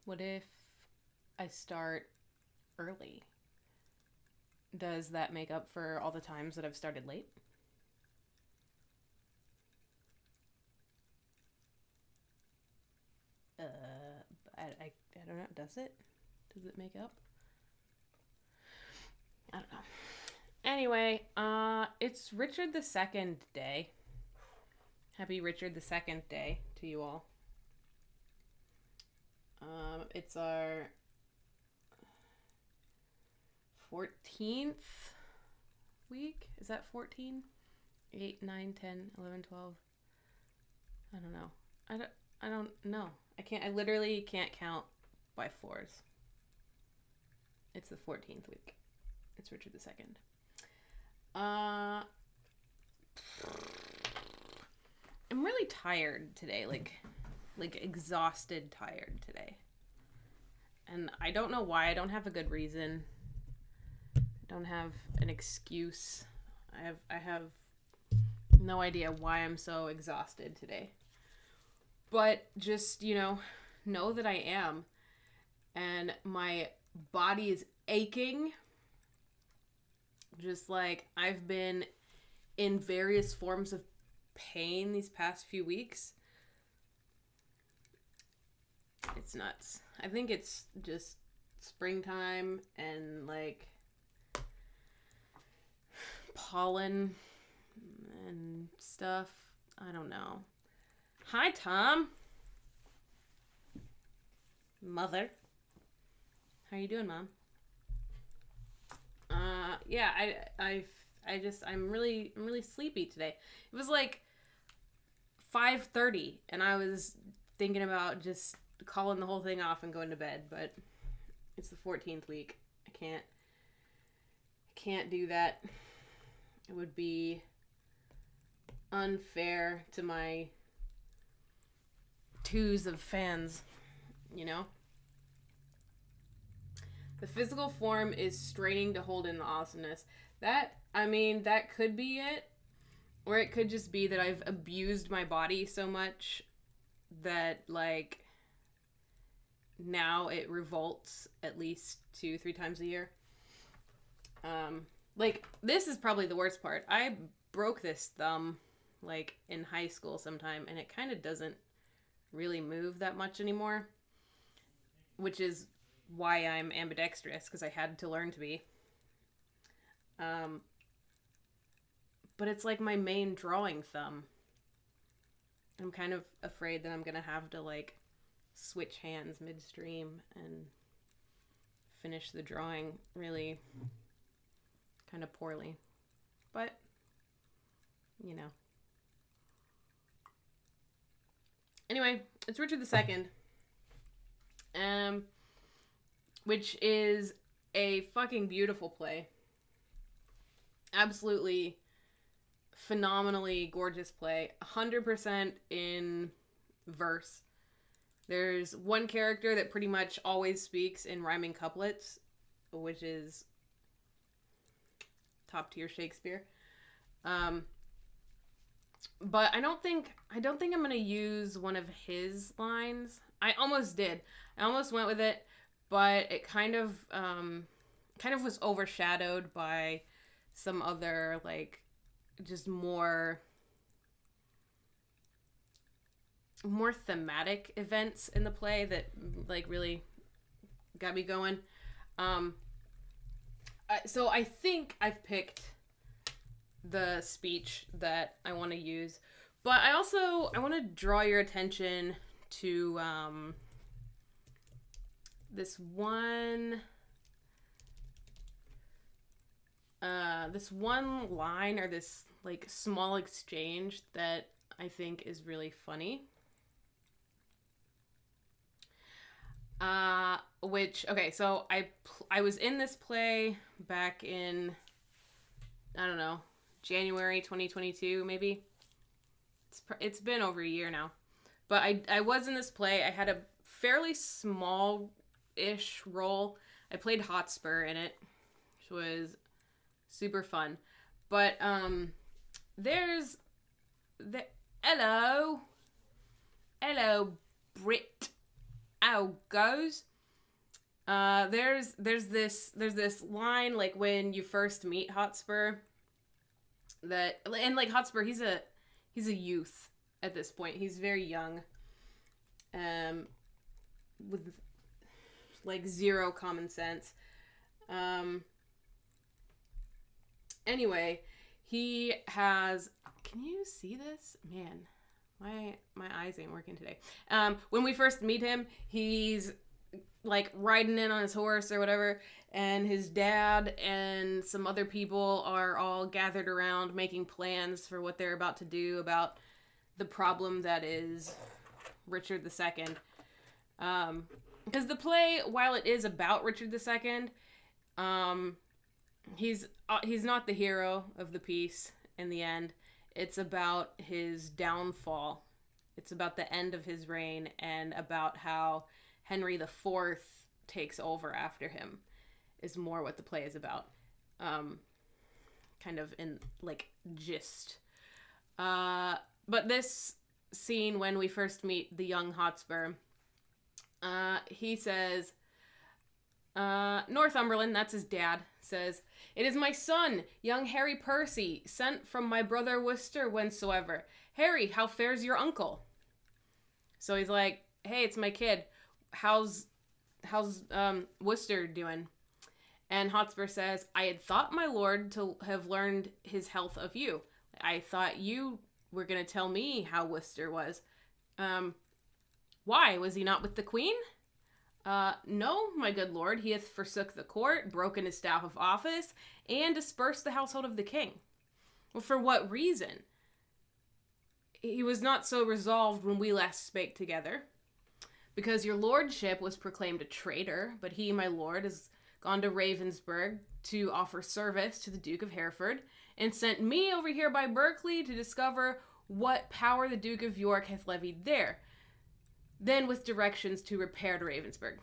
What if I start early? Does that make up for all the times that I've started late? Uh, I don't know. Does it? Does it make up? I don't know. Anyway, it's Richard the Second Day. Happy Richard the Second Day to you all. It's our 14th week. Is that 14? 8, 9, 10, 11, 12. I don't know. I don't know. I literally can't count by fours. It's the 14th week. It's Richard the Second. I'm really tired today, like exhausted tired today. And I don't know why. I don't have a good reason. I don't have an excuse. I have no idea why I'm so exhausted today. But just, know that I am. And my body is aching. Just like I've been in various forms of pain these past few weeks. It's nuts. I think it's just springtime and like pollen and stuff. I don't know. Hi, Tom. Mother. How you doing, Mom? Yeah, I'm really sleepy today. It was like 5:30 and I was thinking about just calling the whole thing off and going to bed, but it's the 14th week. I can't do that. It would be unfair to my twos of fans, The physical form is straining to hold in the awesomeness. That could be it. Or it could just be that I've abused my body so much that, like, now it revolts at least 2-3 times a year. This is probably the worst part. I broke this thumb, like, in high school sometime, and it kind of doesn't really move that much anymore. Which is why I'm ambidextrous, because I had to learn to be. But it's like my main drawing thumb. I'm kind of afraid that I'm gonna have to like switch hands midstream and finish the drawing really kind of poorly. But, Anyway, it's Richard II. Which is a fucking beautiful play. Absolutely phenomenally gorgeous play. 100% in verse. There's one character that pretty much always speaks in rhyming couplets, which is top tier Shakespeare. But I don't think I'm gonna use one of his lines. I almost did. I almost went with it, but it kind of was overshadowed by some other like just more thematic events in the play that like really got me going. So I think I've picked the speech that I want to use, but I want to draw your attention to this one line, or this like small exchange that I think is really funny. So I was in this play back in, I don't know, January 2022 maybe. It's been over a year now. But I was in this play. I had a fairly small-ish role. I played Hotspur in it, which was super fun. But there's the hello Brit. how it goes. There's this line, like, when you first meet Hotspur, and like Hotspur, he's a youth at this point. He's very young, with like zero common sense. Anyway, he has. Can you see this? Man, my eyes ain't working today. When we first meet him, he's like riding in on his horse or whatever, and his dad and some other people are all gathered around making plans for what they're about to do about the problem that is Richard II. Because the play, while it is about Richard II, he's not the hero of the piece in the end. It's about his downfall. It's about the end of his reign and about how Henry IV takes over after him is more what the play is about. Kind of in, like, gist. But this scene when we first meet the young Hotspur, he says, Northumberland, that's his dad, says, "It is my son, young Harry Percy, sent from my brother Worcester whensoever. Harry, how fares your uncle?" So he's like, "Hey, it's my kid. How's Worcester doing?" And Hotspur says, "I had thought, my lord, to have learned his health of you. I thought you were going to tell me how Worcester was. Why, was he not with the queen?" "No, my good lord, he hath forsook the court, broken his staff of office, and dispersed the household of the king." "Well, for what reason?" "He was not so resolved when we last spake together." "Because your lordship was proclaimed a traitor, but he, my lord, is gone to Ravensburg to offer service to the Duke of Hereford, and sent me over here by Berkeley to discover what power the Duke of York hath levied there, then with directions to repair to Ravensburg."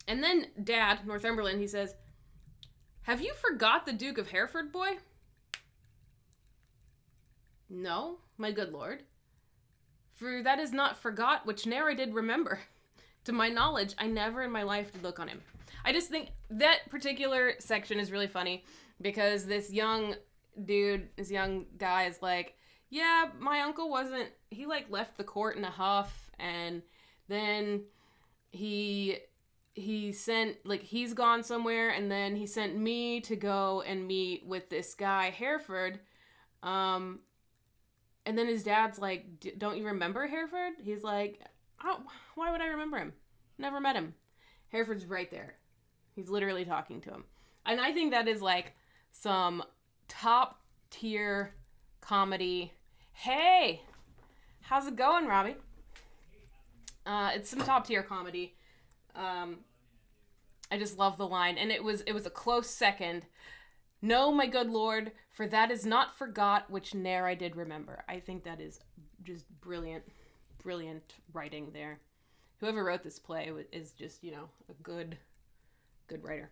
And then Dad, Northumberland, he says, "Have you forgot the Duke of Hereford, boy?" "No, my good lord, for that is not forgot which ne'er I did remember. To my knowledge, I never in my life did look on him." I just think that particular section is really funny because this young dude, this young guy is like, "Yeah, my uncle wasn't, he like left the court in a huff, and then he sent, like, he's gone somewhere, and then he sent me to go and meet with this guy, Hereford, and then his dad's like, "Don't you remember Hereford?" He's like, "Oh, why would I remember him? Never met him." Hereford's right there. He's literally talking to him. And I think that is like some top tier comedy. Hey, how's it going, Robbie? It's some top tier comedy. I just love the line, and it was a close second. "No, my good lord, for that is not forgot which ne'er I did remember." I think that is just brilliant writing there. Whoever wrote this play is just, a good writer.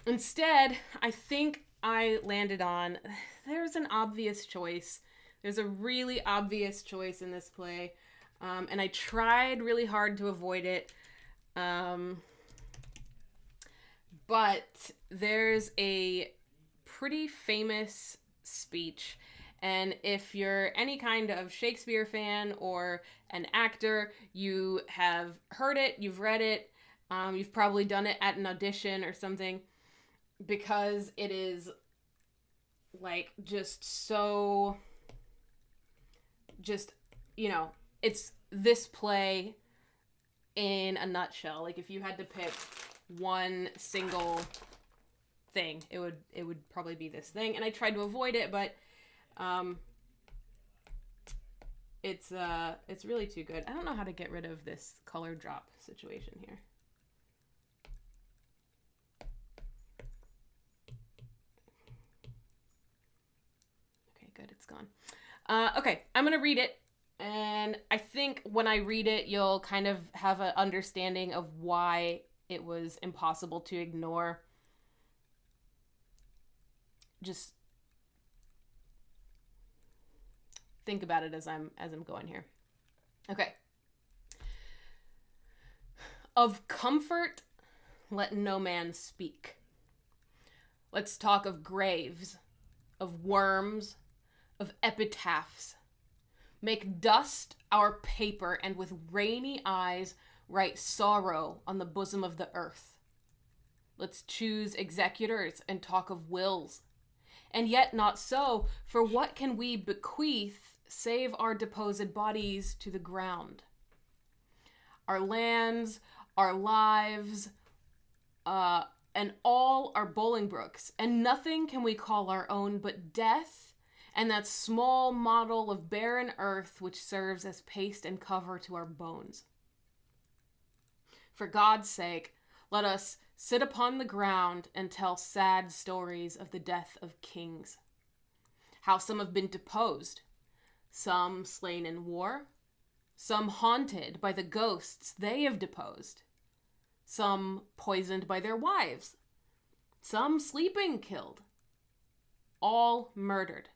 Instead, I think I landed on, there's an obvious choice. There's a really obvious choice in this play, and I tried really hard to avoid it. But there's a pretty famous speech, and if you're any kind of Shakespeare fan or an actor, you have heard it, you've read it, you've probably done it at an audition or something, because it is like just so, it's this play in a nutshell. Like, if you had to pick one single thing, it would probably be this thing, and I tried to avoid it, but it's really too good. I don't know how to get rid of this color drop situation here. Okay, good, it's gone. Okay, I'm gonna read it, and I think when I read it, you'll kind of have an understanding of why it was impossible to ignore. Just think about it as I'm going here. Okay. Of comfort, let no man speak. Let's talk of graves, of worms, of epitaphs. Make dust our paper, and with rainy eyes write sorrow on the bosom of the earth. Let's choose executors and talk of wills. And yet not so, for what can we bequeath save our deposed bodies to the ground? Our lands, our lives, and all our Bolingbrookes, and nothing can we call our own but death, and that small model of barren earth which serves as paste and cover to our bones. For God's sake, let us sit upon the ground and tell sad stories of the death of kings. How some have been deposed, some slain in war, some haunted by the ghosts they have deposed, some poisoned by their wives, some sleeping killed, all murdered.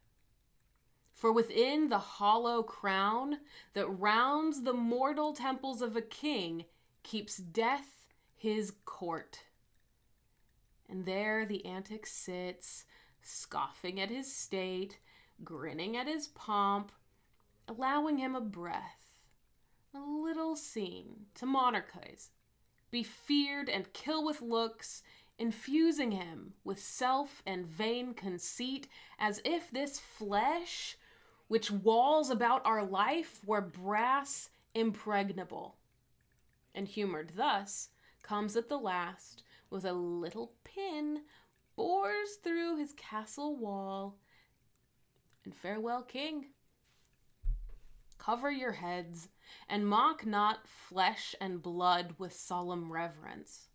For within the hollow crown that rounds the mortal temples of a king keeps death his court. And there the antic sits, scoffing at his state, grinning at his pomp, allowing him a breath, a little scene to monarchize, be feared and kill with looks, infusing him with self and vain conceit, as if this flesh, which walls about our life, were brass impregnable. And humored thus, comes at the last, with a little pin, bores through his castle wall, and farewell, king. Cover your heads, and mock not flesh and blood with solemn reverence.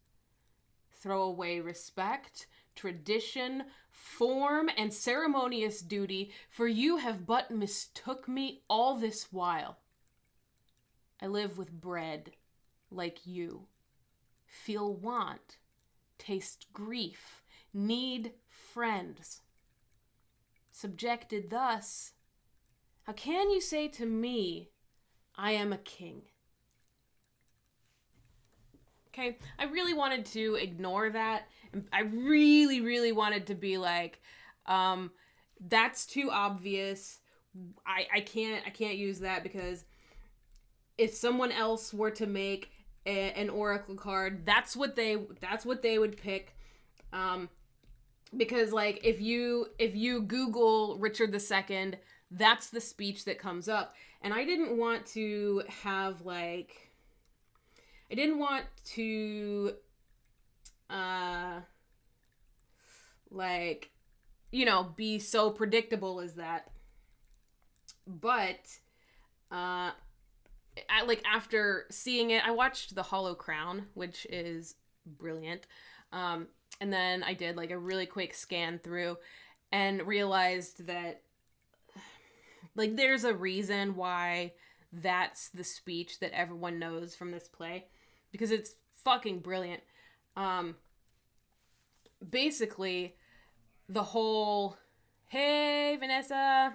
Throw away respect, tradition, form, and ceremonious duty, for you have but mistook me all this while. I live with bread, like you, feel want, taste grief, need friends. Subjected thus, how can you say to me, I am a king? Okay, I really wanted to ignore that. I really, really wanted to be like, that's too obvious. I can't use that, because if someone else were to make an oracle card, that's what they would pick. Because like if you Google Richard II, that's the speech that comes up. And I didn't want to have like, I didn't want to like, you know, be so predictable as that. But after seeing it, I watched The Hollow Crown, which is brilliant. And then I did like a really quick scan through and realized that like there's a reason why that's the speech that everyone knows from this play, because it's fucking brilliant. Basically the whole, hey Vanessa,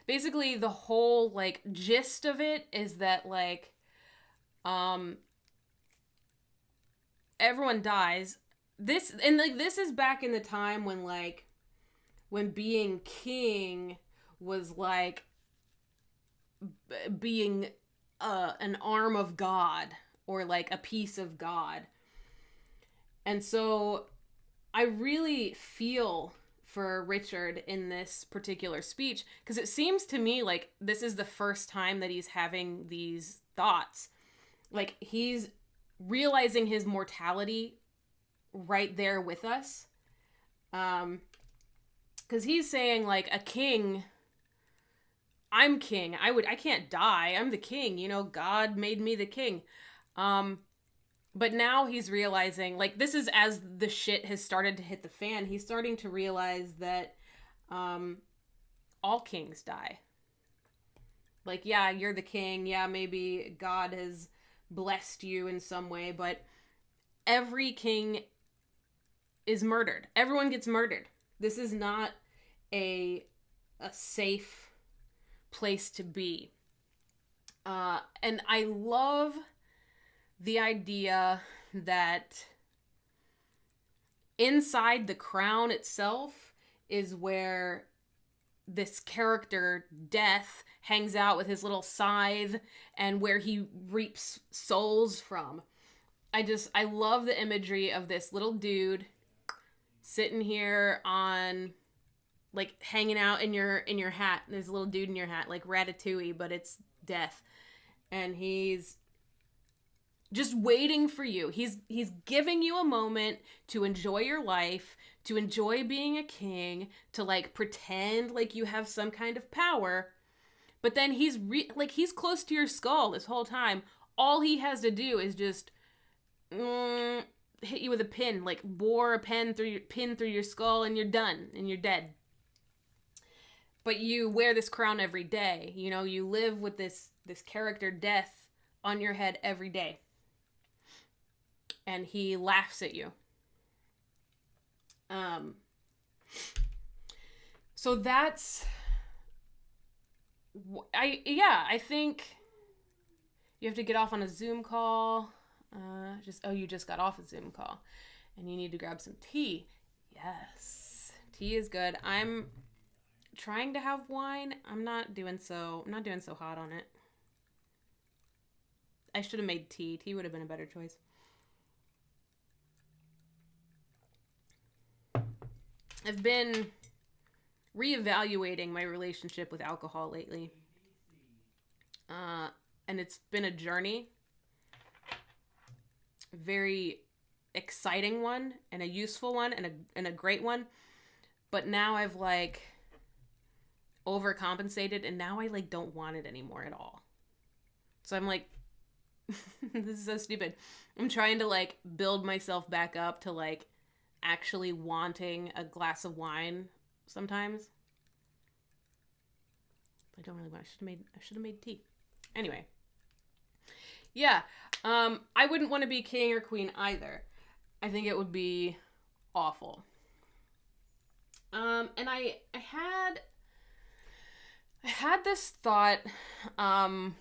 basically the whole like gist of it is that like everyone dies. This is back in the time when like when being king was like being an arm of God, or like a piece of God. And so I really feel for Richard in this particular speech, because it seems to me like this is the first time that he's having these thoughts. Like he's realizing his mortality right there with us. Because he's saying like, a king, I'm king. I can't die. I'm the king. You know, God made me the king. But now he's realizing, like, this is as the shit has started to hit the fan. He's starting to realize that all kings die. Like, yeah, you're the king. Yeah, maybe God has blessed you in some way, but every king is murdered. Everyone gets murdered. This is not a safe place to be. And I love the idea that inside the crown itself is where this character, Death, hangs out with his little scythe and where he reaps souls from. I love the imagery of this little dude sitting here on, like, hanging out in your hat. There's a little dude in your hat, like Ratatouille, but it's Death. And he's just waiting for you. He's giving you a moment to enjoy your life, to enjoy being a king, to, like, pretend like you have some kind of power. But then he's close to your skull this whole time. All he has to do is just hit you with a pin, like bore a pin through your skull, and you're done, and you're dead. But you wear this crown every day. You know, you live with this character, Death, on your head every day. And he laughs at you. So that's... I think you have to get off on a Zoom call. You just got off a Zoom call. And you need to grab some tea. Yes. Tea is good. I'm trying to have wine. I'm not doing so hot on it. I should have made tea. Tea would have been a better choice. I've been reevaluating my relationship with alcohol lately. And it's been a journey. A very exciting one, and a useful one, and a great one. But now I've, like, overcompensated, and now I, like, don't want it anymore at all. So I'm like, this is so stupid. I'm trying to, like, build myself back up to, like, actually wanting a glass of wine sometimes. I don't really want. I should have made tea. Anyway. Yeah. I wouldn't want to be king or queen either. I think it would be awful. And I had this thought. I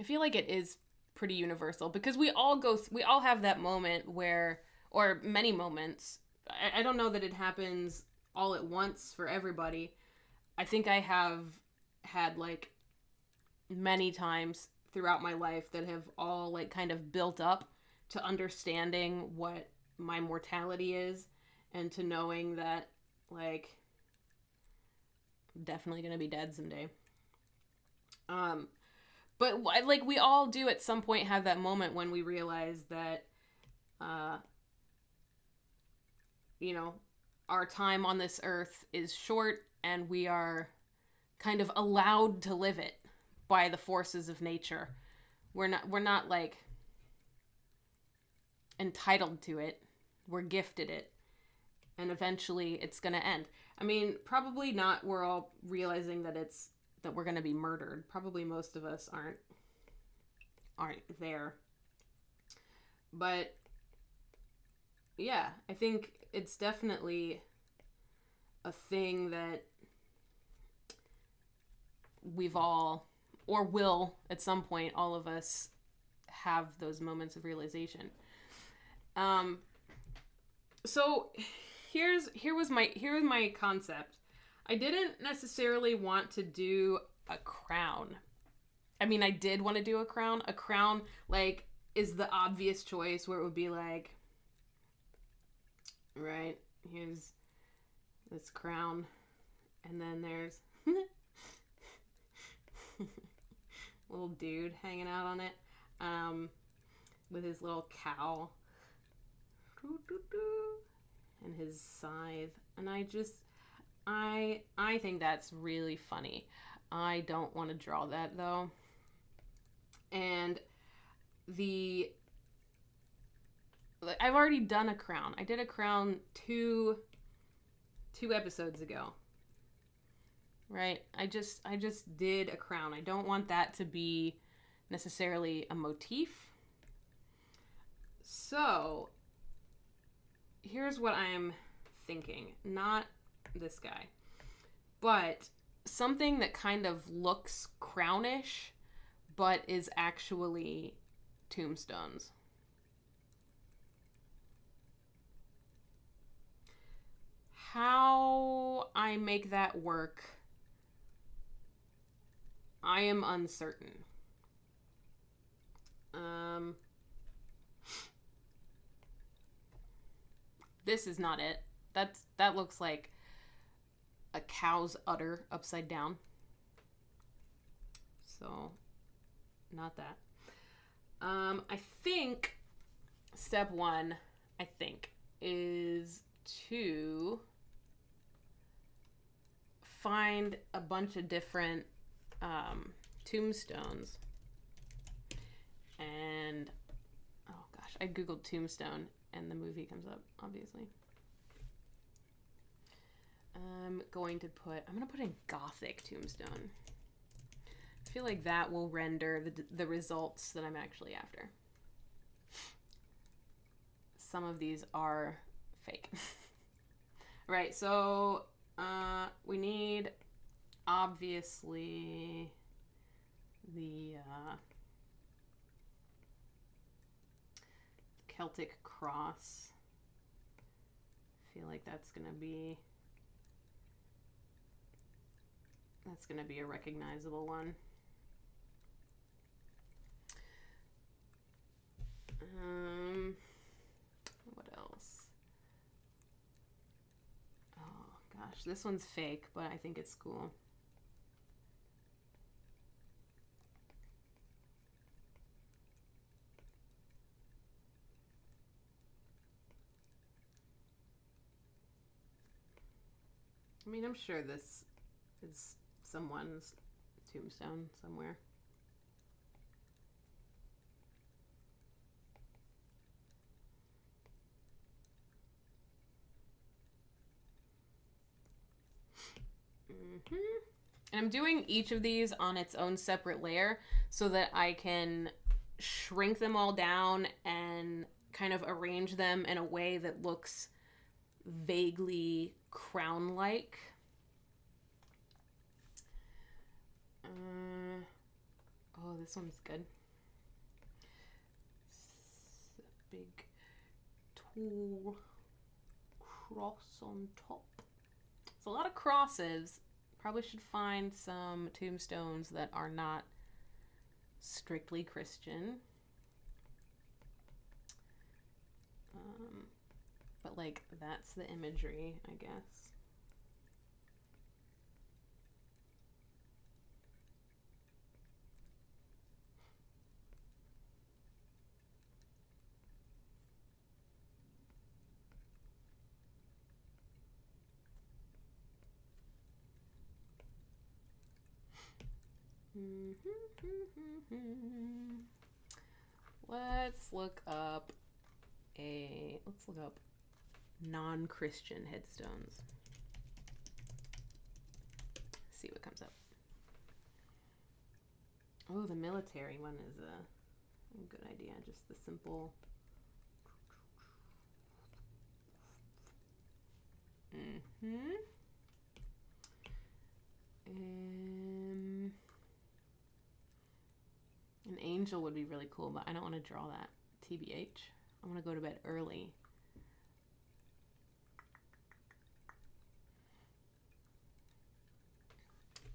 feel like it is pretty universal because we all have that moment where, or many moments. I don't know that it happens all at once for everybody. I think I have had, like, many times throughout my life that have all, like, kind of built up to understanding what my mortality is and to knowing that, like, I'm definitely gonna be dead someday. But, like, we all do at some point have that moment when we realize that, you know, our time on this earth is short and we are kind of allowed to live it by the forces of nature. We're not like entitled to it. We're gifted it. And eventually it's going to end. I mean, probably not we're all realizing that we're going to be murdered. Probably most of us aren't there. But yeah, I think it's definitely a thing that we've all, or will at some point, all of us have those moments of realization. So here was my concept. I didn't necessarily want to do a crown. I mean, I did want to do a crown. A crown, like, is the obvious choice where it would be like, right, here's this crown, and then there's little dude hanging out on it, with his little cow, and his scythe, and I think that's really funny. I don't want to draw that though, and I've already done a crown. I did a crown two episodes ago. Right? I just did a crown. I don't want that to be necessarily a motif. So, here's what I'm thinking. Not this guy. But something that kind of looks crownish, but is actually tombstones. How I make that work, I am uncertain. This is not it. That looks like a cow's udder upside down. So, not that. I think step one, is to find a bunch of different tombstones. And, oh gosh, I googled tombstone and the movie comes up, obviously. I'm going to put in Gothic tombstone. I feel like that will render the results that I'm actually after. Some of these are fake. Right, so we need, obviously, the Celtic cross. I feel like that's gonna be a recognizable one. What else? Oh gosh, this one's fake, but I think it's cool. I mean, I'm sure this is someone's tombstone somewhere. And I'm doing each of these on its own separate layer so that I can shrink them all down and kind of arrange them in a way that looks vaguely crown-like. Oh, this one's good. It's a big tall cross on top. It's a lot of crosses. Probably should find some tombstones that are not strictly Christian. But like, that's the imagery, I guess. Let's look up non-Christian headstones. See what comes up. Oh, the military one is a good idea. Just the simple. An angel would be really cool, but I don't want to draw that. TBH. I want to go to bed early.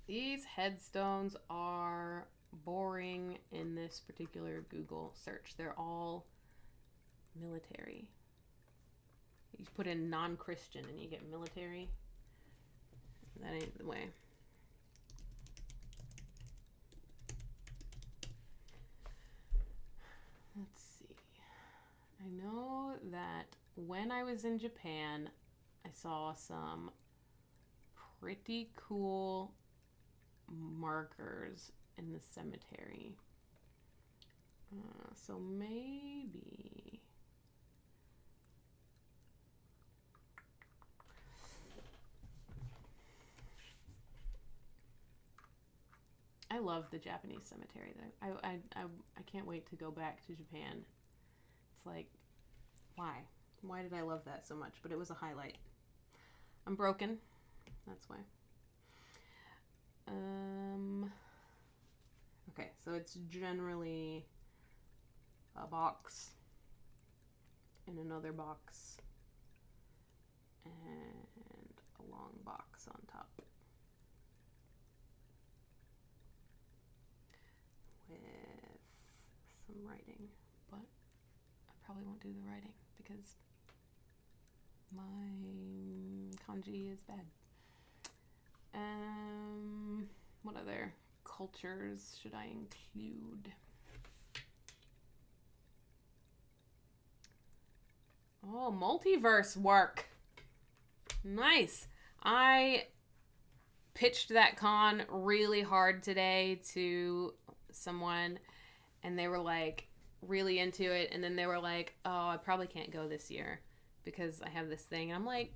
These headstones are boring in this particular Google search. They're all military. You put in non-Christian and you get military. That ain't the way. Let's see. I know that when I was in Japan, I saw some pretty cool markers in the cemetery. So maybe... I love the Japanese cemetery though. I can't wait to go back to Japan. It's like, why? Why did I love that so much? But it was a highlight. I'm broken. That's why. Okay, So it's generally a box and another box and a long box on top with some writing, but I probably won't do the writing because my kanji is bad. What other cultures should I include? Oh, multiverse work. Nice. I pitched that con really hard today to someone, and they were like really into it, and then they were like, oh, I probably can't go this year because I have this thing. And I'm like,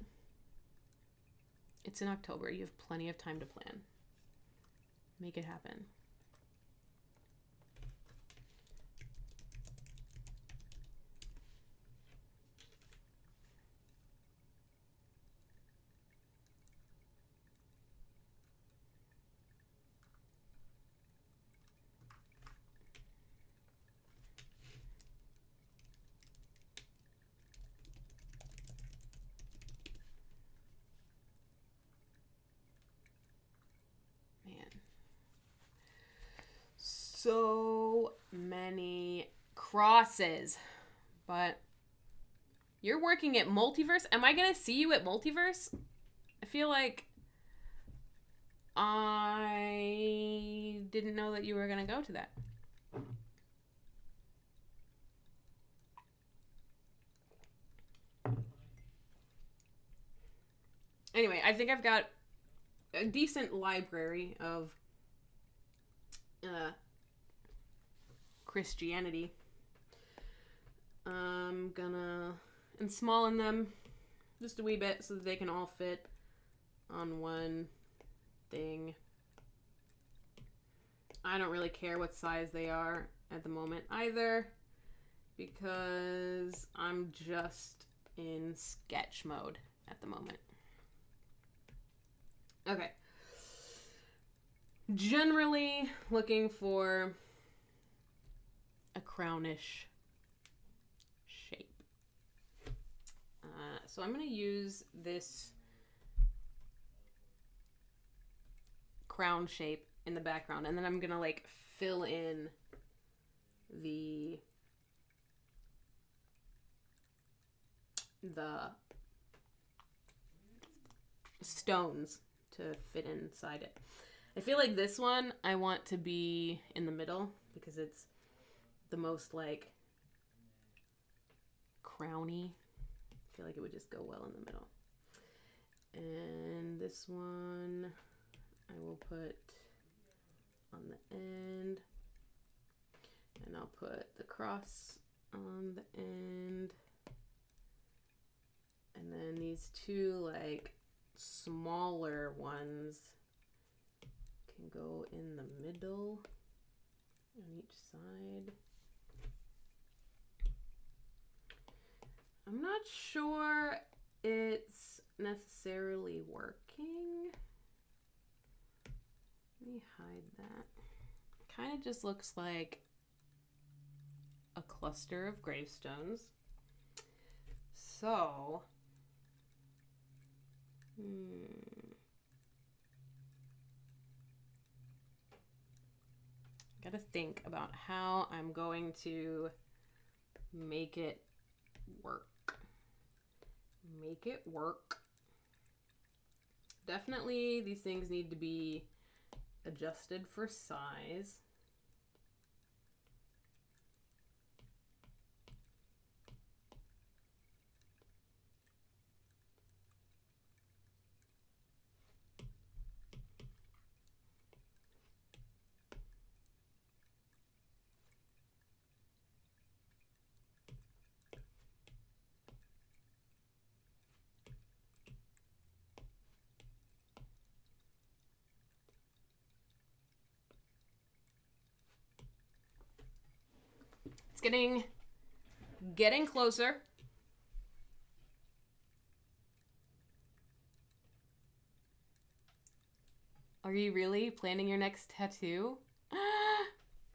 it's in October. You have plenty of time to plan. Make it happen. So many crosses, but you're working at Multiverse. Am I gonna see you at Multiverse? I feel like I didn't know that you were gonna go to that. Anyway, I think I've got a decent library of Christianity. I'm gonna ensmall them just a wee bit so that they can all fit on one thing. I don't really care what size they are at the moment either, because I'm just in sketch mode at the moment. Okay. Generally looking for a crownish shape. So I'm going to use this crown shape in the background, and then I'm going to like fill in the stones to fit inside it. I feel like this one I want to be in the middle because it's the most like crowny. I feel like it would just go well in the middle. And this one I will put on the end, and I'll put the cross on the end, and then these two like smaller ones can go in the middle on each side. I'm not sure it's necessarily working. Let me hide that. Kind of just looks like a cluster of gravestones. So, gotta think about how I'm going to make it work. Make it work. Definitely these things need to be adjusted for size. Getting closer. Are you really planning your next tattoo?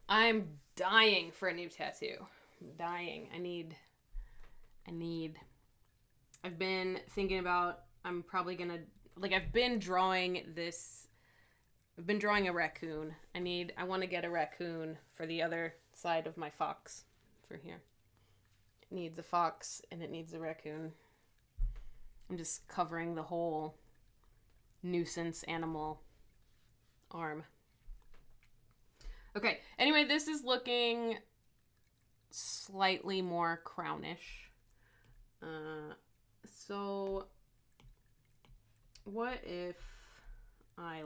I'm dying for a new tattoo. I'm dying. I've been thinking about, I'm probably gonna, like, I've been drawing a raccoon. I want to get a raccoon for the other side of my fox for here. It needs a fox and it needs a raccoon. I'm just covering the whole nuisance animal arm. Okay, anyway, this is looking slightly more crownish. So what if I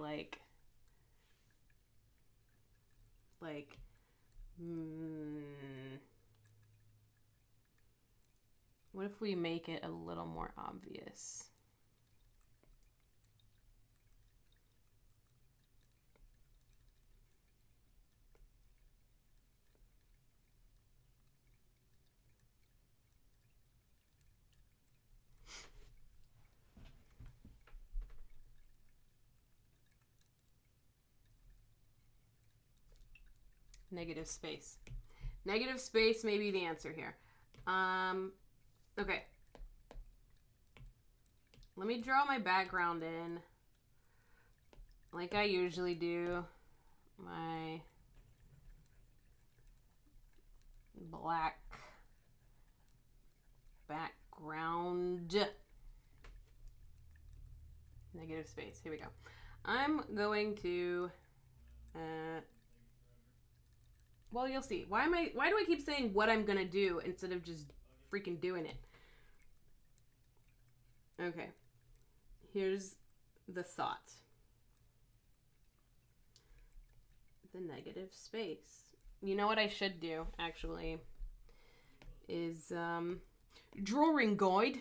what if we make it a little more obvious? Negative space. Negative space may be the answer here. Okay. Let me draw my background in like I usually do. My black background. Negative space. Here we go. I'm going to well, you'll see. Why do I keep saying what I'm gonna do instead of just freaking doing it? Okay. Here's the thought. The negative space. You know what I should do, actually, is drawing guide.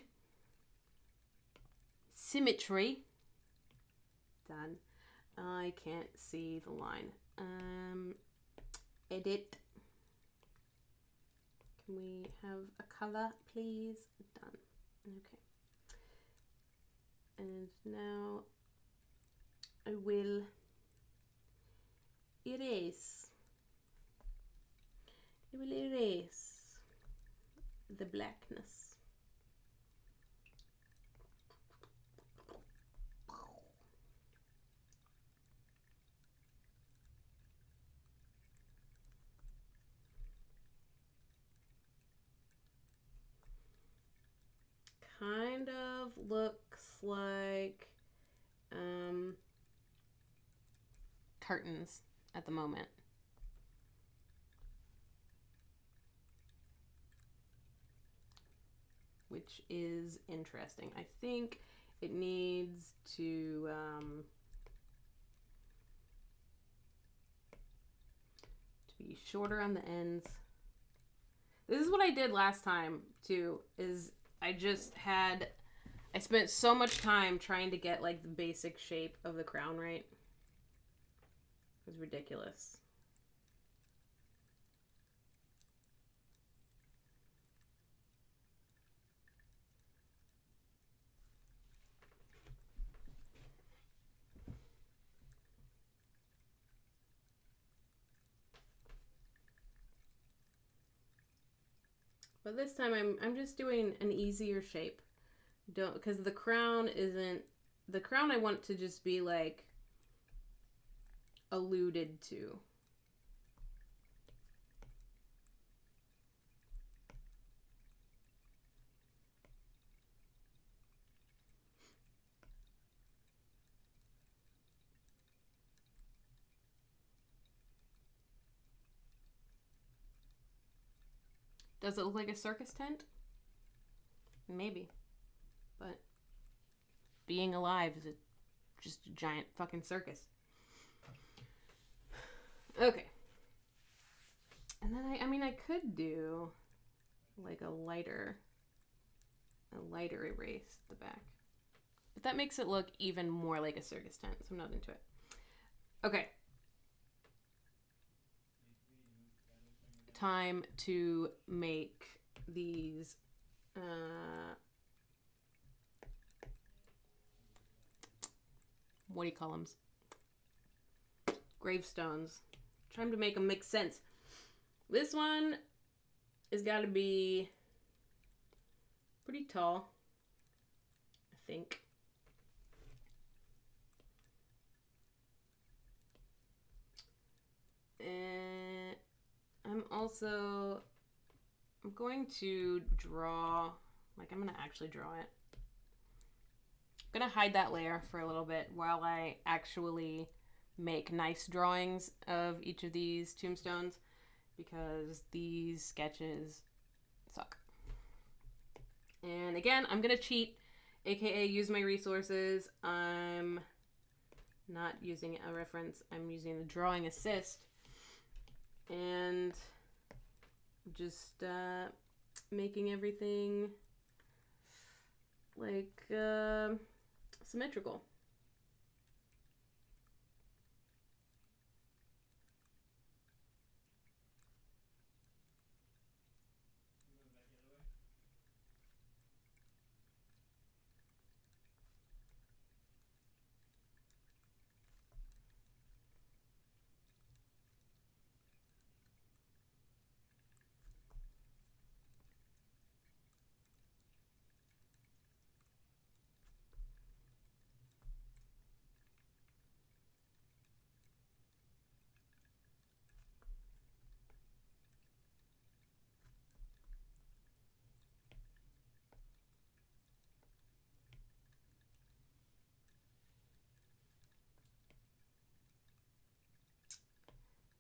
Symmetry. Done. I can't see the line. Edit. Can we have a color, please? Done. Okay. And now I will erase. I will erase the blackness. Kind of looks like curtains at the moment. Which is interesting. I think it needs to be shorter on the ends. This is what I did last time too, is I spent so much time trying to get like the basic shape of the crown right. It was ridiculous. But this time I'm just doing an easier shape. Because the crown I want to just be like alluded to. Does it look like a circus tent? Maybe. But being alive is just a giant fucking circus. Okay. And then I could do like a lighter erase at the back. But that makes it look even more like a circus tent, so I'm not into it. Okay. Time to make these what do you call them? Gravestones. Trying to make them make sense. This one has got to be pretty tall, I think. And I'm going to draw, like I'm going to actually draw it. I'm going to hide that layer for a little bit while I actually make nice drawings of each of these tombstones, because these sketches suck. And again, I'm going to cheat, aka use my resources. I'm not using a reference, I'm using the drawing assist. And just making everything like symmetrical.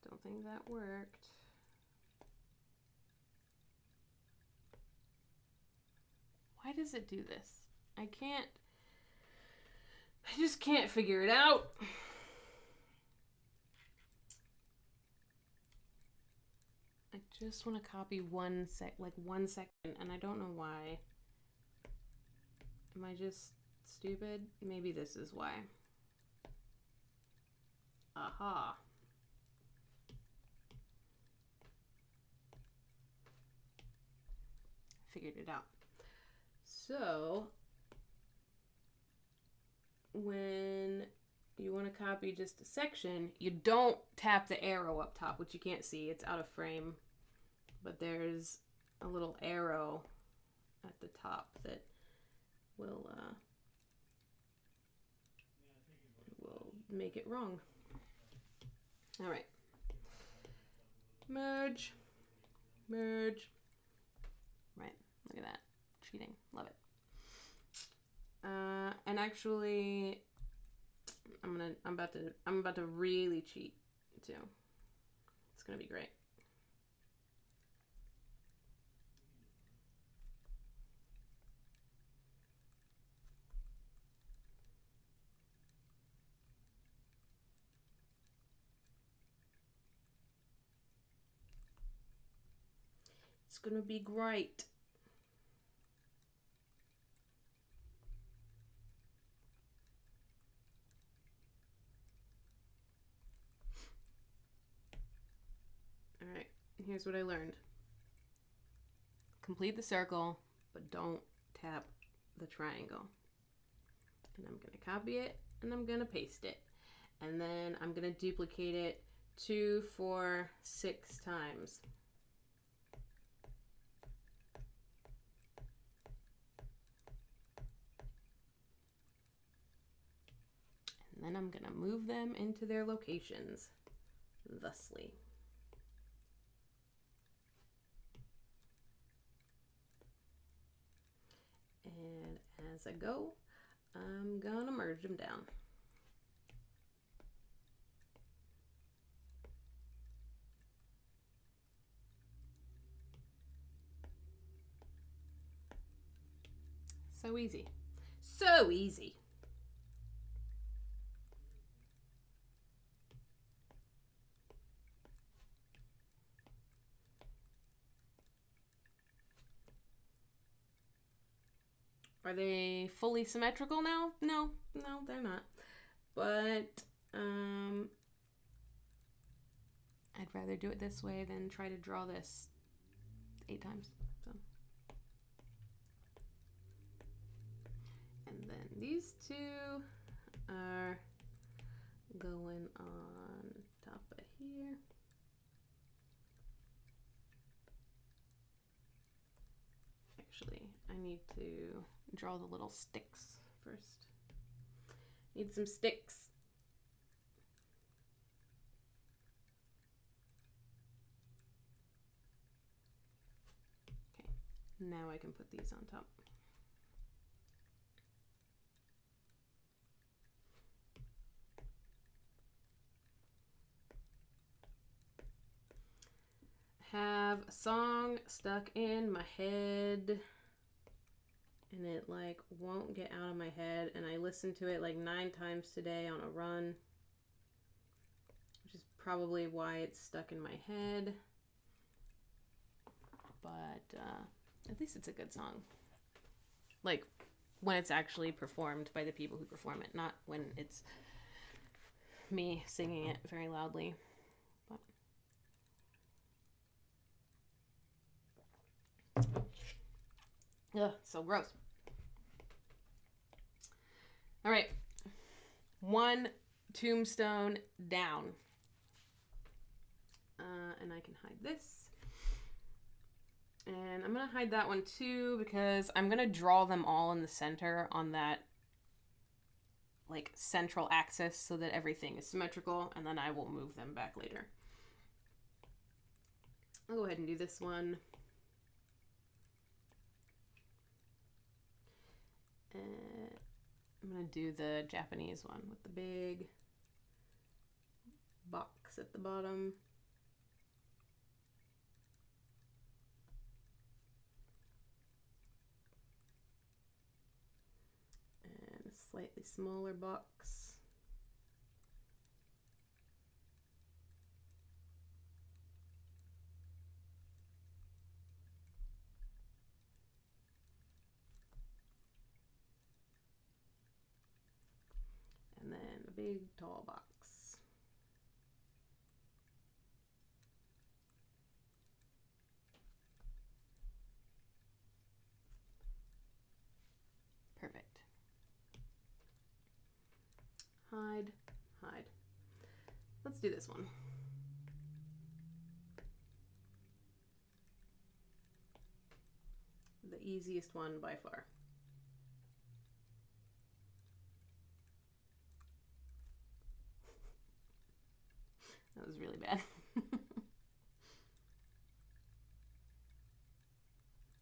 Don't think that worked. Why does it do this? I just can't figure it out. I just want to copy one second, and I don't know why. Am I just stupid? Maybe this is why. Aha. Figured it out. So when you want to copy just a section, you don't tap the arrow up top, which you can't see, it's out of frame, but there's a little arrow at the top that will make it wrong. All right, merge. Right, look at that, cheating, love it. And actually, I'm about to really cheat too. It's gonna be great. It's gonna be great. All right, here's what I learned. Complete the circle, but don't tap the triangle. And I'm gonna copy it, and I'm gonna paste it. And then I'm gonna duplicate it 2, 4, 6 times. And then I'm gonna move them into their locations, thusly. And as I go, I'm gonna merge them down. So easy. So easy. Are they fully symmetrical now? No, they're not. But I'd rather do it this way than try to draw this 8 times. So. And then these two are going on top of here. actually, I need to draw the little sticks first. Need some sticks. Okay, now I can put these on top. Have a song stuck in my head and it like won't get out of my head, and I listen to it like 9 times today on a run, which is probably why it's stuck in my head, but at least it's a good song, like when it's actually performed by the people who perform it, not when it's me singing it very loudly. Ugh, so gross. All right, 1 tombstone down. And I can hide this. And I'm going to hide that one too because I'm going to draw them all in the center on that like central axis so that everything is symmetrical, and then I will move them back later. I'll go ahead and do this one. I'm going to do the Japanese one with the big box at the bottom. And a slightly smaller box. And then a big tall box. Perfect. Hide, hide. Let's do this one. The easiest one by far. That was really bad.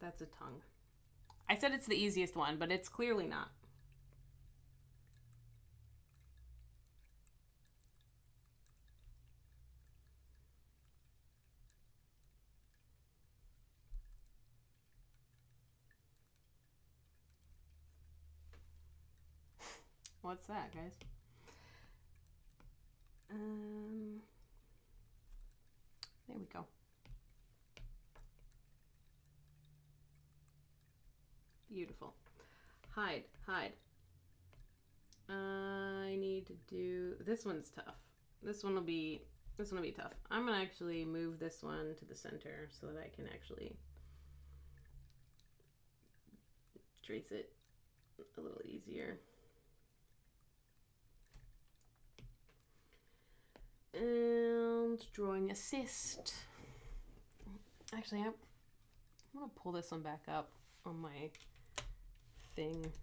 That's a tongue. I said it's the easiest one, but it's clearly not. What's that, guys? There we go. Beautiful. Hide, hide. I need to do, this one's tough. This one will be tough. I'm gonna actually move this one to the center so that I can actually trace it a little easier. And drawing assist. Actually, I'm gonna pull this one back up on my thing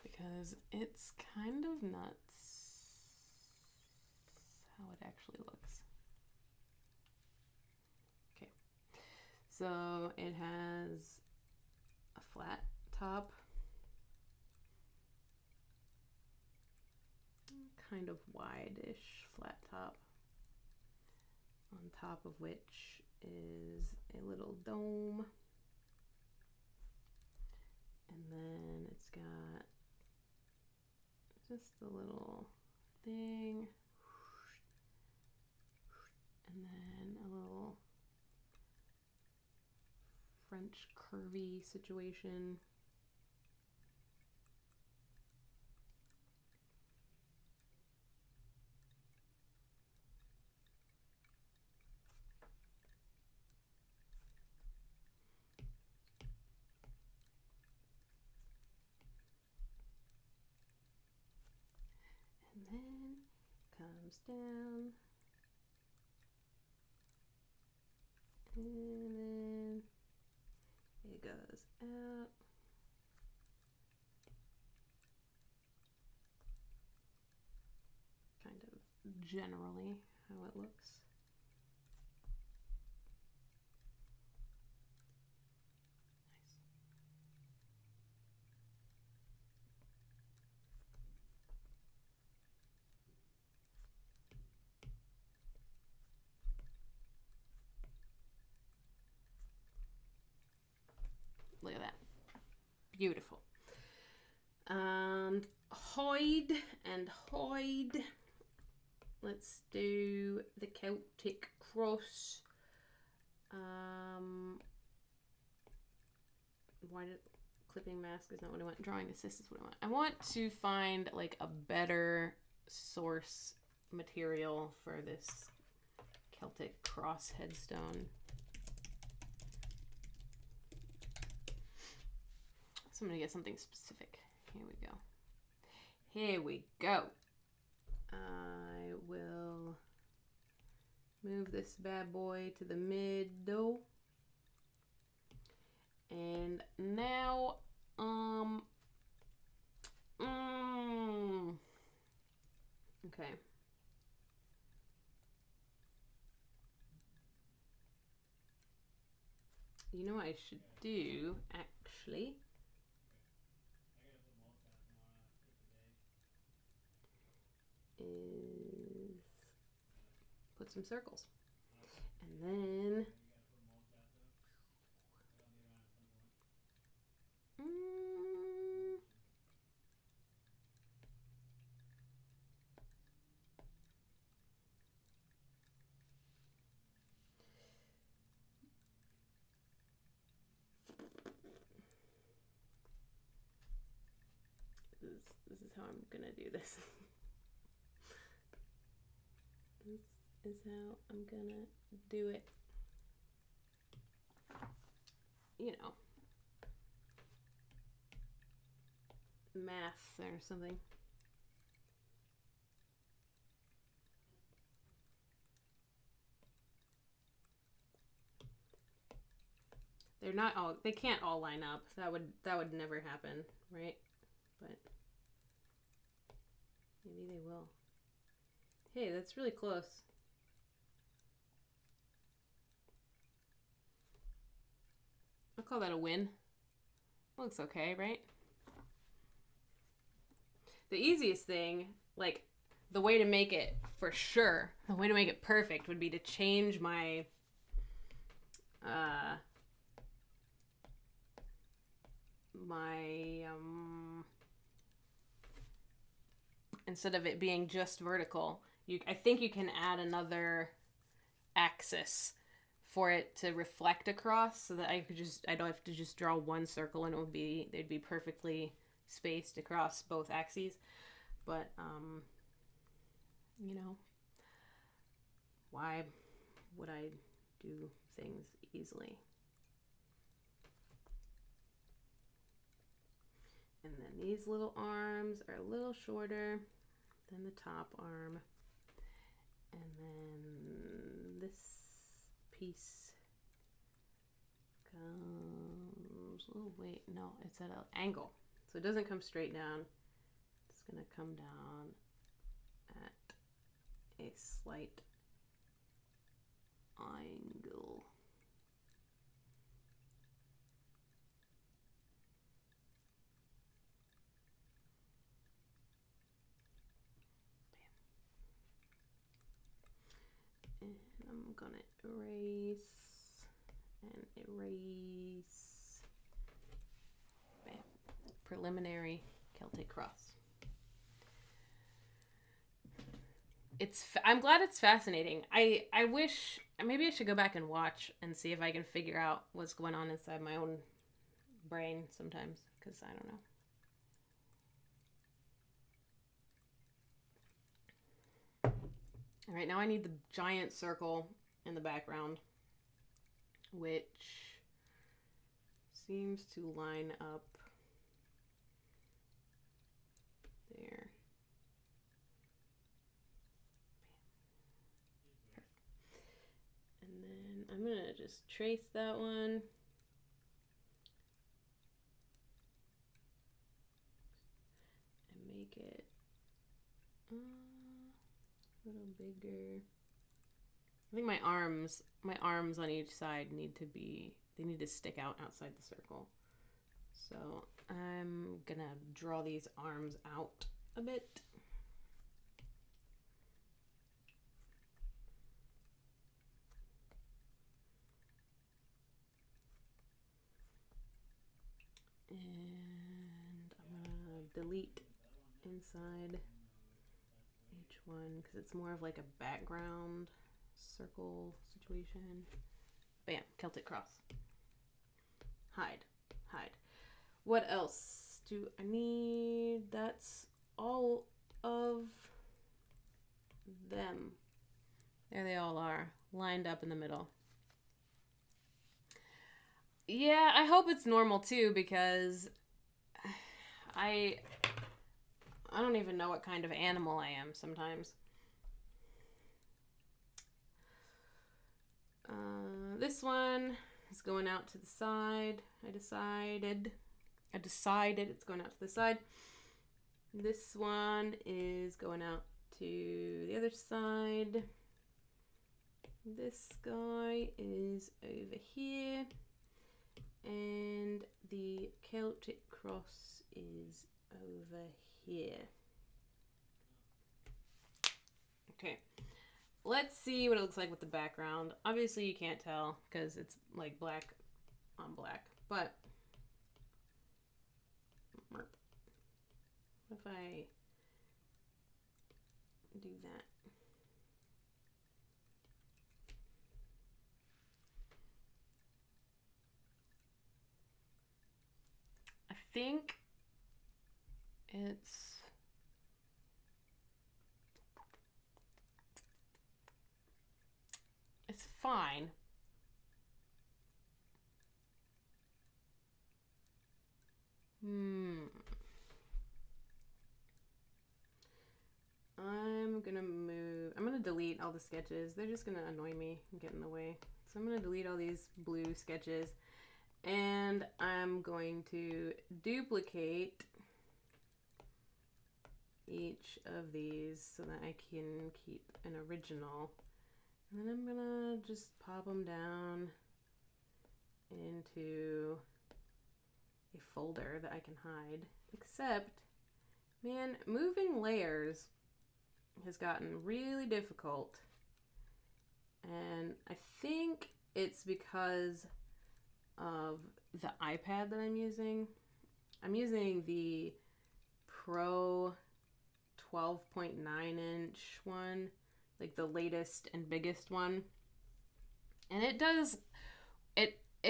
because it's kind of nuts how it actually looks. Okay, so it has a flat top, kind of wide-ish flat top, on top of which is a little dome, and then it's got just a little thing, and then a little French curvy situation. And then comes down, and then out. Kind of generally how it looks. Look at that. Beautiful. Hide and hide. Let's do the Celtic cross. Why did clipping mask is not what I want. Drawing assist is what I want. I want to find like a better source material for this Celtic cross headstone. So I'm gonna get something specific. Here we go. Here we go. I will move this bad boy to the middle. And now, okay. You know what I should do, actually? Is put some circles. And then this is how I'm gonna do this. This is how I'm gonna do it. You know, math or something. They're not all, they can't all line up. That would never happen, right? But maybe they will. Hey, that's really close. I'll call that a win. Looks okay, right? The easiest thing, like the way to make it for sure, the way to make it perfect would be to change my instead of it being just vertical, I think you can add another axis for it to reflect across, so that I don't have to just draw one circle and they'd be perfectly spaced across both axes. But you know, why would I do things easily? And then these little arms are a little shorter than the top arm. And then this piece comes, oh wait, no, it's at an angle. So it doesn't come straight down. It's gonna come down at a slight angle. And I'm gonna erase and erase. Bam. Preliminary Celtic cross. I'm glad it's fascinating. I wish, maybe I should go back and watch and see if I can figure out what's going on inside my own brain sometimes, because I don't know. All right, now I need the giant circle in the background, which seems to line up there. And then I'm gonna just trace that one. A little bigger. I think my arms on each side need to stick out outside the circle. So I'm gonna draw these arms out a bit. And I'm gonna delete inside each one because it's more of like a background circle situation. Bam, Celtic cross. Hide. What else do I need? That's all of them. There they all are, lined up in the middle. Yeah, I hope it's normal too, because I don't even know what kind of animal I am sometimes. This one is going out to the side. I decided it's going out to the side. This one is going out to the other side. This guy is over here. And the Celtic cross is over here. Okay. Let's see what it looks like with the background. Obviously you can't tell because it's like black on black, but what if I do that? I think it's fine. I'm gonna delete all the sketches. They're just gonna annoy me and get in the way. So I'm gonna delete all these blue sketches and I'm going to duplicate each of these so that I can keep an original. And then I'm gonna just pop them down into a folder that I can hide. Except, man, moving layers has gotten really difficult. And I think it's because of the iPad that I'm using. I'm using the Pro 12.9 inch one, like the latest and biggest one. And it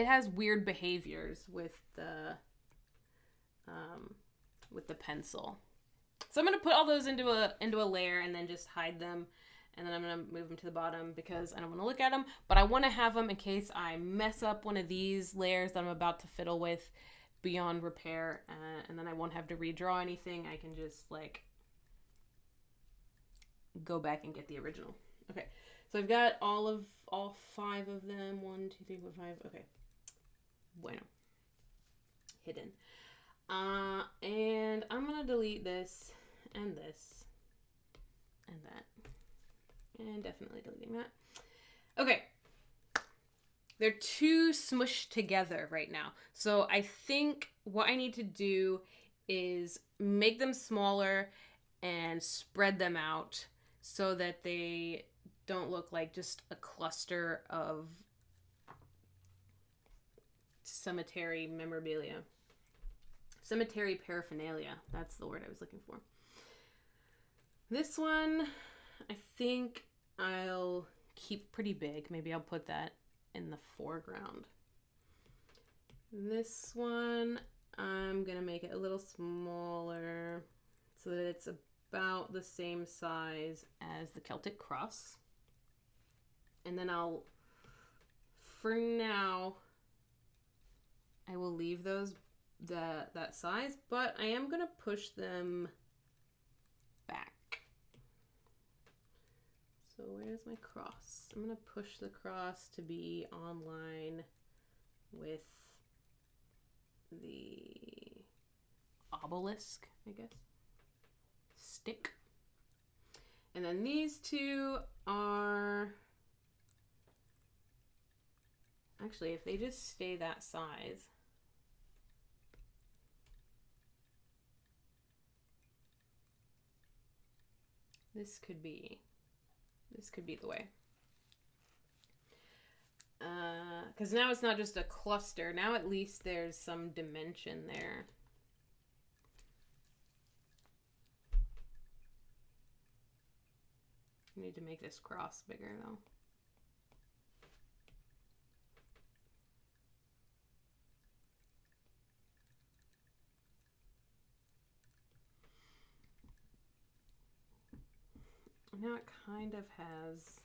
has weird behaviors with the pencil. So I'm going to put all those into a layer and then just hide them. And then I'm going to move them to the bottom because I don't want to look at them. But I want to have them in case I mess up one of these layers that I'm about to fiddle with beyond repair. And then I won't have to redraw anything. I can just like go back and get the original. Okay. So I've got all 5 of them. 1, 2, 3, 4, 5. Okay. Bueno. Hidden. And I'm going to delete this and this and that. And definitely deleting that. Okay. They're too smushed together right now. So I think what I need to do is make them smaller and spread them out so that they don't look like just a cluster of cemetery memorabilia. Cemetery paraphernalia. That's the word I was looking for. This one, I think I'll keep pretty big. Maybe I'll put that in the foreground. This one, I'm going to make it a little smaller so that it's about the same size as the Celtic cross. And then for now, I will leave those that size, but I am going to push them back. So where's my cross? I'm going to push the cross to be on line with the obelisk, I guess. Stick. And then these two are, actually, if they just stay that size, this could be the way. Because now it's not just a cluster. Now at least there's some dimension there. I need to make this cross bigger though. Now it kind of has,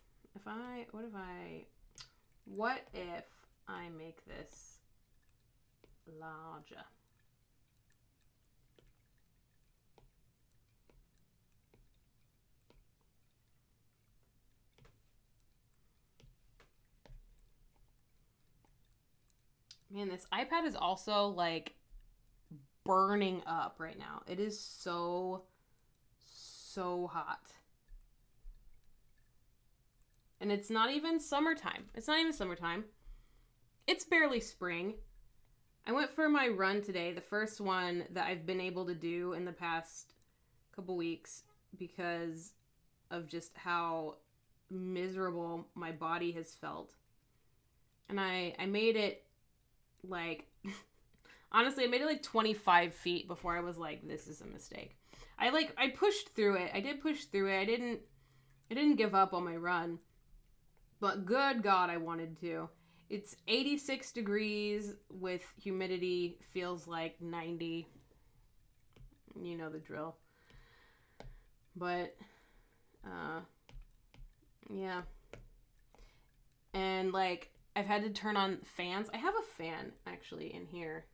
what if I make this larger? Man, this iPad is also like burning up right now. It is so hot. And it's not even summertime. It's not even summertime. It's barely spring. I went for my run today, the first one that I've been able to do in the past couple weeks because of just how miserable my body has felt. And I made it like, honestly, I made it like 25 feet before I was like, this is a mistake. I pushed through it. I did push through it. I didn't give up on my run. But good God, I wanted to. It's 86 degrees with humidity, feels like 90. You know the drill. But, yeah. And, like, I've had to turn on fans. I have a fan, actually, in here.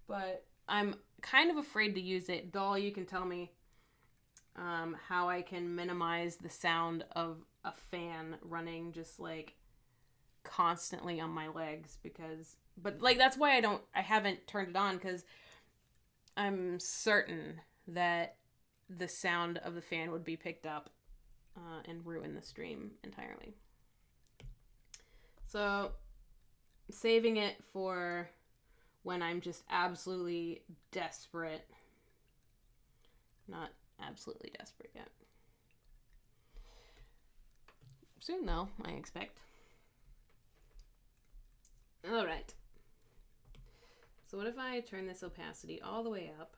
But I'm kind of afraid to use it. Doll, you can tell me how I can minimize the sound of a fan running just, like, constantly on my legs but like that's why I haven't turned it on, because I'm certain that the sound of the fan would be picked up and ruin the stream entirely. So saving it for when I'm just absolutely desperate. Not absolutely desperate yet. Soon though, I expect. All right. So what if I turn this opacity all the way up?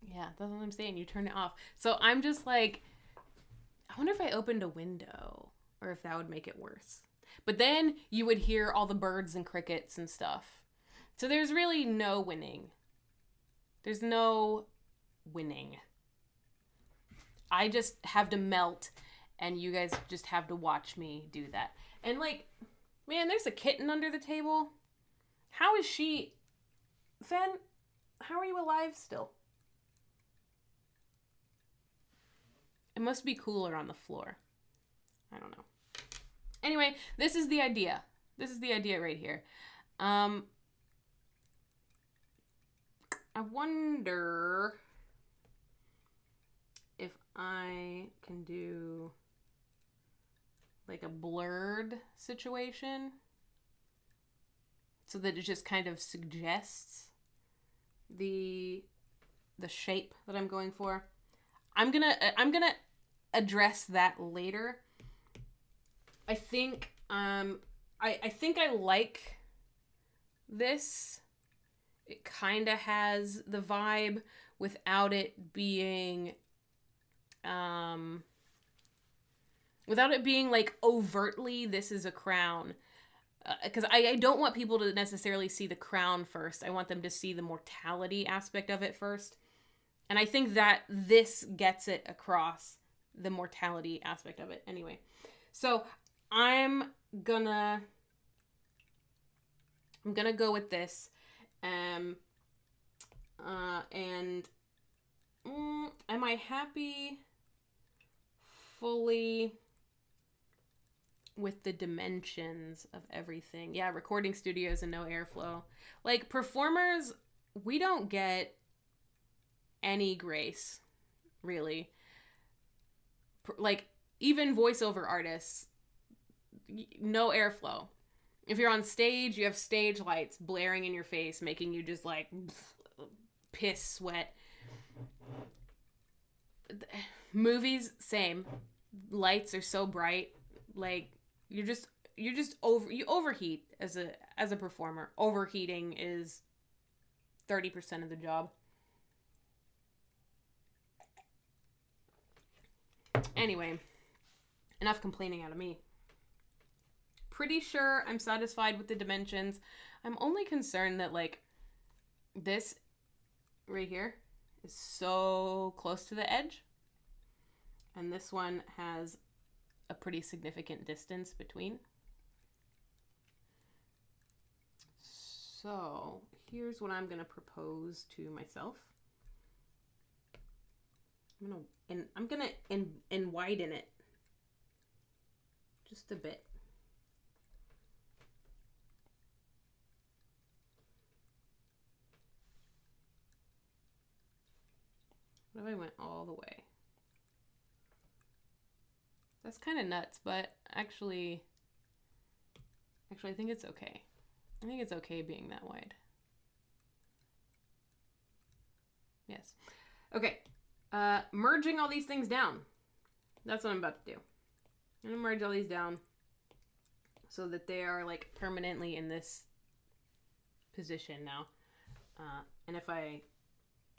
Yeah, that's what I'm saying. You turn it off. So I'm just like, I wonder if I opened a window or if that would make it worse. But then you would hear all the birds and crickets and stuff. So there's really no winning. There's no winning. I just have to melt, and you guys just have to watch me do that. And, like, man, there's a kitten under the table. How is she... Fen, how are you alive still? It must be cooler on the floor. I don't know. Anyway, this is the idea. This is the idea right here. I wonder if I can do like a blurred situation so that it just kind of suggests the shape that I'm going for. I'm gonna address that later. I think I think I like this. It kind of has the vibe without it being like overtly this is a crown, because I don't want people to necessarily see the crown first. I want them to see the mortality aspect of it first, and I think that this gets it across, the mortality aspect of it. Anyway, so I'm gonna go with this. And am I happy fully with the dimensions of everything. Yeah, recording studios and no airflow. Like, performers, we don't get any grace, really. Like, even voiceover artists, no airflow. If you're on stage, you have stage lights blaring in your face, making you just like piss sweat. Movies, same. Lights are so bright, like you overheat as a performer. Overheating is 30% of the job. Anyway, enough complaining out of me. Pretty sure I'm satisfied with the dimensions. I'm only concerned that, like, this right here is so close to the edge. And this one has a pretty significant distance between. So here's what I'm going to propose to myself. I'm going to widen it just a bit. What if I went all the way? That's kind of nuts, but actually, I think it's okay. I think it's okay being that wide. Yes. Okay. Merging all these things down. That's what I'm about to do. I'm going to merge all these down so that they are, like, permanently in this position now. And if I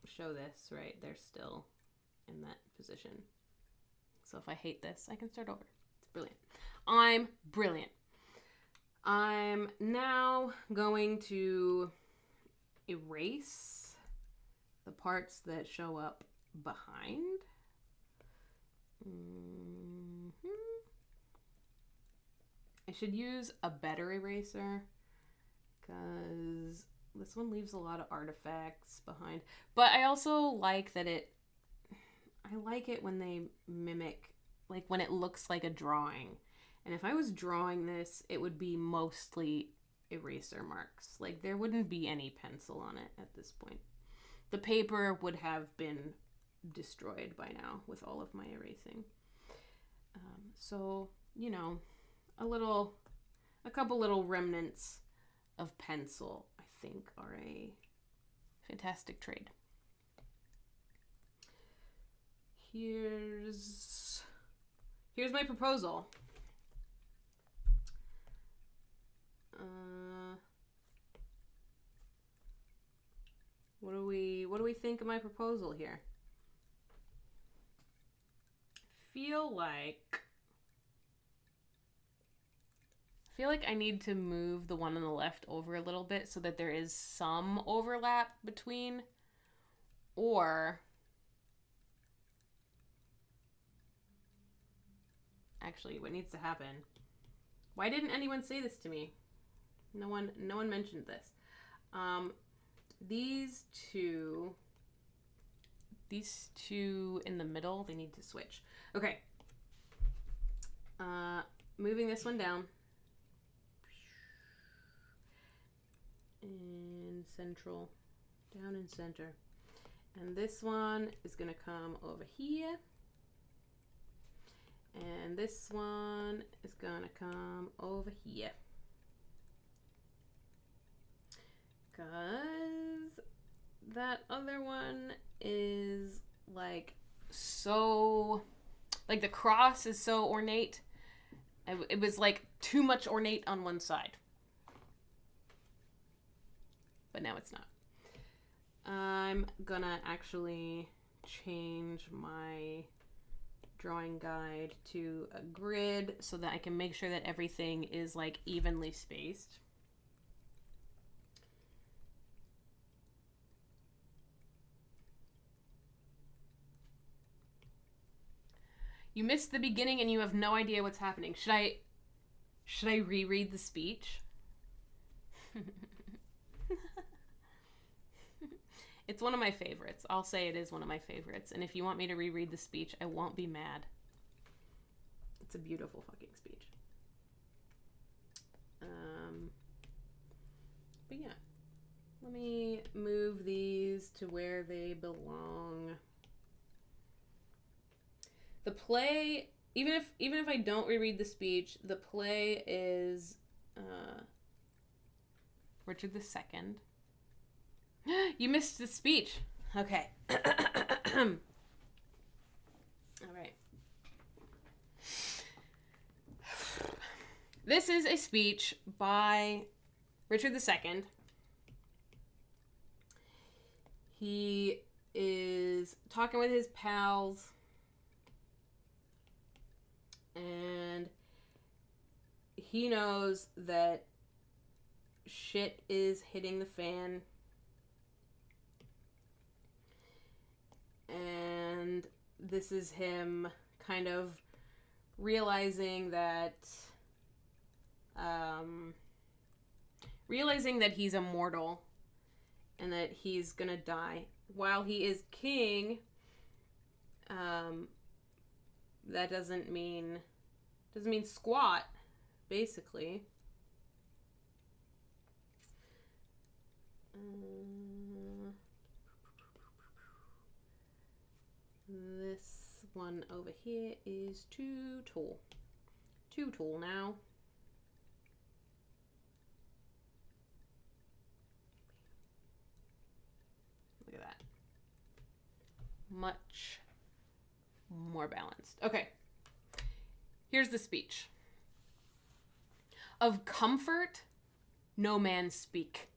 show this, right, they're still in that position. So if I hate this, I can start over. It's brilliant. I'm brilliant. I'm now going to erase the parts that show up behind. I should use a better eraser because this one leaves a lot of artifacts behind. But I also like that I like it when they mimic, like when it looks like a drawing. And if I was drawing this, it would be mostly eraser marks. Like, there wouldn't be any pencil on it at this point. The paper would have been destroyed by now with all of my erasing. So, you know, a couple little remnants of pencil, I think, are a fantastic trade. Here's my proposal. What do we think of my proposal here? I feel like I need to move the one on the left over a little bit so that there is some overlap between, or actually what needs to happen. Why didn't anyone say this to me? No one mentioned this. These two in the middle, they need to switch. Okay. Moving this one down. And central. Down in center. And this one is going to come over here. And this one is going to come over here. Because that other one is like so, like the cross is so ornate. It was like too much ornate on one side. But now it's not. I'm gonna actually change my drawing guide to a grid so that I can make sure that everything is like evenly spaced. You missed the beginning and you have no idea what's happening. Should I reread the speech? It's one of my favorites. I'll say it is one of my favorites. And if you want me to reread the speech, I won't be mad. It's a beautiful fucking speech. But yeah, let me move these to where they belong. The play, even if I don't reread the speech, the play is Richard II. You missed the speech. Okay. All right. This is a speech by Richard II. He is talking with his pals, and he knows that shit is hitting the fan. And this is him kind of realizing that he's immortal and that he's gonna die. While he is king, that doesn't mean squat, basically. This one over here is too tall. Too tall now. Look at that. Much more balanced. Okay. Here's the speech. Of comfort, no man speak.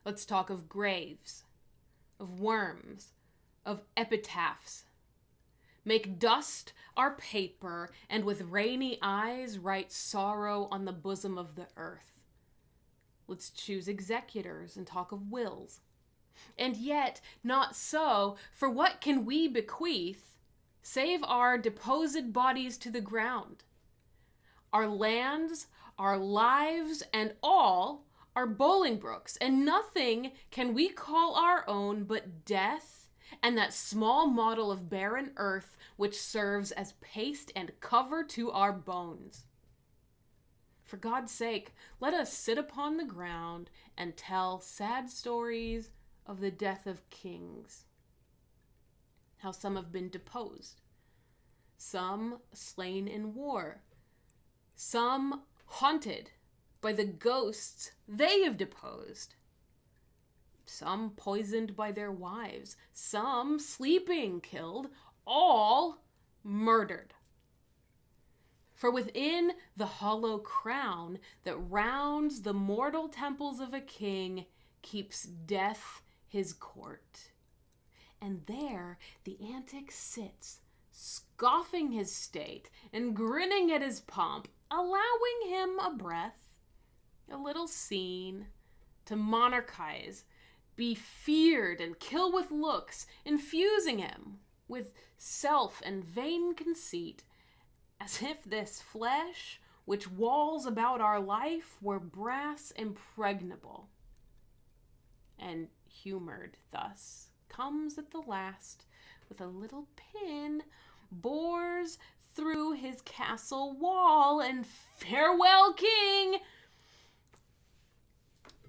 Let's talk of graves, of worms, of epitaphs. Make dust our paper, and with rainy eyes write sorrow on the bosom of the earth. Let's choose executors and talk of wills. And yet, not so, for what can we bequeath, save our deposed bodies to the ground? Our lands, our lives, and all are Bolingbroke's, and nothing can we call our own but death and that small model of barren earth which serves as paste and cover to our bones. For God's sake, let us sit upon the ground and tell sad stories of the death of kings. How some have been deposed, some slain in war, some haunted by the ghosts they have deposed, some poisoned by their wives, some sleeping killed, all murdered. For within the hollow crown that rounds the mortal temples of a king keeps death his court. And there the antic sits, scoffing his state and grinning at his pomp, allowing him a breath, a little scene, to monarchize, be feared and kill with looks, infusing him with self and vain conceit, as if this flesh which walls about our life were brass impregnable. And humored thus, comes at the last, with a little pin, bores through his castle wall, and farewell, king!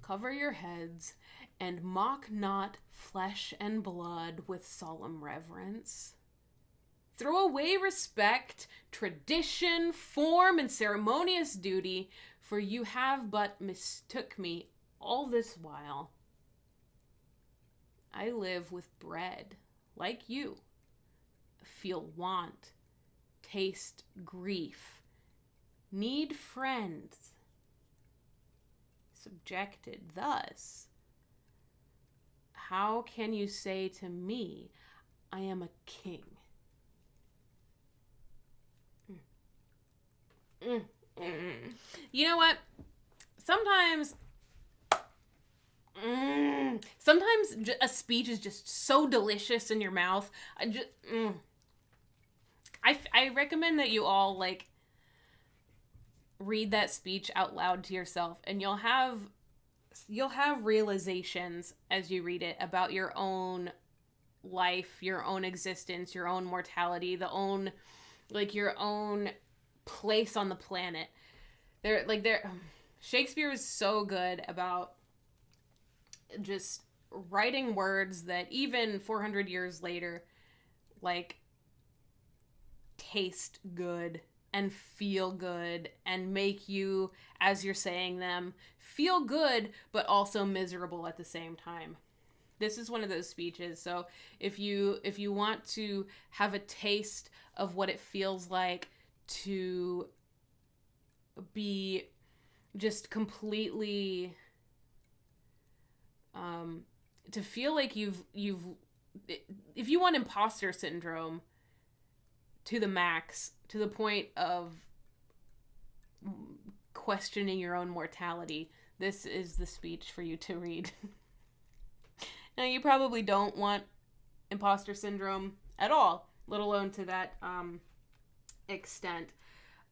Cover your heads, and mock not flesh and blood with solemn reverence. Throw away respect, tradition, form, and ceremonious duty, for you have but mistook me all this while. I live with bread, like you, feel want, taste grief, need friends. Subjected thus, how can you say to me, I am a king? You know what? Sometimes a speech is just so delicious in your mouth. I recommend that you all read that speech out loud to yourself, and you'll have realizations as you read it about your own life, your own existence, your own mortality, your own place on the planet. Shakespeare is so good about just writing words that even 400 years later, like, taste good and feel good and make you, as you're saying them, feel good but also miserable at the same time. This is one of those speeches. So if you want to have a taste of what it feels like to be just completely to feel like you've if you want imposter syndrome to the max, to the point of questioning your own mortality, this is the speech for you to read. Now, you probably don't want imposter syndrome at all, let alone to that extent.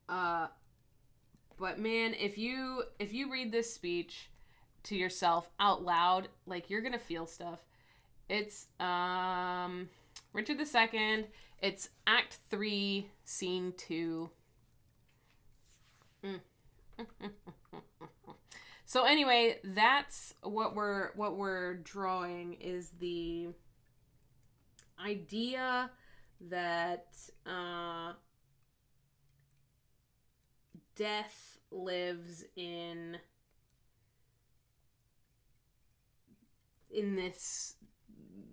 But man, if you read this speech to yourself out loud, like, you're gonna feel stuff. It's Richard II. It's Act 3, Scene 2. So anyway, that's what we're drawing, is the idea that death lives in this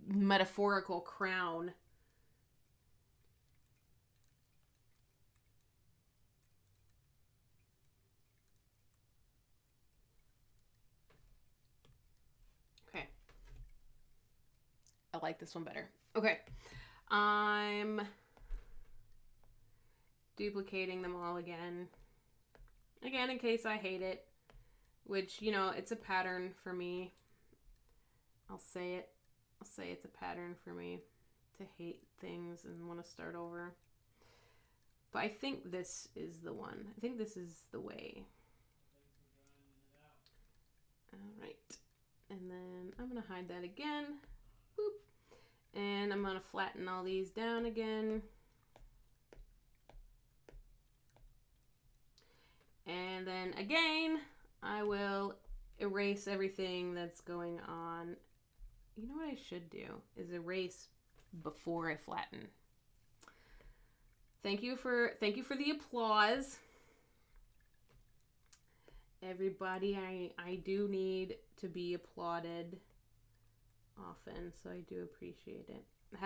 metaphorical crown. Okay. I like this one better. Okay. I'm duplicating them all again. Again, in case I hate it. Which, you know, it's a pattern for me. I'll say it. I'll say it's a pattern for me to hate things and want to start over. But I think this is the one. I think this is the way. Alright. And then I'm going to hide that again. Boop. And I'm going to flatten all these down again. And then again, I will erase everything that's going on. You know what I should do is erase before I flatten. Thank you for the applause. Everybody, I do need to be applauded often, so I do appreciate it. I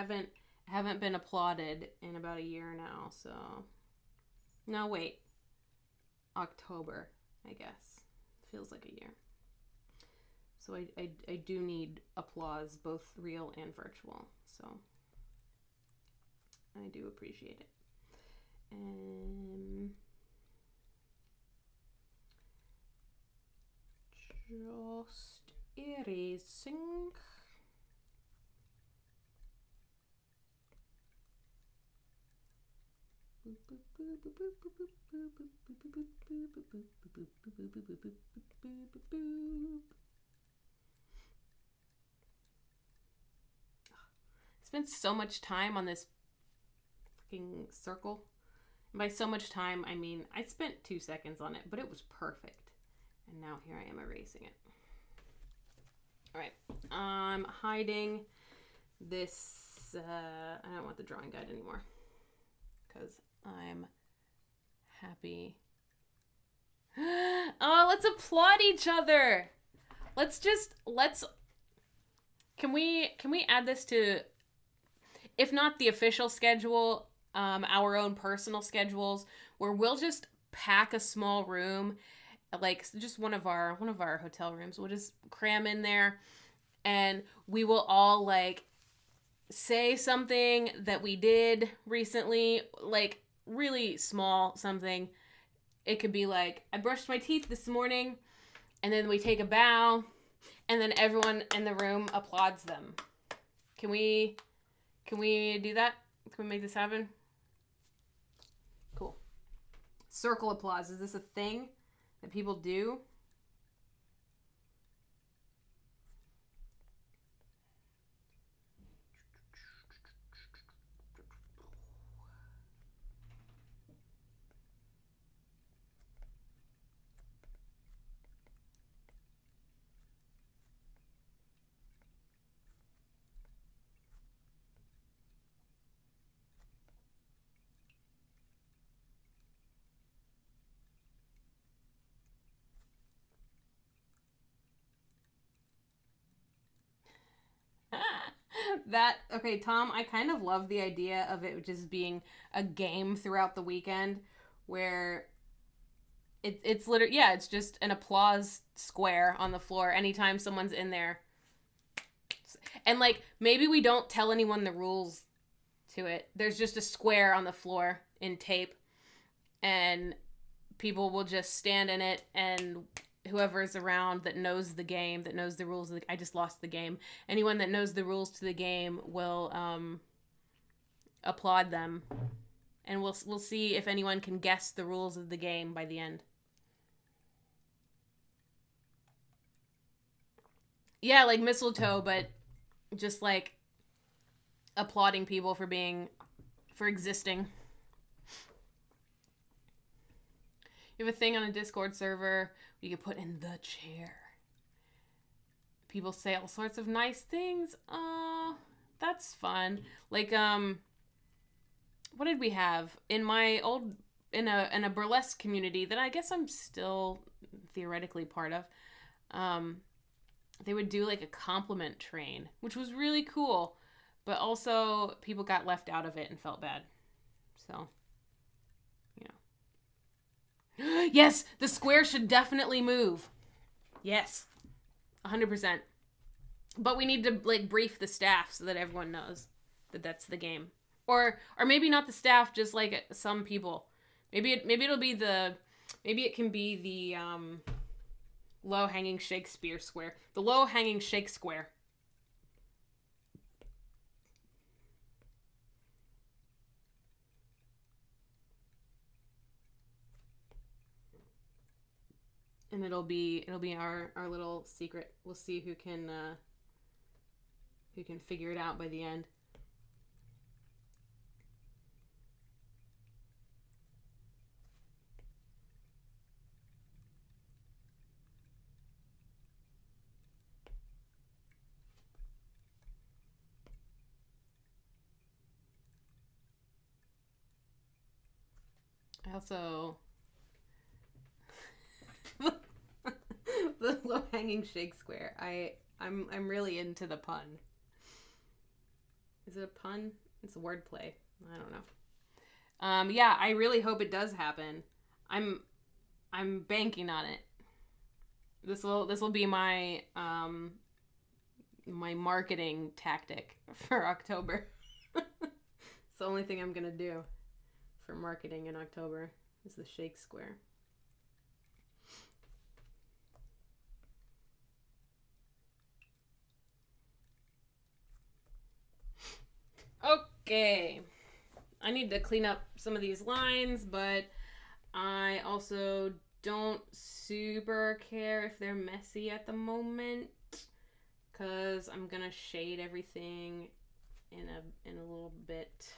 haven't been applauded in about a year now, so no, wait. October, I guess. Feels like a year. So I do need applause, both real and virtual. So I do appreciate it. Just erasing. Spent so much time on this fucking circle. And by so much time, I mean I spent 2 seconds on it, but it was perfect. And now here I am erasing it. Alright, I'm hiding this, I don't want the drawing guide anymore. Because I'm happy. Oh, let's applaud each other. Can we add this to, if not the official schedule, our own personal schedules, where we'll just pack a small room, like just one of our hotel rooms. We'll just cram in there, and we will all like say something that we did recently, like really small something. It could be like, I brushed my teeth this morning, and then we take a bow, and then everyone in the room applauds them. Can we do that? Can we make this happen? Cool. Circle applause. Is this a thing that people do? Okay, Tom, I kind of love the idea of it just being a game throughout the weekend where it's literally, yeah, it's just an applause square on the floor anytime someone's in there. And like, maybe we don't tell anyone the rules to it. There's just a square on the floor in tape, and people will just stand in it, and whoever's around that knows the game, that knows the rules of I just lost the game. Anyone that knows the rules to the game will applaud them, and we'll see if anyone can guess the rules of the game by the end. Yeah, like mistletoe, but just like applauding people for existing. You have a thing on a Discord server where you can put in the chair. People say all sorts of nice things. Oh, that's fun. Like, what did we have in my old in a burlesque community that I guess I'm still theoretically part of? They would do like a compliment train, which was really cool, but also people got left out of it and felt bad. So, yeah. Yes, the square should definitely move. Yes, 100%. But we need to like brief the staff so that everyone knows that that's the game, or maybe not the staff, just like some people. Maybe it can be the low-hanging Shakespeare square. The low-hanging Shake square. And it'll be our little secret. We'll see who can figure it out by the end. I also the low-hanging Shake square. I'm really into the pun. Is it a pun? It's a wordplay. I don't know. Yeah, I really hope it does happen. I'm banking on it. This will be my my marketing tactic for October. It's the only thing I'm gonna do for marketing in October is the Shake square. Okay. I need to clean up some of these lines, but I also don't super care if they're messy at the moment, because I'm gonna shade everything in a little bit.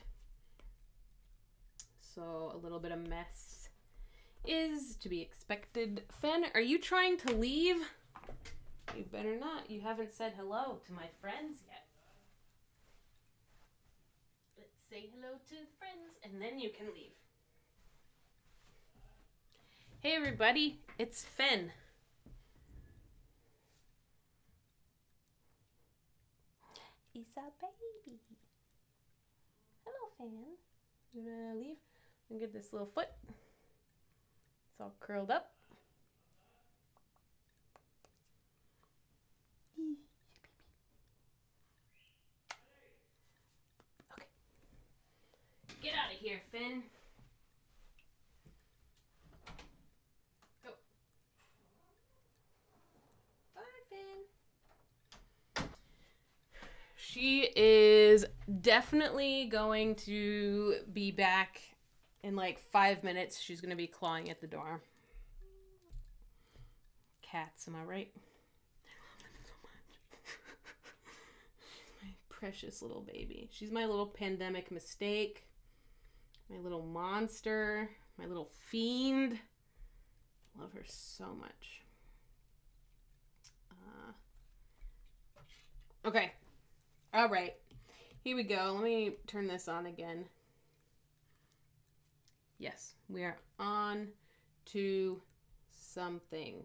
So a little bit of mess is to be expected. Fen, are you trying to leave? You better not. You haven't said hello to my friends yet. Let's say hello to friends, and then you can leave. Hey everybody, it's Fen. It's a baby. Hello, Fen. You gonna leave? And get this little foot. It's all curled up. Okay. Get out of here, Finn. Go. Bye, Finn. She is definitely going to be back in like 5 minutes. She's going to be clawing at the door. Cats, am I right? I love them so much. She's my precious little baby. She's my little pandemic mistake. My little monster. My little fiend. Love her so much. Okay. All right. Here we go. Let me turn this on again. Yes, we are on to something.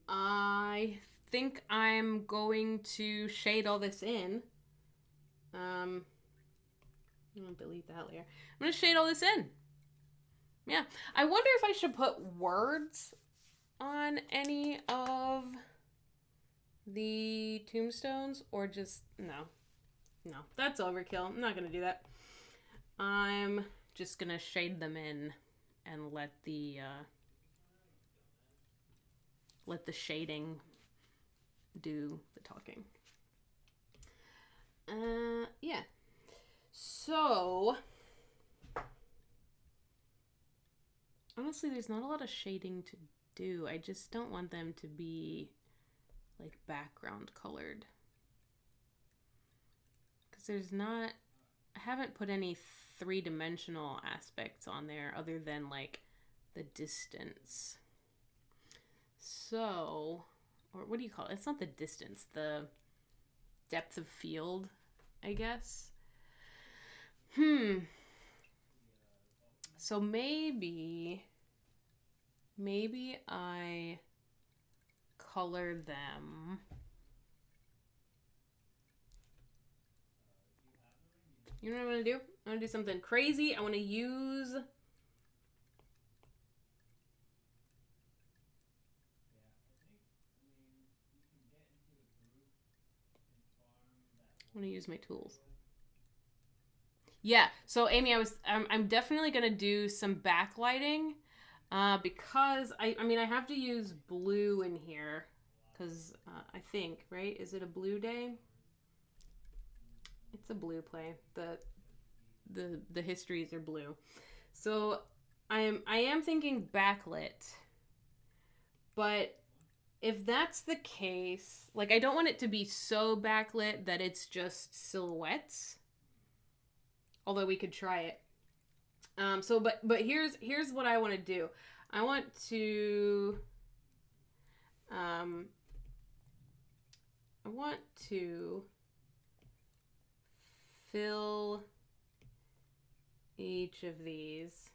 I think I'm going to shade all this in. I'm going to delete that layer. I'm going to shade all this in. Yeah. I wonder if I should put words on any of the tombstones or just, no, that's overkill. I'm not going to do that. I'm just going to shade them in and let the shading do the talking. Yeah. So, honestly, there's not a lot of shading to do. I just don't want them to be like background colored. Because there's not, I haven't put any three-dimensional aspects on there other than like the distance. So, or what do you call it? It's not the distance, the depth of field, I guess. So maybe I color them. You know what I'm going to do? I'm going to do something crazy. I want to use... I want to use my tools. Yeah, so Amy, I'm definitely going to do some backlighting because I have to use blue in here because I think, right? Is it a blue day? It's a blue play. The histories are blue. So I am thinking backlit. But if that's the case, like I don't want it to be so backlit that it's just silhouettes. Although we could try it. But here's what I want to do. I want to fill each of these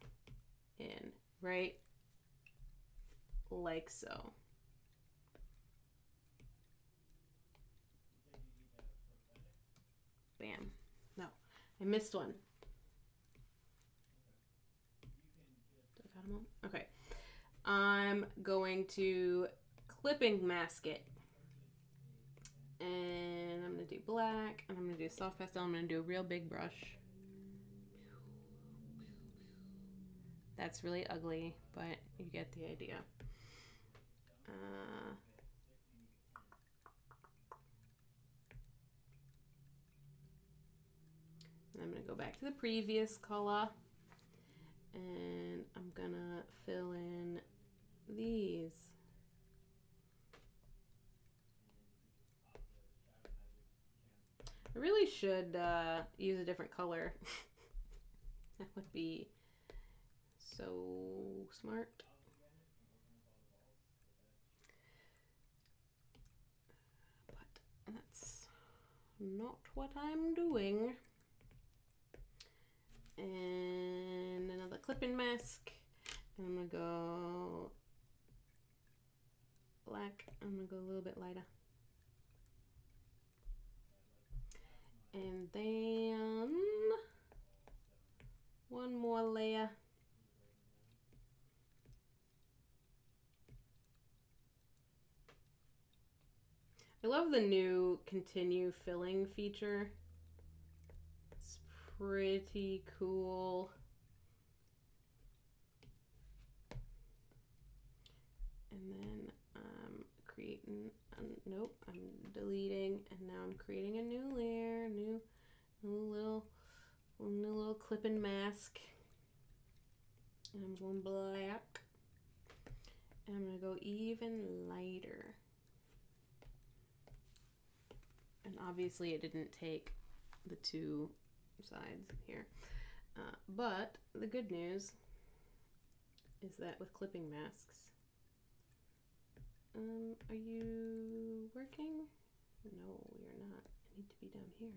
in, right? Like so. Bam. No, I missed one. I got them all? Okay. I'm going to clipping mask it. And I'm going to do black. And I'm going to do soft pastel. I'm going to do a real big brush. That's really ugly, but you get the idea. I'm going to go back to the previous color. And I'm going to fill in these. I really should use a different color. That would be so smart. But that's not what I'm doing. And another clipping mask. And I'm going to go black. I'm going to go a little bit lighter. And then one more layer. I love the new continue filling feature. It's pretty cool. And then I'm creating, nope, I'm deleting, and now I'm creating a new layer, new little clipping mask. And I'm going black. And I'm gonna go even lighter. And obviously it didn't take the two sides here. But the good news is that with clipping masks, are you working? No, you're not. I need to be down here.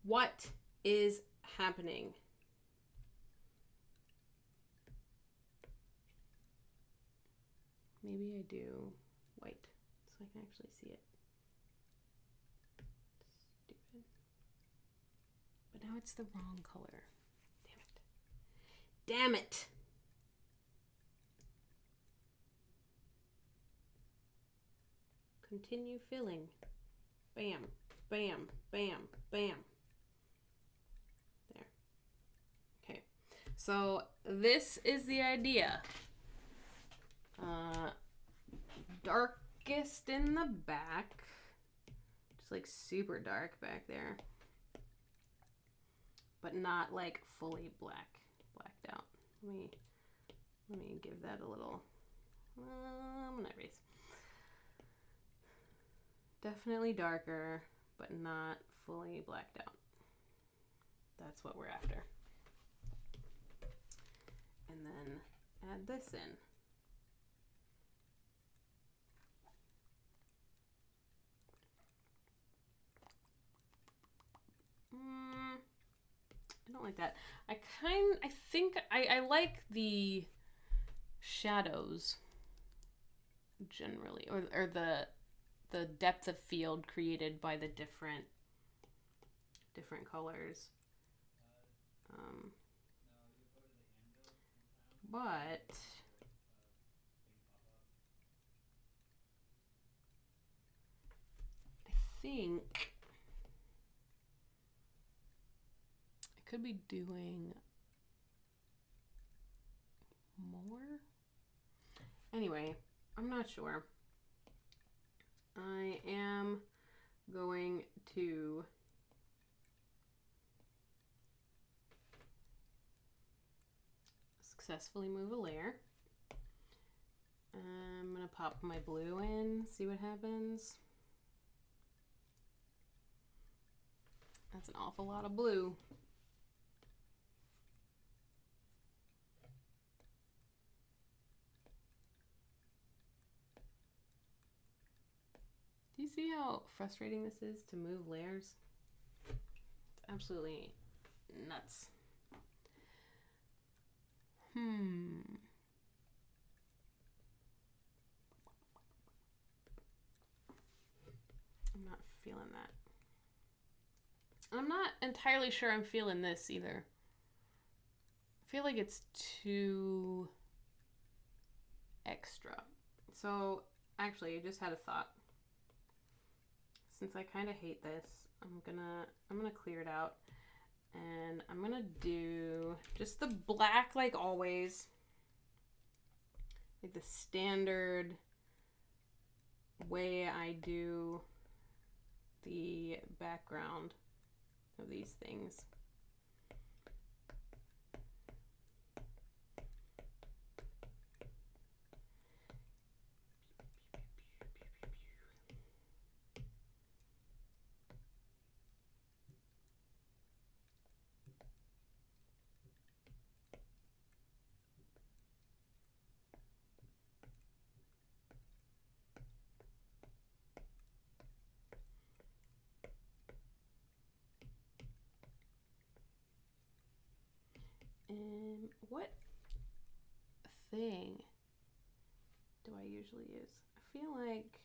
What is happening? maybe I do white so I can actually see it. Stupid. But now it's the wrong color. Damn it. Damn it! Continue filling. Bam, bam, bam, bam. There. Okay. So this is the idea. Darkest in the back. Just like super dark back there. But not like fully blacked out. Let me give that a little, I'm gonna erase. Definitely darker, but not fully blacked out. That's what we're after. And then add this in. I don't like that. I think I like the shadows generally, or the depth of field created by the different colors. But I think I could be doing more. Anyway, I'm not sure. I am going to successfully move a layer. I'm gonna pop my blue in, see what happens. That's an awful lot of blue. Do you see how frustrating this is to move layers? It's absolutely nuts. I'm not feeling that. I'm not entirely sure I'm feeling this either. I feel like it's too extra. So actually, I just had a thought. Since I kind of hate this, I'm gonna clear it out, and I'm gonna do just the black like always, like the standard way I do the background of these things. What thing do I usually use? I feel like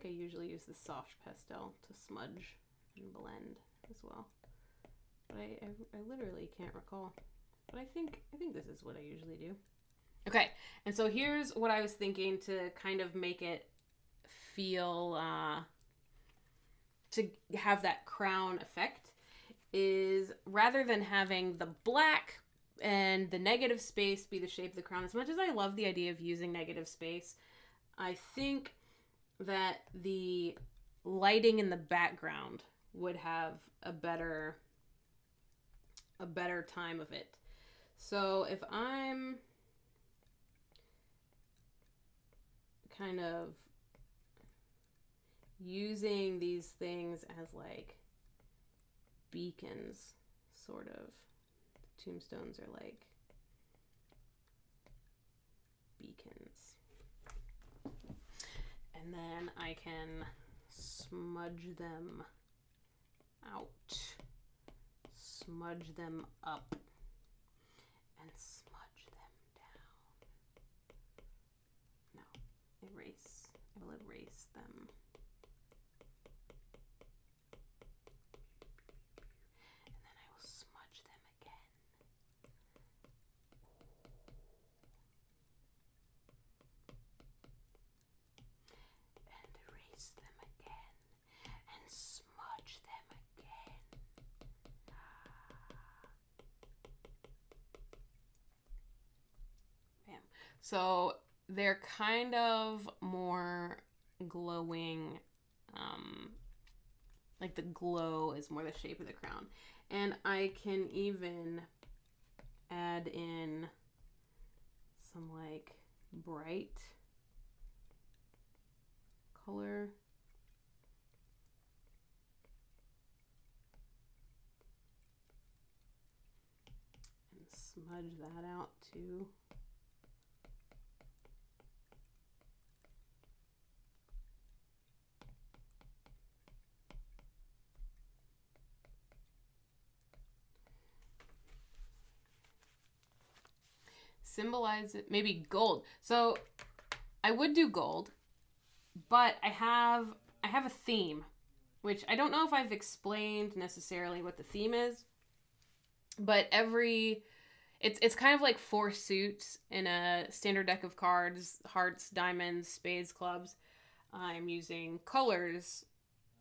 I usually use the soft pastel to smudge and blend as well. But I literally can't recall. But I think this is what I usually do. Okay, and so here's what I was thinking to kind of make it feel to have that crown effect, is rather than having the black and the negative space be the shape of the crown, as much as I love the idea of using negative space, I think that the lighting in the background would have a better time of it. So if I'm kind of using these things as like beacons, sort of. Tombstones are like beacons. And then I can smudge them out, smudge them up, and smudge them down. erase them. And then I will smudge them again. And erase them again. And smudge them again. Bam. So they're kind of more glowing, like the glow is more the shape of the crown. And I can even add in some like bright color. And smudge that out too. Symbolize it, maybe gold. So I would do gold, but I have a theme, which I don't know if I've explained necessarily what the theme is, but it's kind of like 4 suits in a standard deck of cards: hearts, diamonds, spades, clubs. I'm using colors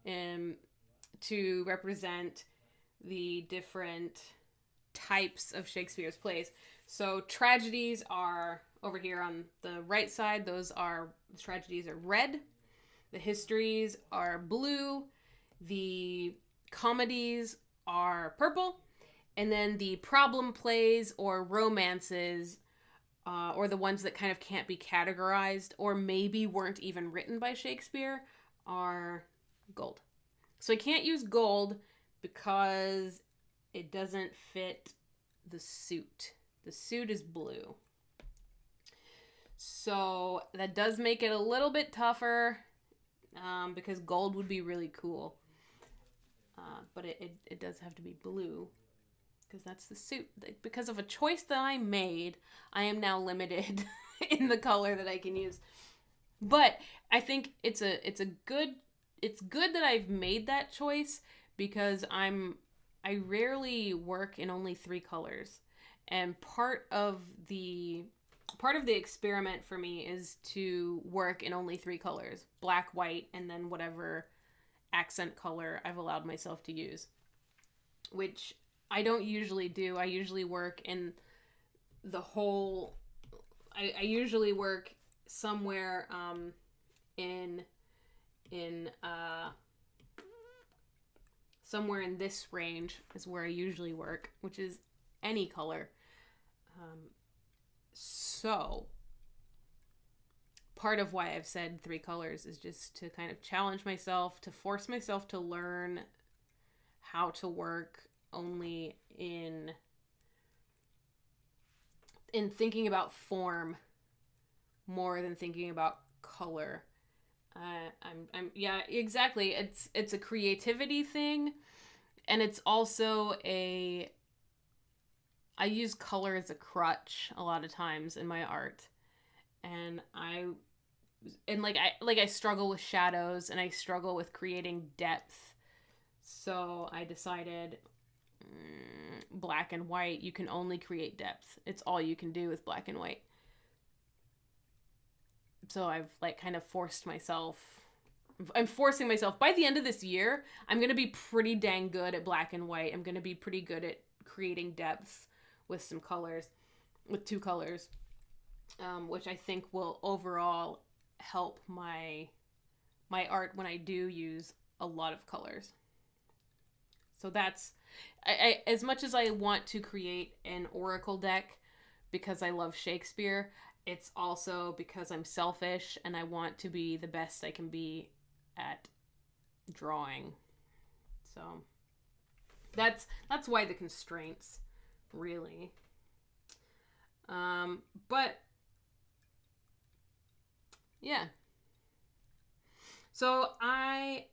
to represent the different types of Shakespeare's plays. So tragedies are over here on the right side. Tragedies are red. The histories are blue. The comedies are purple. And then the problem plays or romances, or the ones that kind of can't be categorized or maybe weren't even written by Shakespeare, are gold. So I can't use gold because it doesn't fit the suit. The suit is blue. So that does make it a little bit tougher, because gold would be really cool. But it does have to be blue because that's the suit. Because of a choice that I made, I am now limited in the color that I can use. But I think it's good that I've made that choice, because I rarely work in only 3 colors. And part of the experiment for me is to work in only 3 colors: black, white, and then whatever accent color I've allowed myself to use, which I don't usually do. I usually work in the whole, I usually work somewhere somewhere in this range is where I usually work, which is any color. So part of why I've said 3 colors is just to kind of challenge myself, to force myself to learn how to work only in thinking about form more than thinking about color. Yeah, exactly. It's a creativity thing, and it's also I use color as a crutch a lot of times in my art, and I struggle with shadows, and I struggle with creating depth. So I decided black and white, you can only create depth. It's all you can do with black and white. So I've kind of forced myself. I'm forcing myself. By the end of this year, I'm going to be pretty dang good at black and white. I'm going to be pretty good at creating depths with some colors, with 2 colors, which I think will overall help my art when I do use a lot of colors. So that's, I as much as I want to create an Oracle deck because I love Shakespeare, it's also because I'm selfish and I want to be the best I can be at drawing. So that's why the constraints, really. But yeah. So I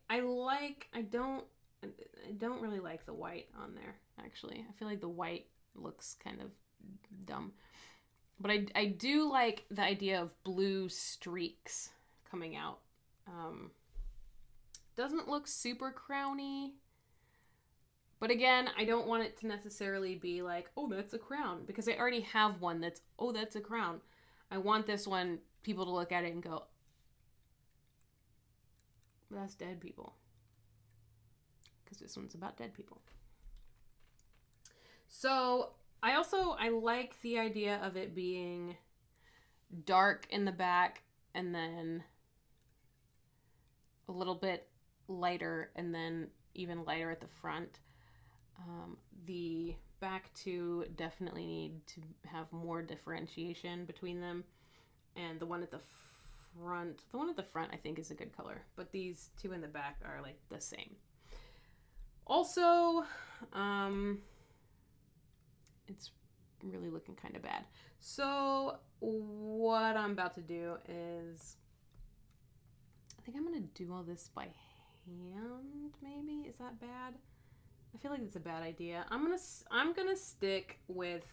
don't really like the white on there, actually. I feel like the white looks kind of dumb. But I do like the idea of blue streaks coming out Doesn't look super crowny. But again, I don't want it to necessarily be like, oh, that's a crown. Because I already have one that's, oh, that's a crown. I want this one, people to look at it and go, that's dead people. Because this one's about dead people. So I like the idea of it being dark in the back and then a little bit lighter and then even lighter at the front. The back two definitely need to have more differentiation between them. And the one at the front I think is a good color. But these two in the back are like the same. Also, it's really looking kind of bad. So what I'm about to do is, I think I'm going to do all this by hand, maybe? Is that bad? I feel like it's a bad idea. I'm gonna stick with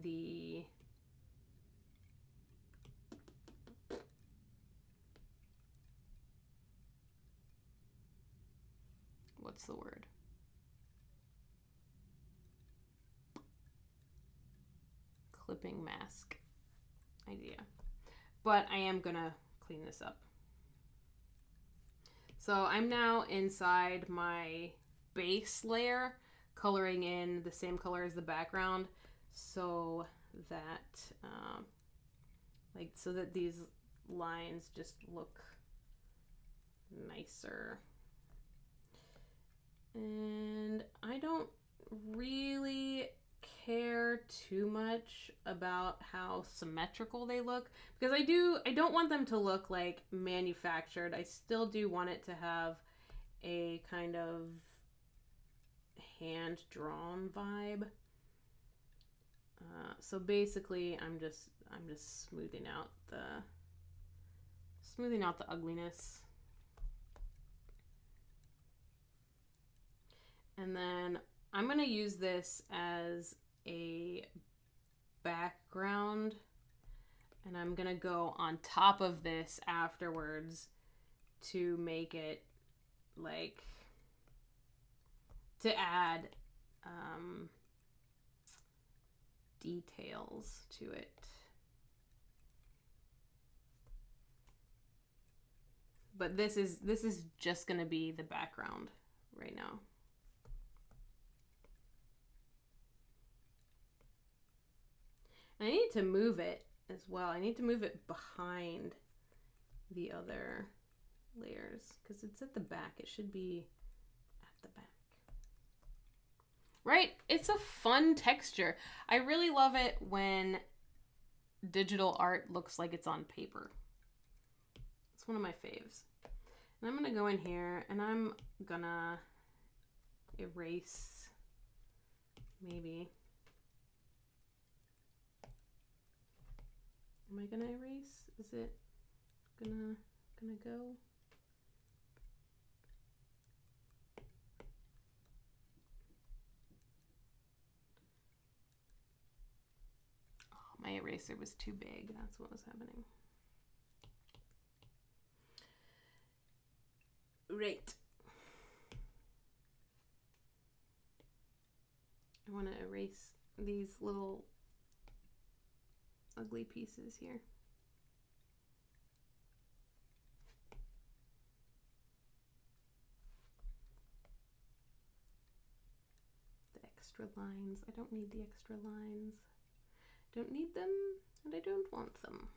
the what's the word? Clipping mask idea. But I am gonna clean this up. So I'm now inside my base layer, coloring in the same color as the background, so that so that these lines just look nicer. And I don't really care too much about how symmetrical they look, because I don't want them to look like manufactured. I still do want it to have a kind of hand drawn vibe. So basically I'm just smoothing out the ugliness. And then I'm going to use this as a background, and I'm going to go on top of this afterwards to make it like, to add details to it. But this is just going to be the background right now. I need to move it as well. I need to move it behind the other layers because it's at the back. It should be at the back. Right? It's a fun texture. I really love it when digital art looks like it's on paper. It's one of my faves. And I'm going to go in here and I'm going to erase maybe. Am I gonna erase? Is it gonna go? Oh, my eraser was too big. That's what was happening. Right. I want to erase these little ugly pieces here. The extra lines. I don't need the extra lines. Don't need them, and I don't want them.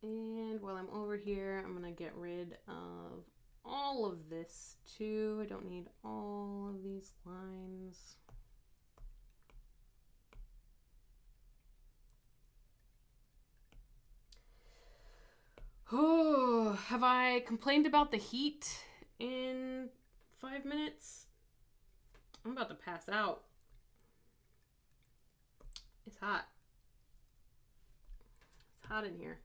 And while I'm over here, I'm gonna get rid of all of this too. I don't need all of these lines. Oh, have I complained about the heat in 5 minutes? I'm about to pass out. It's hot. It's hot in here.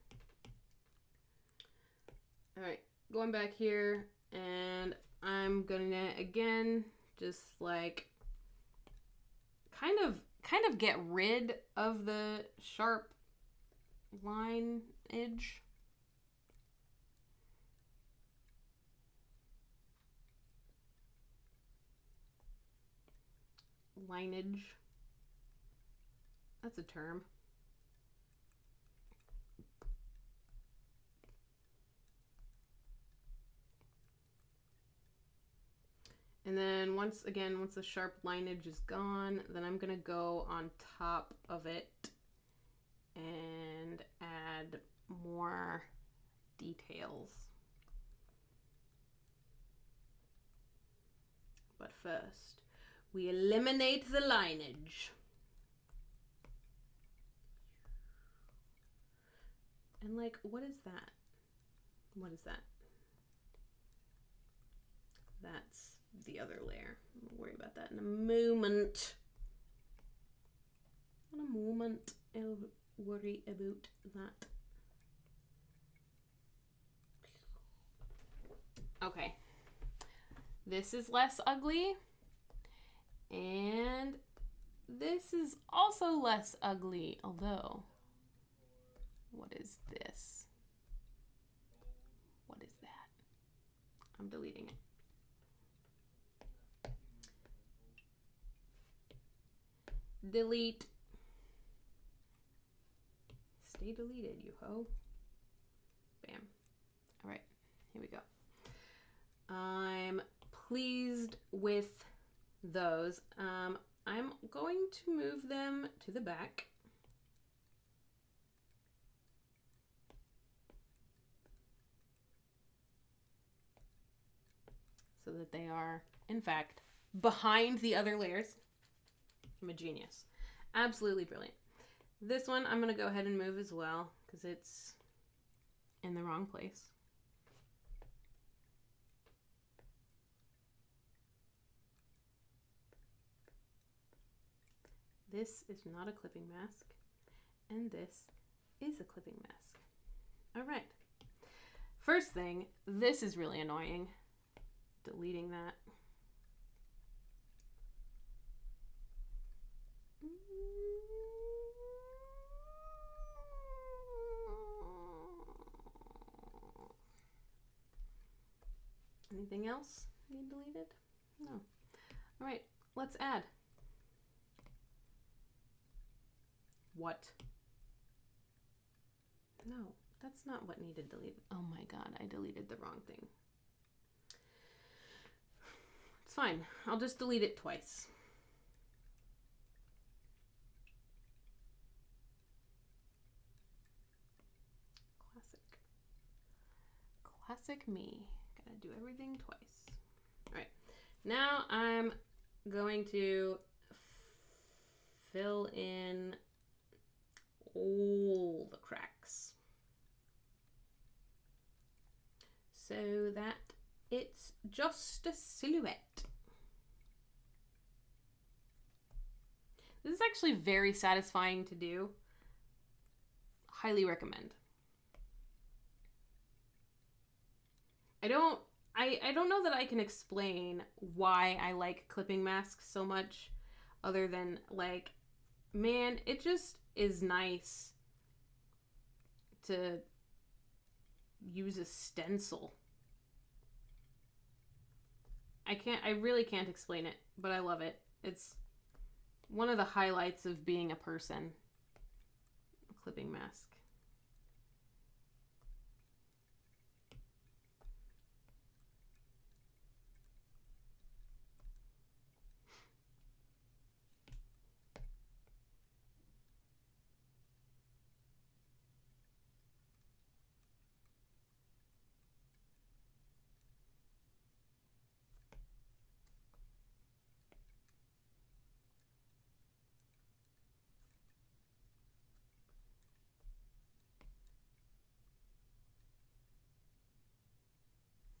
All right, going back here, and I'm gonna again just like kind of get rid of the sharp line edge. Lineage. That's a term. And then once the sharp lineage is gone, then I'm gonna go on top of it and add more details. But first, we eliminate the lineage. And like, what is that? What is that? That's the other layer. I'll worry about that in a moment. In a moment, I'll worry about that. Okay. This is less ugly. And this is also less ugly, although, what is this? What is that? I'm deleting it. Delete. Stay deleted, you ho. Bam. All right, here we go. I'm pleased with those. I'm going to move them to the back. So that they are, in fact, behind the other layers. I'm a genius. Absolutely brilliant. This one I'm going to go ahead and move as well because it's in the wrong place. This is not a clipping mask, and this is a clipping mask. All right. First thing, this is really annoying. Deleting that. Anything else need deleted? No. All right, let's add. What? No, that's not what needed deleted. Oh my God, I deleted the wrong thing. It's fine. I'll just delete it twice. Classic. Classic me. Gotta do everything twice. All right. Now I'm going to fill in all the cracks so that it's just a silhouette. This is actually very satisfying to do. Highly recommend. I don't know that I can explain why I like clipping masks so much other than like, man, it just is nice to use a stencil. I really can't explain it, but I love it. It's one of the highlights of being a person. A clipping mask.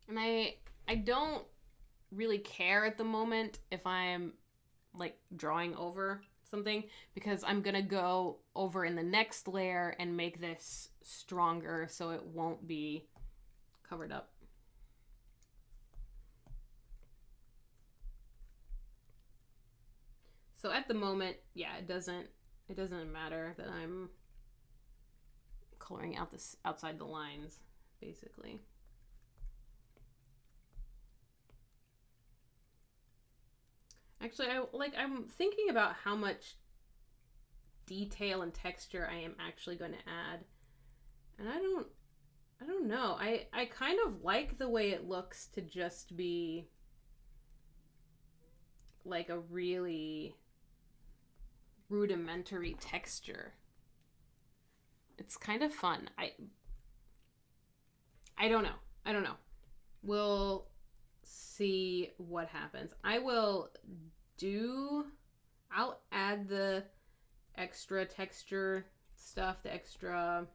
And I don't really care at the moment if I'm like drawing over something because I'm gonna go over in the next layer and make this stronger so it won't be covered up. So at the moment, yeah, it doesn't matter that I'm coloring out this outside the lines, basically. Actually, I'm thinking about how much detail and texture I am actually going to add. And I don't know. I kind of like the way it looks to just be like a really rudimentary texture. It's kind of fun. I don't know. I don't know. We'll see what happens. I'll add the extra texture stuff, the extra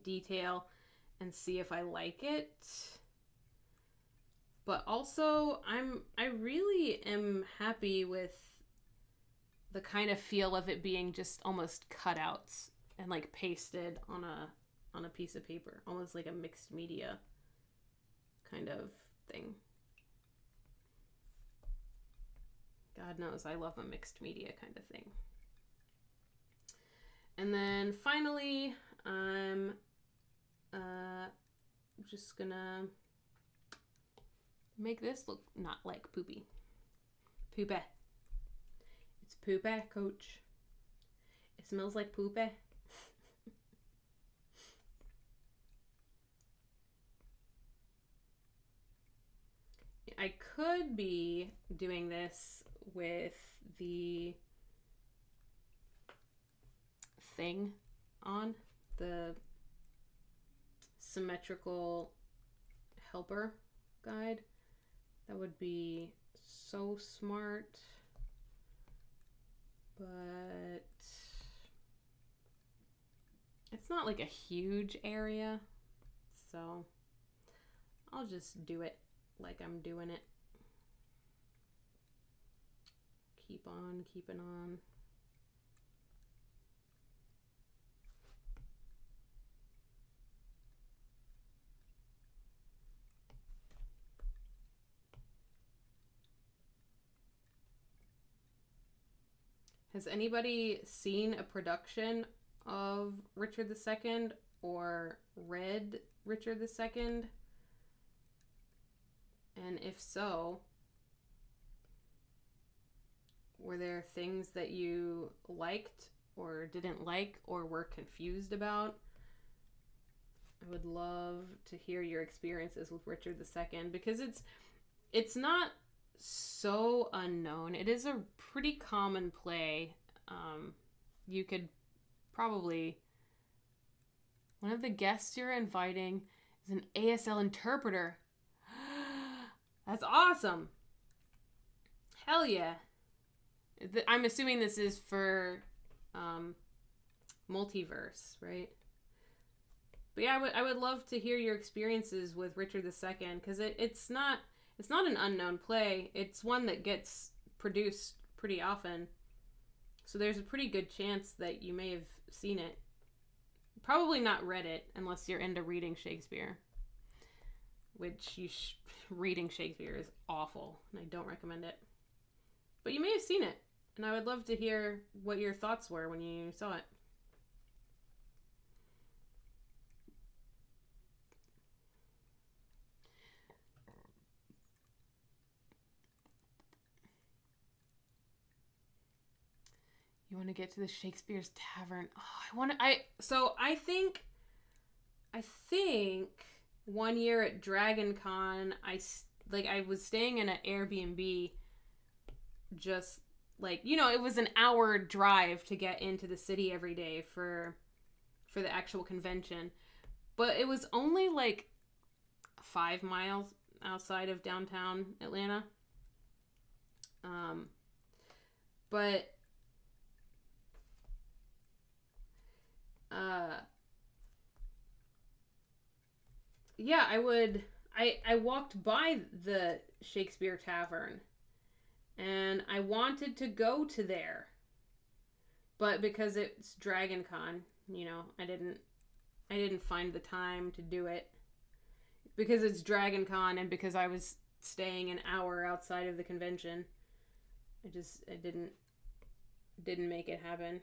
detail, and see if I like it. But also, I really am happy with the kind of feel of it being just almost cutouts and like pasted on a piece of paper, almost like a mixed media kind of thing. God knows I love a mixed media kind of thing. And then finally, I'm just gonna make this look not like poopy. Poopy. It's poopy, coach. It smells like poopy. I could be doing this with the thing on, the symmetrical helper guide. That would be so smart, but it's not like a huge area, so I'll just do it like I'm doing it. Keep on keeping on. Has anybody seen a production of Richard II or read Richard II? And if so, were there things that you liked or didn't like or were confused about? I would love to hear your experiences with Richard II, because it's not so unknown. It is a pretty common play. You could probably... One of the guests you're inviting is an ASL interpreter. That's awesome. Hell yeah. I'm assuming this is for multiverse, right? But yeah, I would love to hear your experiences with Richard II, because it's not an unknown play. It's one that gets produced pretty often. So there's a pretty good chance that you may have seen it. Probably not read it unless you're into reading Shakespeare. Which reading Shakespeare is awful, and I don't recommend it. But you may have seen it, and I would love to hear what your thoughts were when you saw it. You want to get to the Shakespeare's Tavern? Oh, I think one year at Dragon Con, I was staying in an Airbnb, just like, it was an hour drive to get into the city every day for the actual convention, but it was only like 5 miles outside of downtown Atlanta. But yeah, I walked by the Shakespeare Tavern, and I wanted to go to there, but because it's Dragon Con, I didn't find the time to do it, because it's Dragon Con and because I was staying an hour outside of the convention. I didn't didn't make it happen.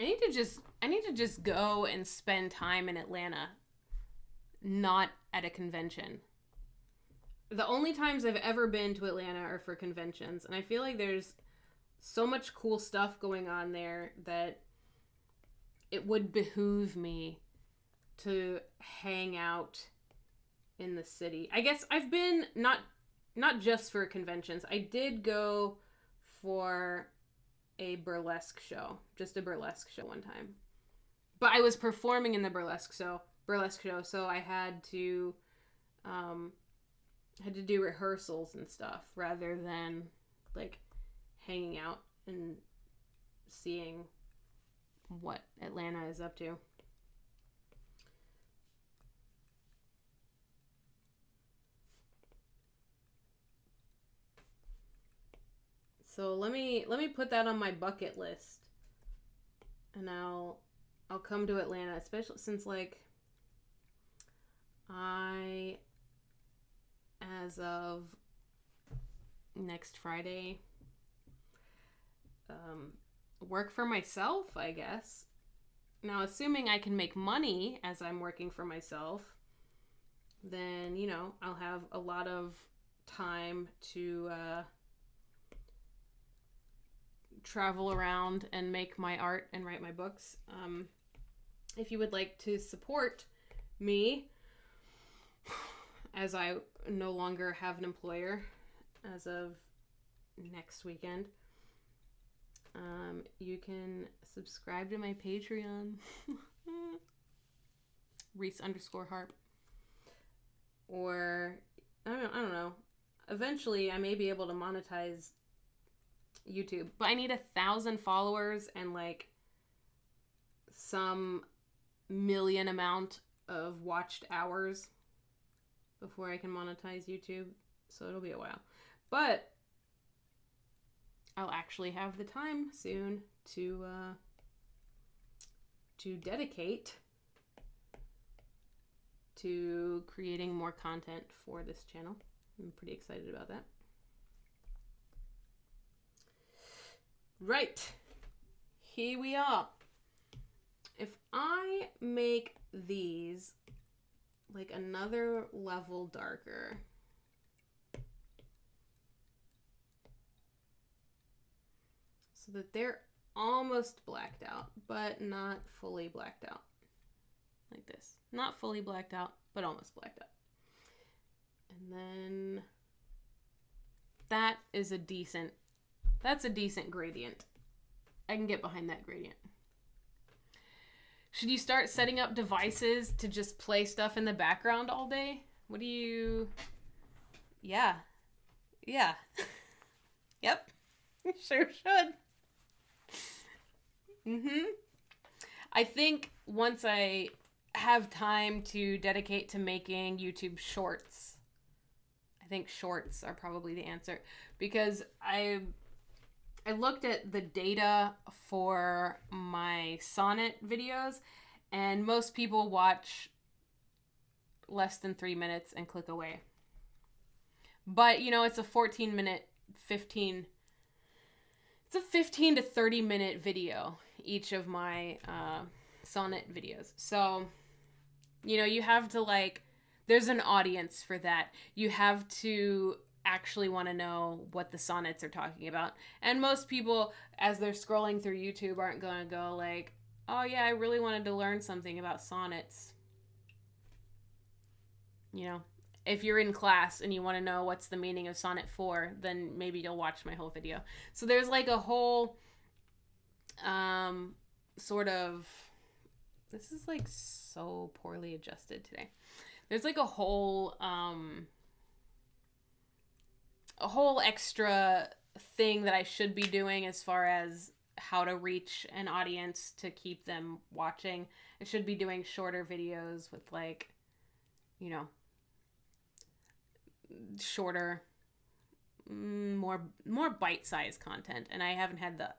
I need to just go and spend time in Atlanta, not at a convention. The only times I've ever been to Atlanta are for conventions, and I feel like there's so much cool stuff going on there that it would behoove me to hang out in the city. I guess I've been not just for conventions. I did go for a burlesque show, just a burlesque show one time. But I was performing in the burlesque show, so I had to do rehearsals and stuff rather than like hanging out and seeing what Atlanta is up to. So let me put that on my bucket list, and I'll come to Atlanta, especially since like I, as of next Friday, work for myself, I guess. Now, assuming I can make money as I'm working for myself, then, you know, I'll have a lot of time to travel around and make my art and write my books. If you would like to support me, as I no longer have an employer as of next weekend, you can subscribe to my Patreon, Reese_Harp, or I don't know. Eventually, I may be able to monetize YouTube, but I need 1,000 followers and like some million amount of watched hours before I can monetize YouTube. So it'll be a while, but I'll actually have the time soon to dedicate to creating more content for this channel. I'm pretty excited about that. Right, here we are. If I make these like another level darker, so that they're almost blacked out, but not fully blacked out, like this. Not fully blacked out, but almost blacked out. And then that's a decent gradient. I can get behind that gradient. Should you start setting up devices to just play stuff in the background all day? What do you... Yeah. Yep. Sure should. I think once I have time to dedicate to making YouTube shorts, I think shorts are probably the answer, because I looked at the data for my sonnet videos, and most people watch less than 3 minutes and click away. But, you know, it's a 15 to 30 minute video, each of my sonnet videos. So, you know, you have to like, there's an audience for that. You have to actually want to know what the sonnets are talking about. And most people, as they're scrolling through YouTube, aren't going to go like, oh yeah, I really wanted to learn something about sonnets. You know, if you're in class and you want to know what's the meaning of sonnet 4, then maybe you'll watch my whole video. So there's like a whole sort of, this is like so poorly adjusted today. There's like a whole extra thing that I should be doing as far as how to reach an audience to keep them watching. I should be doing shorter videos with like, you know, shorter, more bite-sized content, and I haven't had the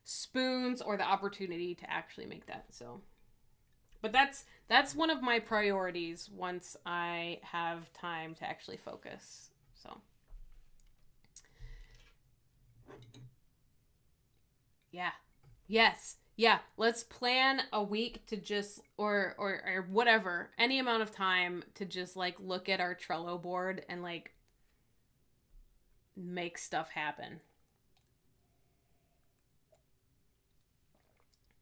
spoons or the opportunity to actually make that. So, but that's one of my priorities once I have time to actually focus. So, yeah. Yes. Yeah, let's plan a week to just or whatever, any amount of time to just like look at our Trello board and like make stuff happen.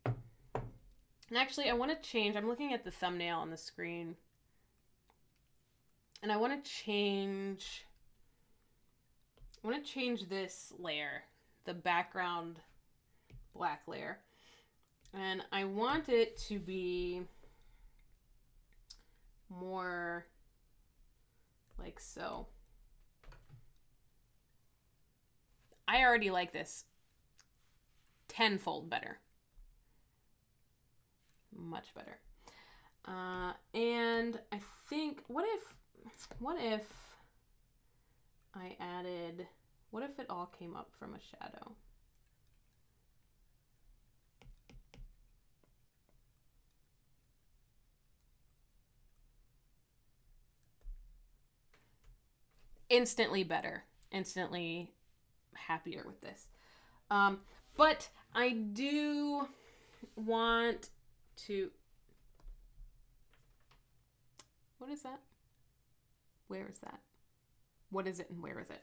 And actually, I want to change. I'm looking at the thumbnail on the screen. And I want to change this layer, the background black layer. And I want it to be more like so. I already like this tenfold better. Much better. And I think, what if I added, what if it all came up from a shadow? Instantly better. Instantly happier with this. But I do want to... What is that? Where is that? What is it and where is it?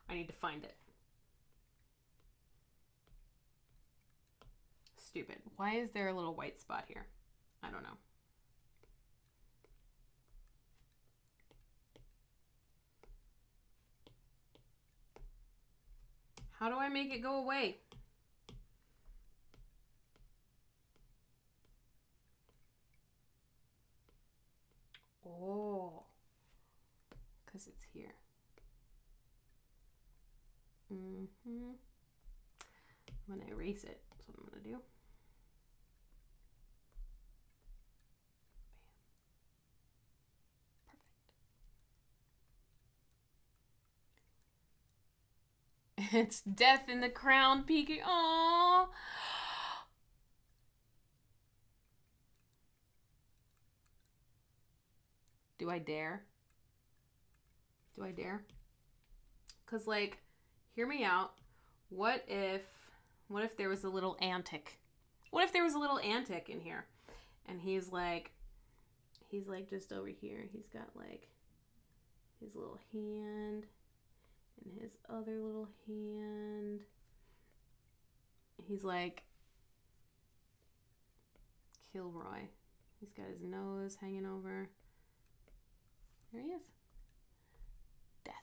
I need to find it. Stupid. Why is there a little white spot here? I don't know. How do I make it go away? Oh, because it's here. I'm going to erase it. That's what I'm going to do. Perfect. It's death in the crown peeking. Aww. Do I dare? Do I dare? Because, like, hear me out. What if there was a little antic? What if there was a little antic in here? And he's like just over here. He's got, like, his little hand and his other little hand. He's like Kilroy. He's got his nose hanging over. There he is. Death.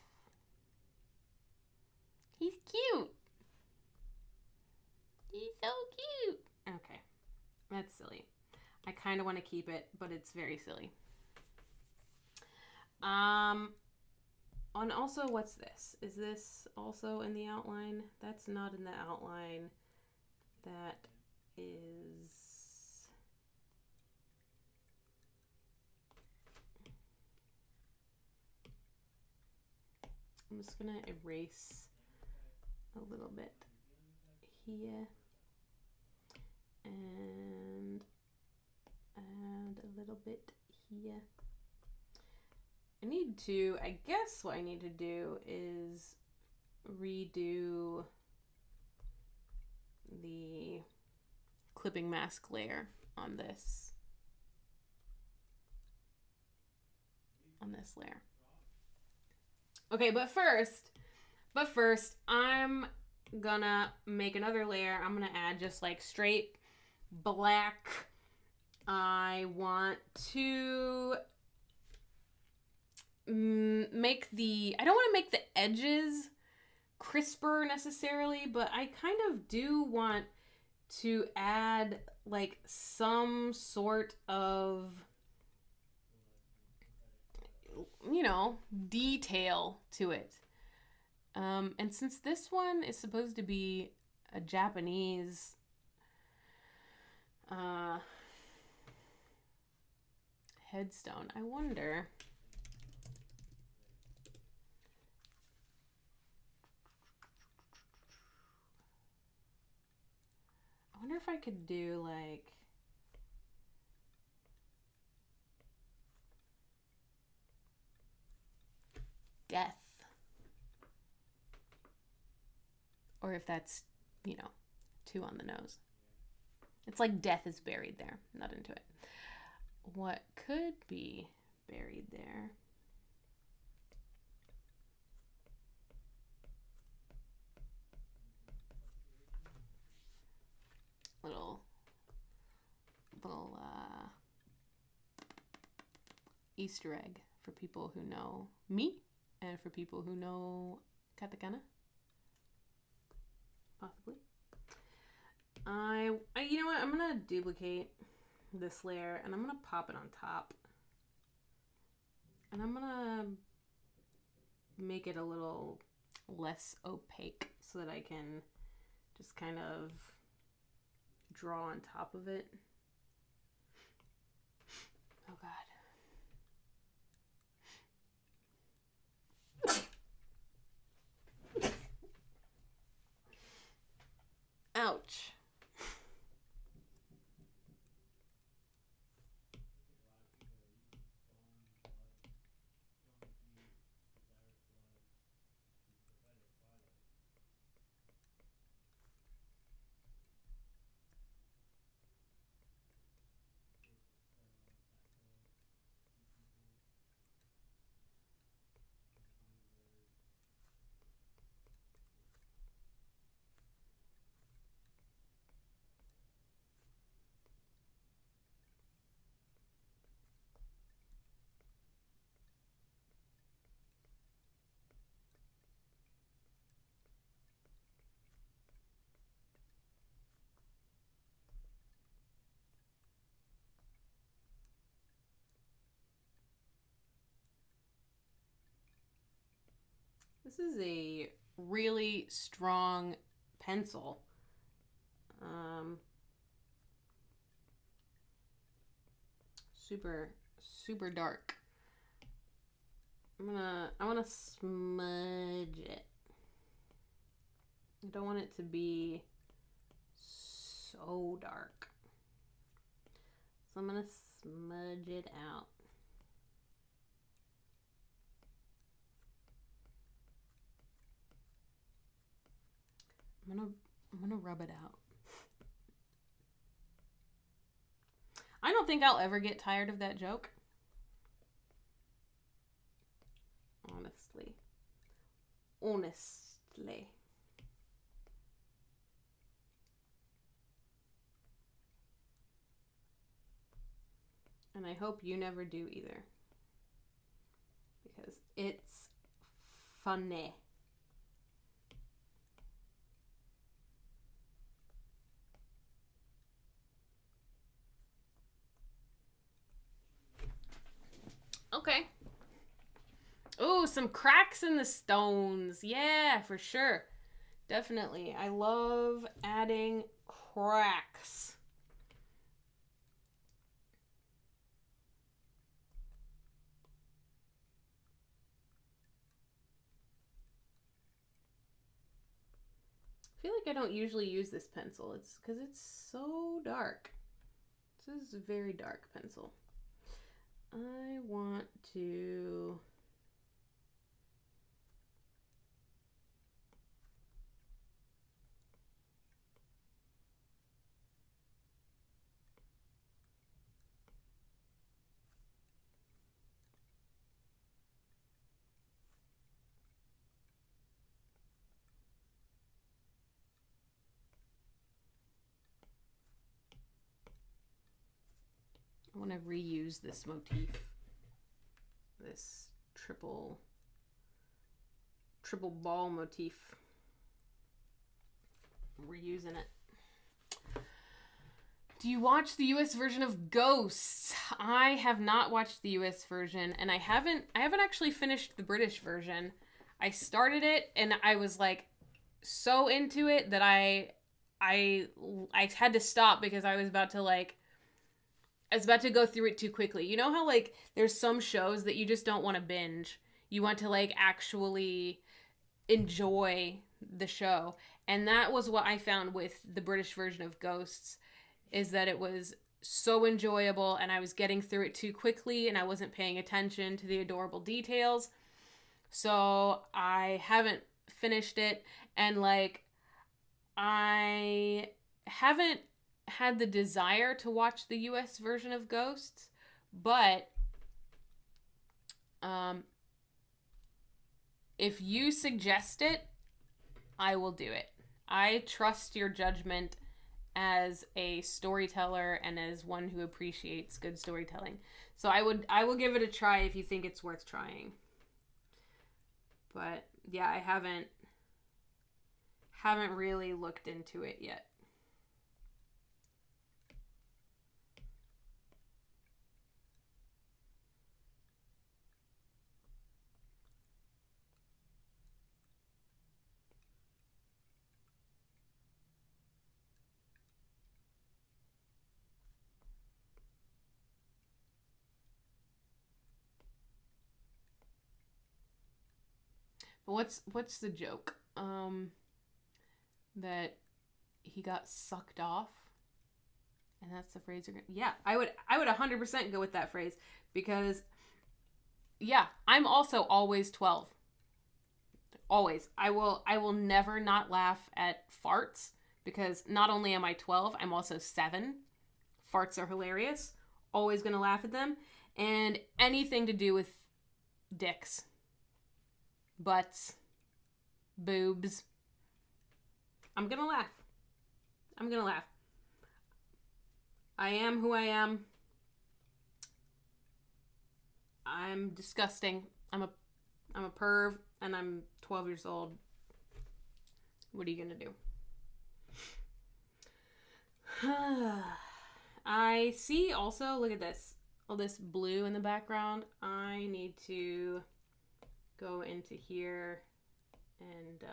He's cute. He's so cute. Okay. That's silly. I kind of want to keep it, but it's very silly. And also, what's this? Is this also in the outline? That's not in the outline. That is... I'm just gonna erase a little bit here and add a little bit here. I guess what I need to do is redo the clipping mask layer on this layer. Okay, but first, I'm gonna make another layer. I'm gonna add just like straight black. I want to I don't want to make the edges crisper necessarily, but I kind of do want to add like some sort of, you know, detail to it. And since this one is supposed to be a Japanese headstone, I wonder if I could do like death, or if that's, you know, too on the nose. It's like death is buried there. Not into it. What could be buried there? Little Easter egg for people who know me and for people who know katakana. Possibly. You know what? I'm gonna duplicate this layer and I'm gonna pop it on top. And I'm gonna make it a little less opaque so that I can just kind of draw on top of it. Oh God. Ouch. This is a really strong pencil. Super dark. I wanna smudge it. I don't want it to be so dark. So I'm gonna smudge it out. I'm gonna rub it out. I don't think I'll ever get tired of that joke. Honestly. And I hope you never do either. Because it's funny. Okay. Ooh, some cracks in the stones. Yeah, for sure. Definitely. I love adding cracks. I feel like I don't usually use this pencil. It's because it's so dark. This is a very dark pencil. I want to... I want to reuse this motif, this triple ball motif. I'm reusing it. Do you watch the US version of Ghosts? I have not watched the US version, and I haven't actually finished the British version. I started it and I was like so into it that I had to stop because I was about to go through it too quickly. You know how like there's some shows that you just don't want to binge. You want to like actually enjoy the show. And that was what I found with the British version of Ghosts, is that it was so enjoyable and I was getting through it too quickly and I wasn't paying attention to the adorable details. So I haven't finished it, and like I haven't had the desire to watch the US version of Ghosts, but if you suggest it, I will do it. I trust your judgment as a storyteller and as one who appreciates good storytelling. So I will give it a try if you think it's worth trying. But yeah, I haven't really looked into it yet. But what's the joke? That he got sucked off, and that's the phrase you're gonna... Yeah, I would 100% go with that phrase, because yeah, I'm also always 12. Always. I will never not laugh at farts, because not only am I 12, I'm also 7. Farts are hilarious. Always gonna laugh at them. And anything to do with dicks, butts, boobs, I'm gonna laugh. I'm gonna laugh. I am who I am. I'm disgusting. I'm a perv, and I'm 12 years old. What are you gonna do? I see also, look at this. All this blue in the background. I need to go into here and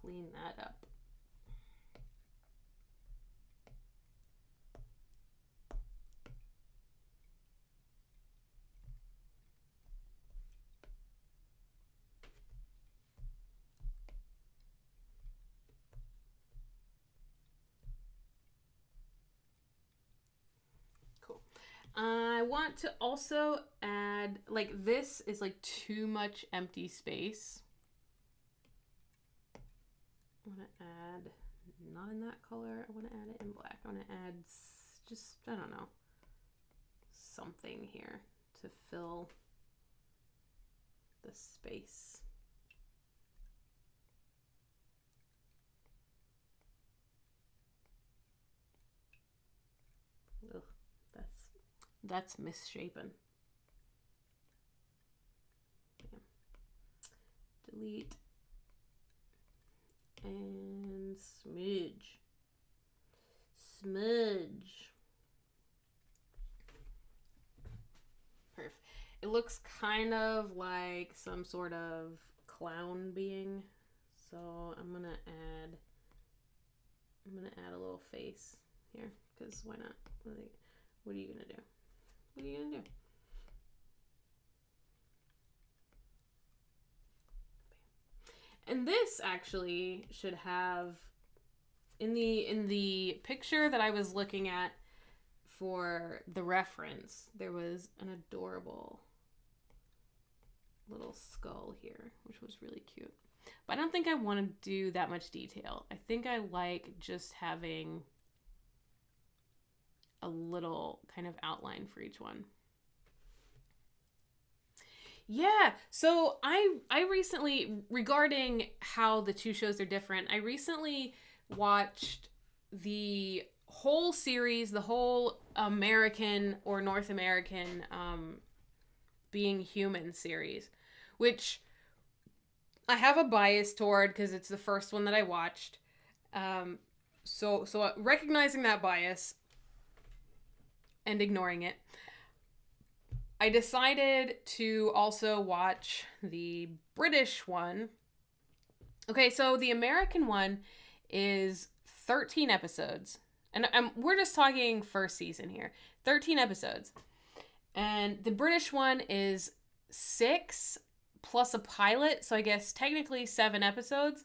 clean that up. Cool. I want to also add, like, this is like too much empty space. I want to add, not in that color, I want to add it in black. I want to add just, I don't know, something here to fill the space. Ugh, that's misshapen. Yeah. Delete and smudge. Perfect. It looks kind of like some sort of clown being. So I'm gonna add a little face here, because why not? What are you gonna do? What are you gonna do? And this actually should have, in the picture that I was looking at for the reference, there was an adorable little skull here, which was really cute. But I don't think I want to do that much detail. I think I like just having a little kind of outline for each one. Yeah, so I recently, regarding how the two shows are different, I recently watched the whole series, the whole American or North American Being Human series, which I have a bias toward because it's the first one that I watched. So recognizing that bias and ignoring it, I decided to also watch the British one. Okay, so the American one is 13 episodes. And we're just talking first season here. 13 episodes. And the British one is 6 plus a pilot, so I guess technically 7 episodes.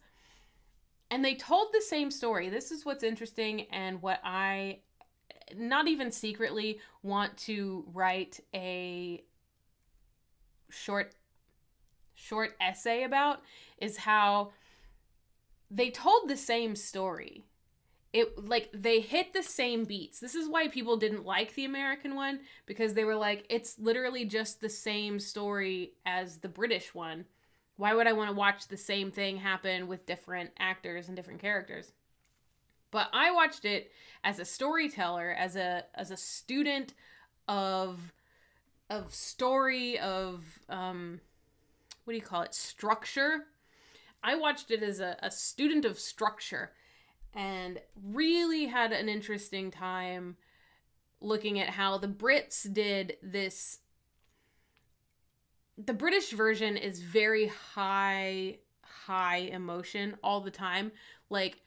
And they told the same story. This is what's interesting and what I not even secretly want to write a short essay about, is how they told the same story. It, like, they hit the same beats. This is why people didn't like the American one, because they were like, it's literally just the same story as the British one. Why would I want to watch the same thing happen with different actors and different characters? But I watched it as a storyteller, as a student of story, of what do you call it? Structure. I watched it as a student of structure, and really had an interesting time looking at how the Brits did this. The British version is very high emotion all the time. Like,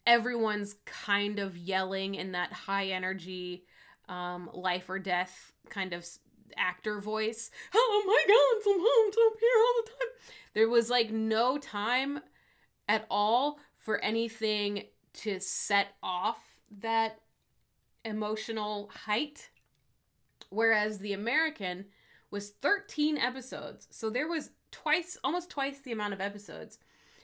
everyone's kind of yelling in that high energy, life or death kind of actor voice. Oh my God, sometimes I'm here all the time. There was like no time at all for anything to set off that emotional height. Whereas the American was 13 episodes. So there was almost twice the amount of episodes.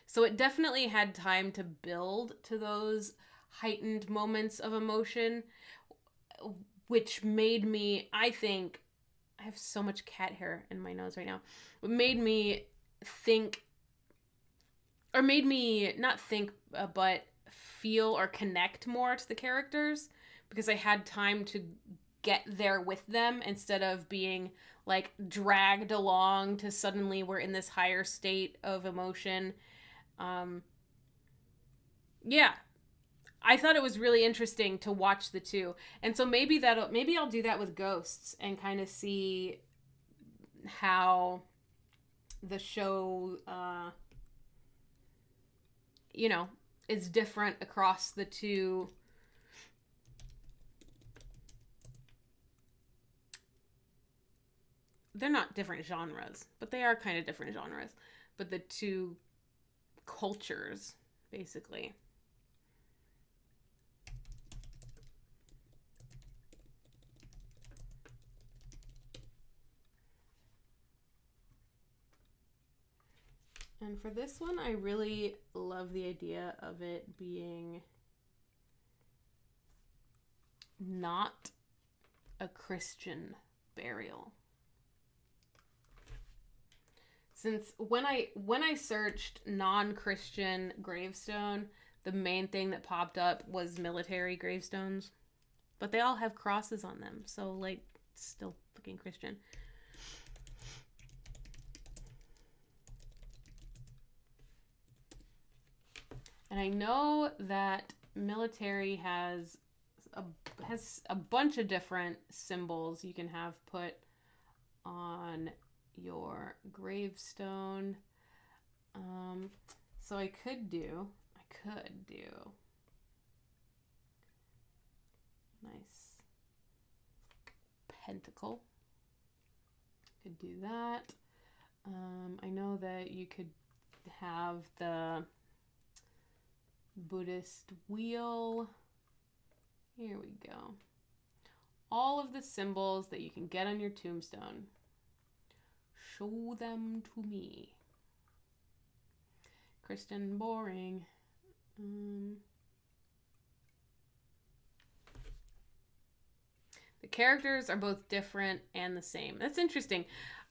So it definitely had time to build to those heightened moments of emotion, which made me, I think, I have so much cat hair in my nose right now. It made me think, or made me not think, but feel or connect more to the characters, because I had time to get there with them instead of being like dragged along to suddenly we're in this higher state of emotion. Yeah, I thought it was really interesting to watch the two. And so maybe I'll do that with Ghosts and kind of see how the show, is different across the two. They're not different genres, but they are kind of different genres. But the two cultures, basically. And for this one, I really love the idea of it being not a Christian burial. Since when I searched non-Christian gravestone, the main thing that popped up was military gravestones. But they all have crosses on them, so like, still fucking Christian. And I know that military has a bunch of different symbols you can have put on your gravestone. So I could do nice pentacle. Could do that. I know that you could have the Buddhist wheel. Here we go. All of the symbols that you can get on your tombstone. Show them to me. Christian, boring. The characters are both different and the same. That's interesting.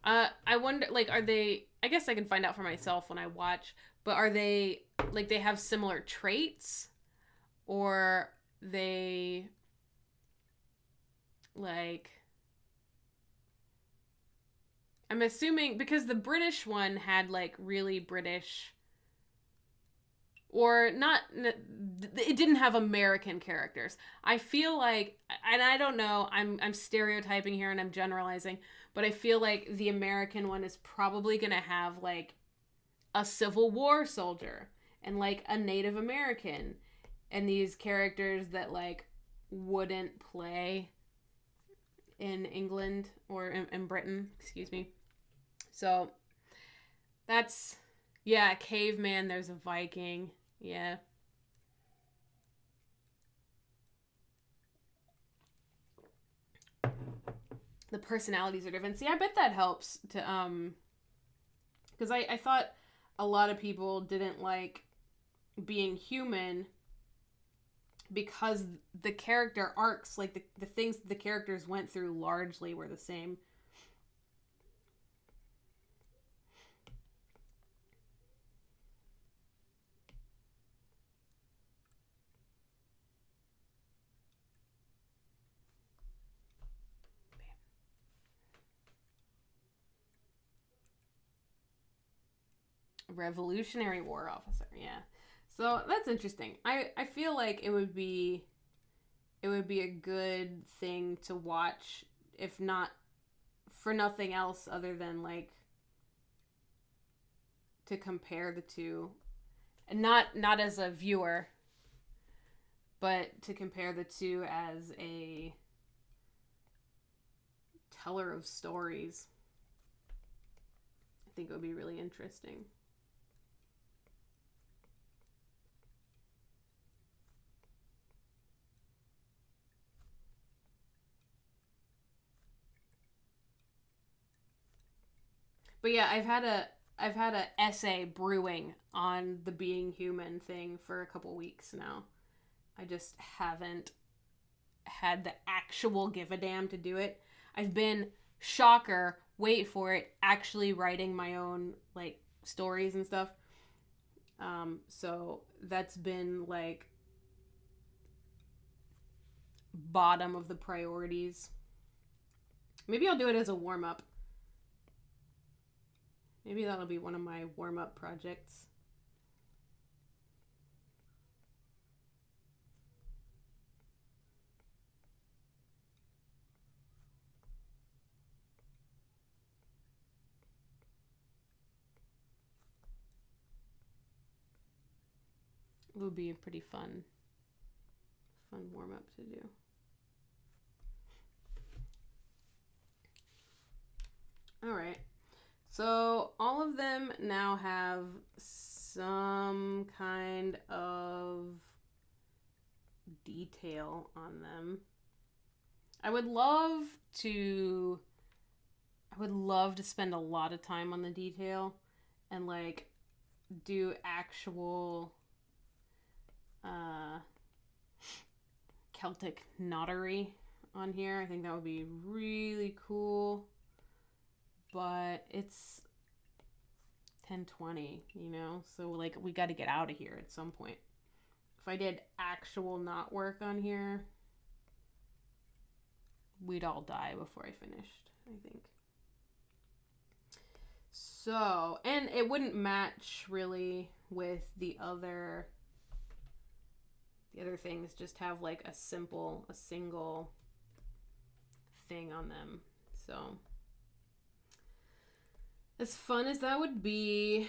I wonder, like, are they, I guess I can find out for myself when I watch, but are they, like, they have similar traits? Or they, like, I'm assuming, because the British one had, like, really British, or not, it didn't have American characters. I feel like, and I don't know, I'm stereotyping here and I'm generalizing, but I feel like the American one is probably going to have like a Civil War soldier and like a Native American and these characters that like wouldn't play in England or in Britain, excuse me. So that's, yeah, caveman, there's a Viking. Yeah. The personalities are different. See, I bet that helps to because I thought a lot of people didn't like being human because the character arcs, like the things the characters went through largely were the same. Revolutionary War officer, yeah. So that's interesting. I feel like it would be a good thing to watch, if not for nothing else other than like to compare the two, and not as a viewer, but to compare the two as a teller of stories. I think it would be really interesting. But yeah, I've had a essay brewing on the being human thing for a couple weeks now. I just haven't had the actual give a damn to do it. I've been, shocker, wait for it, actually writing my own like stories and stuff. So that's been like bottom of the priorities. Maybe I'll do it as a warm up. Maybe that'll be one of my warm up projects. It would be a pretty fun warm up to do. All right. So all of them now have some kind of detail on them. I would love to spend a lot of time on the detail and like do actual Celtic knottery on here. I think that would be really cool. But it's 10:20, you know? So like we got to get out of here at some point. If I did actual knot work on here, we'd all die before I finished, I think. So, and it wouldn't match really with the other things, just have like a single thing on them. So, as fun as that would be,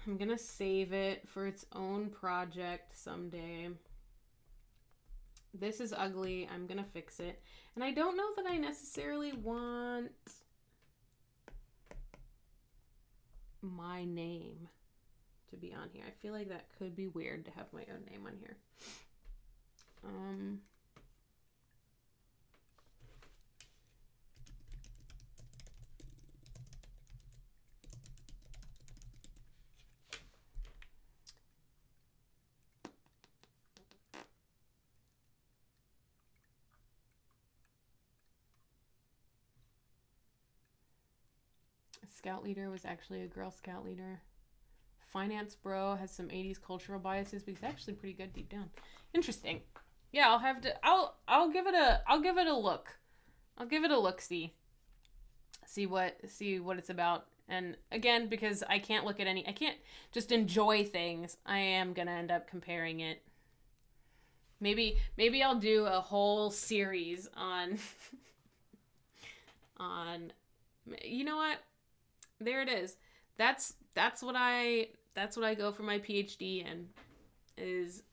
I'm gonna save it for its own project someday. This is ugly. I'm gonna fix it. And I don't know that I necessarily want my name to be on here. I feel like that could be weird to have my own name on here. Scout leader was actually a Girl Scout leader. Finance bro has some 80s cultural biases, but he's actually pretty good deep down. Interesting. Yeah, I'll have to I'll give it a look. I'll give it a look see what it's about And again, because I can't I can't just enjoy things, I am going to end up comparing it. Maybe I'll do a whole series on on you know what? There it is. That's what I go for my PhD in, is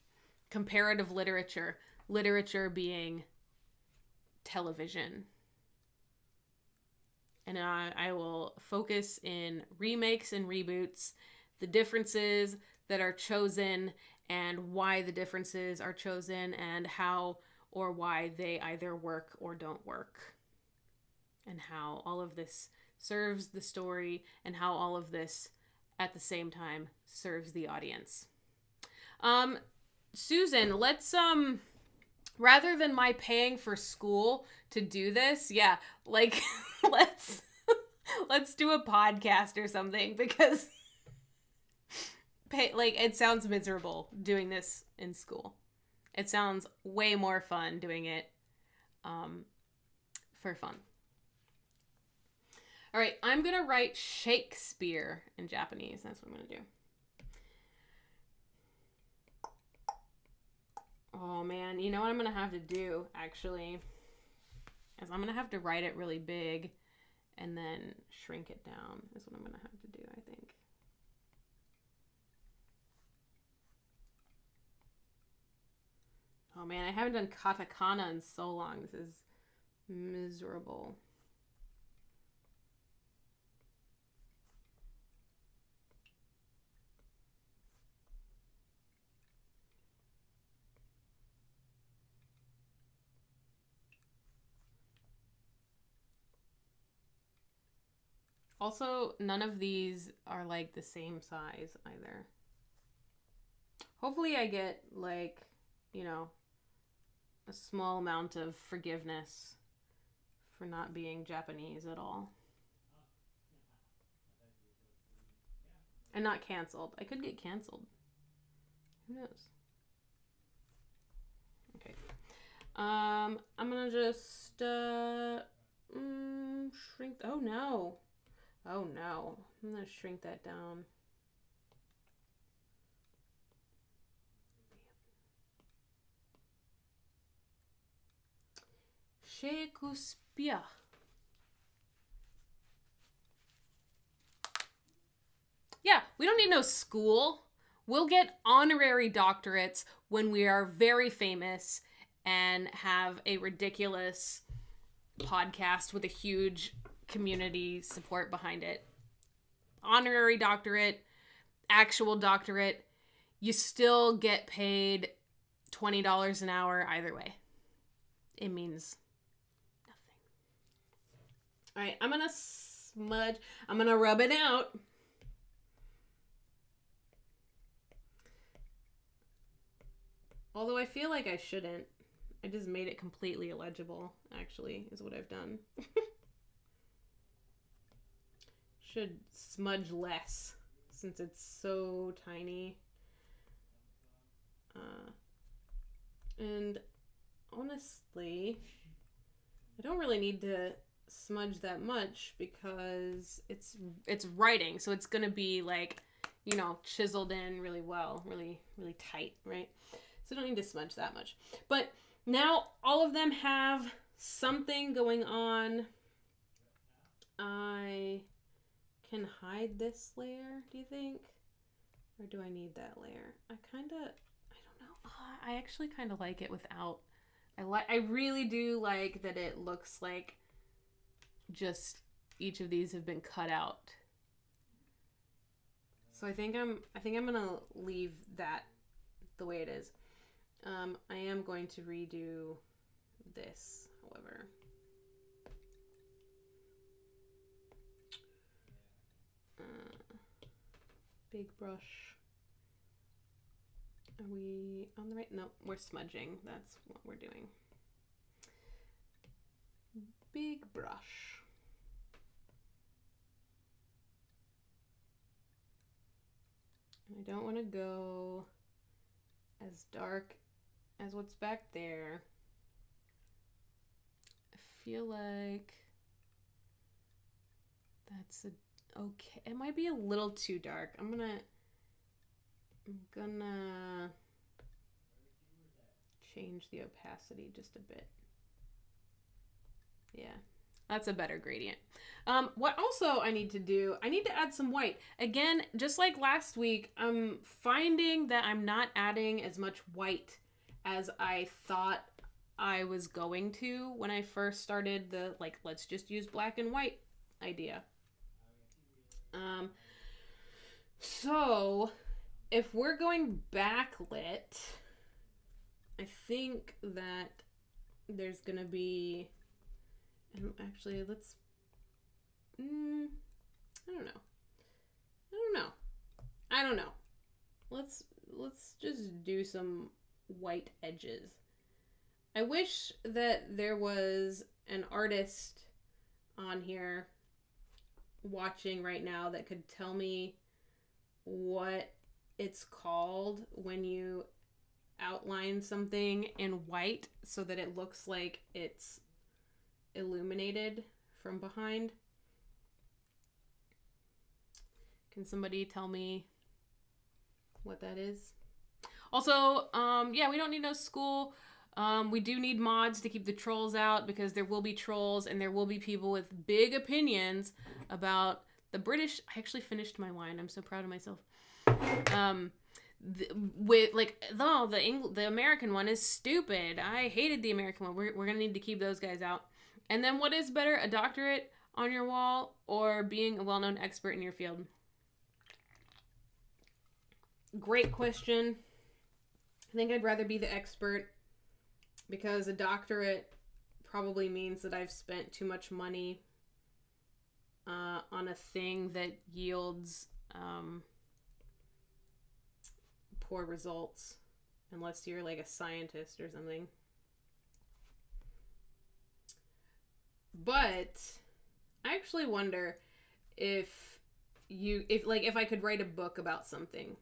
comparative literature. Literature being television. And I will focus in remakes and reboots, the differences that are chosen and why the differences are chosen, and how or why they either work or don't work, and how all of this serves the story, and how all of this at the same time serves the audience. Susan, let's rather than my paying for school to do this, yeah, like let's do a podcast or something, because it sounds miserable doing this in school. It sounds way more fun doing it for fun. All right, I'm going to write Shakespeare in Japanese. That's what I'm going to do. Oh, man. You know what I'm going to have to do, actually, is I'm going to have to write it really big and then shrink it down is what I'm going to have to do, I think. Oh, man. I haven't done katakana in so long. This is miserable. Also, none of these are like the same size either. Hopefully I get a small amount of forgiveness for not being Japanese at all. And not canceled. I could get canceled. Who knows? Okay. I'm gonna just shrink. Oh no. Oh no. I'm gonna shrink that down. Shakespeare. Yeah, we don't need no school. We'll get honorary doctorates when we are very famous and have a ridiculous podcast with a huge community support behind it. Honorary doctorate, actual doctorate, you still get paid $20 an hour either way. It means nothing. All right, I'm going to smudge. I'm going to rub it out. Although I feel like I shouldn't. I just made it completely illegible, actually, is what I've done. Should smudge less, since it's so tiny. And honestly, I don't really need to smudge that much, because it's writing, so it's gonna be chiseled in really well, really, really tight, right? So I don't need to smudge that much. But now all of them have something going on. I can hide this layer, do you think? Or do I need that layer? I don't know. I actually kind of like it without. I really do like that it looks like just each of these have been cut out. So I think I'm gonna leave that the way it is. I am going to redo this, however. Big brush. Are we on the right? No, we're smudging. That's what we're doing. Big brush. I don't want to go as dark as what's back there. I feel like that's okay. It might be a little too dark. I'm gonna change the opacity just a bit. Yeah, that's a better gradient. What also I need to do, I need to add some white. Again, just like last week, I'm finding that I'm not adding as much white as I thought I was going to when I first started the, like, let's just use black and white idea. So if we're going backlit, I think that there's gonna be, actually, let's, I don't know. I don't know. Let's just do some white edges. I wish that there was an artist on here watching right now that could tell me what it's called when you outline something in white so that it looks like it's illuminated from behind. Can somebody tell me what that is? Also, yeah, we don't need no school. We do need mods to keep the trolls out, because there will be trolls and there will be people with big opinions about the British. I actually finished my wine. I'm so proud of myself. With like, no, the American one is stupid. I hated the American one. We're gonna need to keep those guys out. And then, what is better, a doctorate on your wall or being a well-known expert in your field? Great question. I think I'd rather be the expert, because a doctorate probably means that I've spent too much money on a thing that yields poor results, unless you're like a scientist or something. But I actually wonder if I could write a book about something.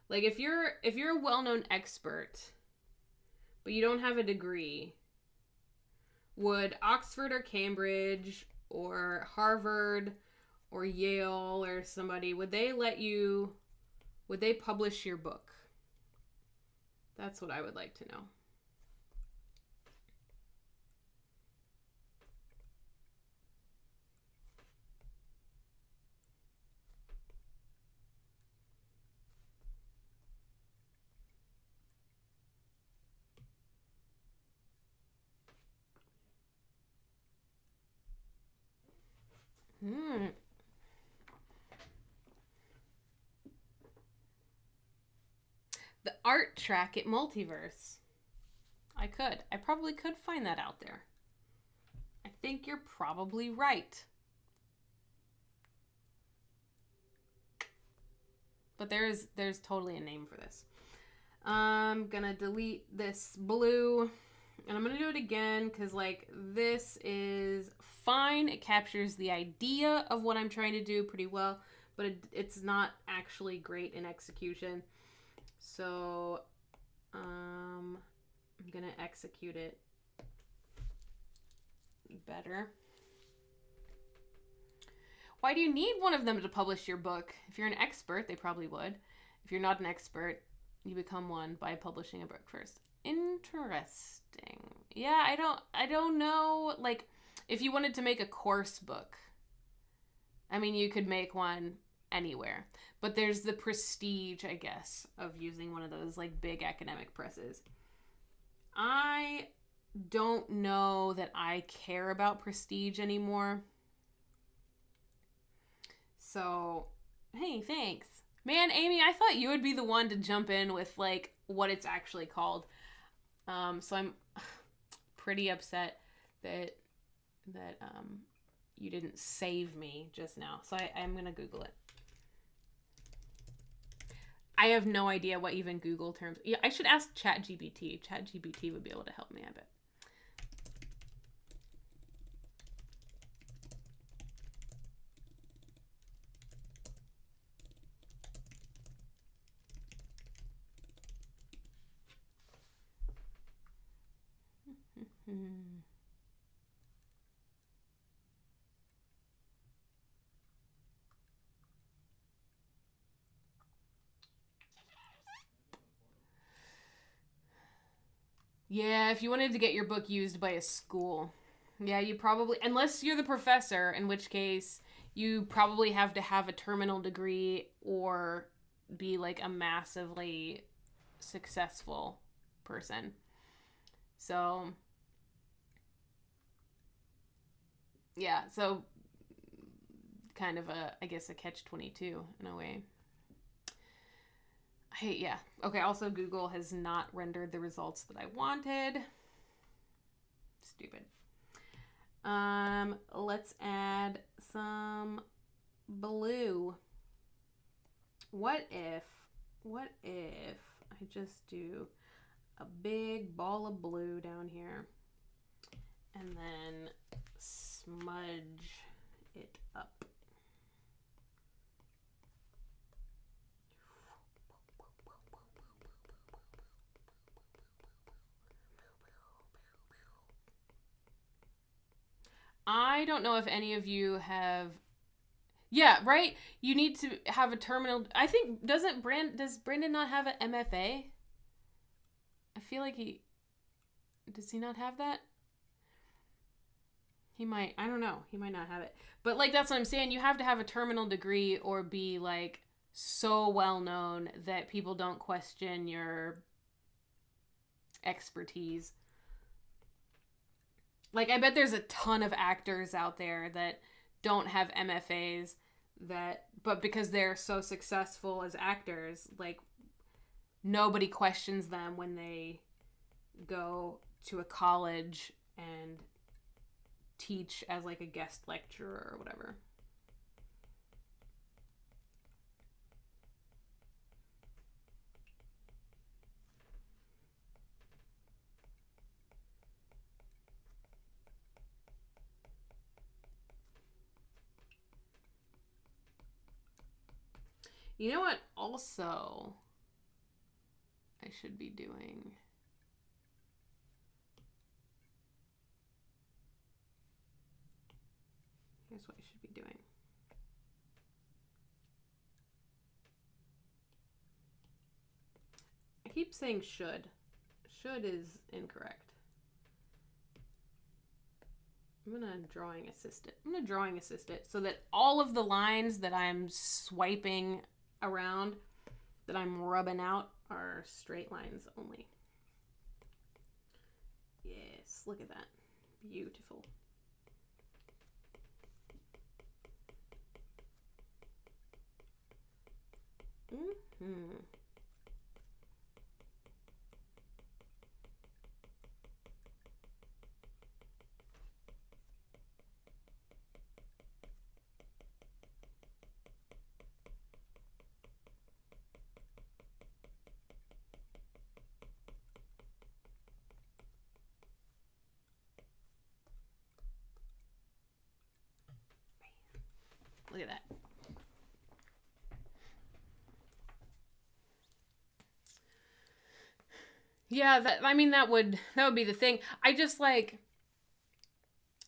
Like, if you're a well-known expert, but you don't have a degree, would Oxford or Cambridge or Harvard or Yale or somebody, would they publish your book? That's what I would like to know. The art track at Multiverse. I probably could find that out there. I think you're probably right. But there's totally a name for this. I'm gonna delete this blue, and I'm gonna do it again, because like, this is fine. It captures the idea of what I'm trying to do pretty well, but it's not actually great in execution. So I'm gonna execute it better. Why do you need one of them to publish your book? If you're an expert, they probably would. If you're not an expert, you become one by publishing a book first. Interesting. Yeah, I don't know. Like, if you wanted to make a course book, I mean, you could make one anywhere. But there's the prestige, I guess, of using one of those, like, big academic presses. I don't know that I care about prestige anymore. So, hey, thanks. Man, Amy, I thought you would be the one to jump in with, like, what it's actually called. So I'm pretty upset that you didn't save me just now. So I'm going to Google it. I have no idea what even Google terms. Yeah, I should ask ChatGPT. ChatGPT would be able to help me, I bet. Yeah, if you wanted to get your book used by a school. Yeah, you probably, unless you're the professor, in which case you probably have to have a terminal degree or be like a massively successful person. So, yeah, so kind of a, I guess, a catch-22 in a way. Yeah. Okay, also Google has not rendered the results that I wanted. Stupid. Let's add some blue. What if I just do a big ball of blue down here and then smudge it up? I don't know if any of you have. Yeah, right. You need to have a terminal. I think does Brandon not have an MFA? I feel like does he not have that? He might. I don't know. He might not have it. But like that's what I'm saying. You have to have a terminal degree or be like so well known that people don't question your expertise. Like I bet there's a ton of actors out there that don't have MFAs but because they're so successful as actors, like nobody questions them when they go to a college and teach as like a guest lecturer or whatever. You know what also I should be doing? Here's what I should be doing. I keep saying should. Should is incorrect. I'm gonna drawing assist it so that all of the lines that I'm swiping around, that I'm rubbing out, are straight lines only. Yes, look at that. Beautiful. Mm-hmm. Look at that. Yeah, that would be the thing. I just like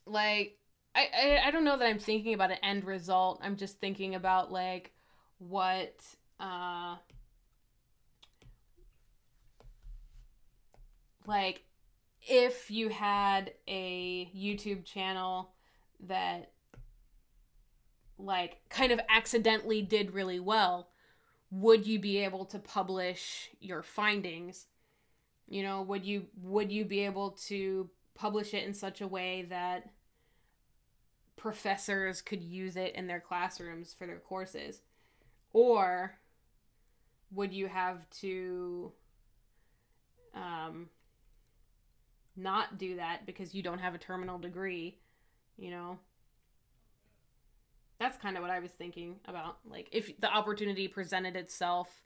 I don't know that I'm thinking about an end result. I'm just thinking about like what like if you had a YouTube channel that like kind of accidentally did really well, would you be able to publish your findings? You know, would you be able to publish it in such a way that professors could use it in their classrooms for their courses? Or would you have to not do that because you don't have a terminal degree, you know? That's kind of what I was thinking about. Like, if the opportunity presented itself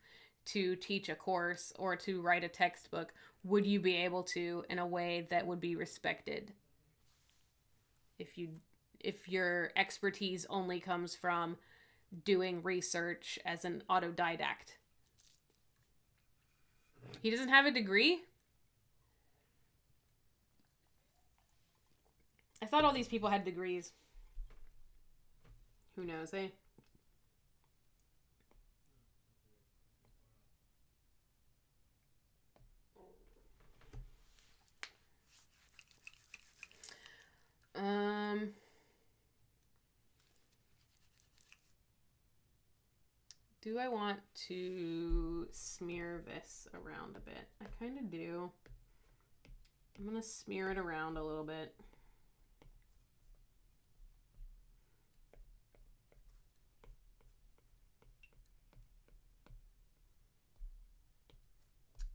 to teach a course or to write a textbook, would you be able to in a way that would be respected? If your expertise only comes from doing research as an autodidact. He doesn't have a degree? I thought all these people had degrees. Who knows, eh? Do I want to smear this around a bit? I kind of do. I'm going to smear it around a little bit.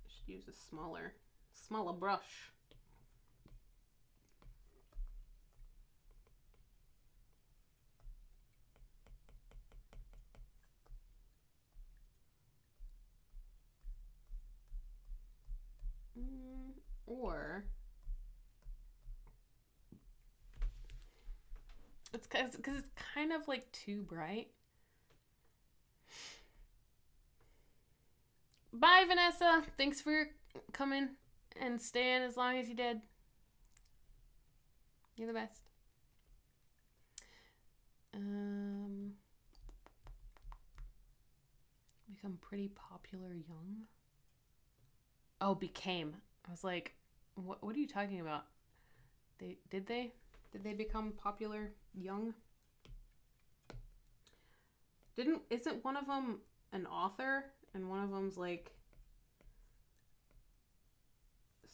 I should use a smaller brush. Or it's because it's kind of like too bright. Bye, Vanessa. Thanks for coming and staying as long as you did. You're the best. Become pretty popular young. Oh, became. I was like, what are you talking about? Did they become popular young? Isn't one of them an author and one of them's like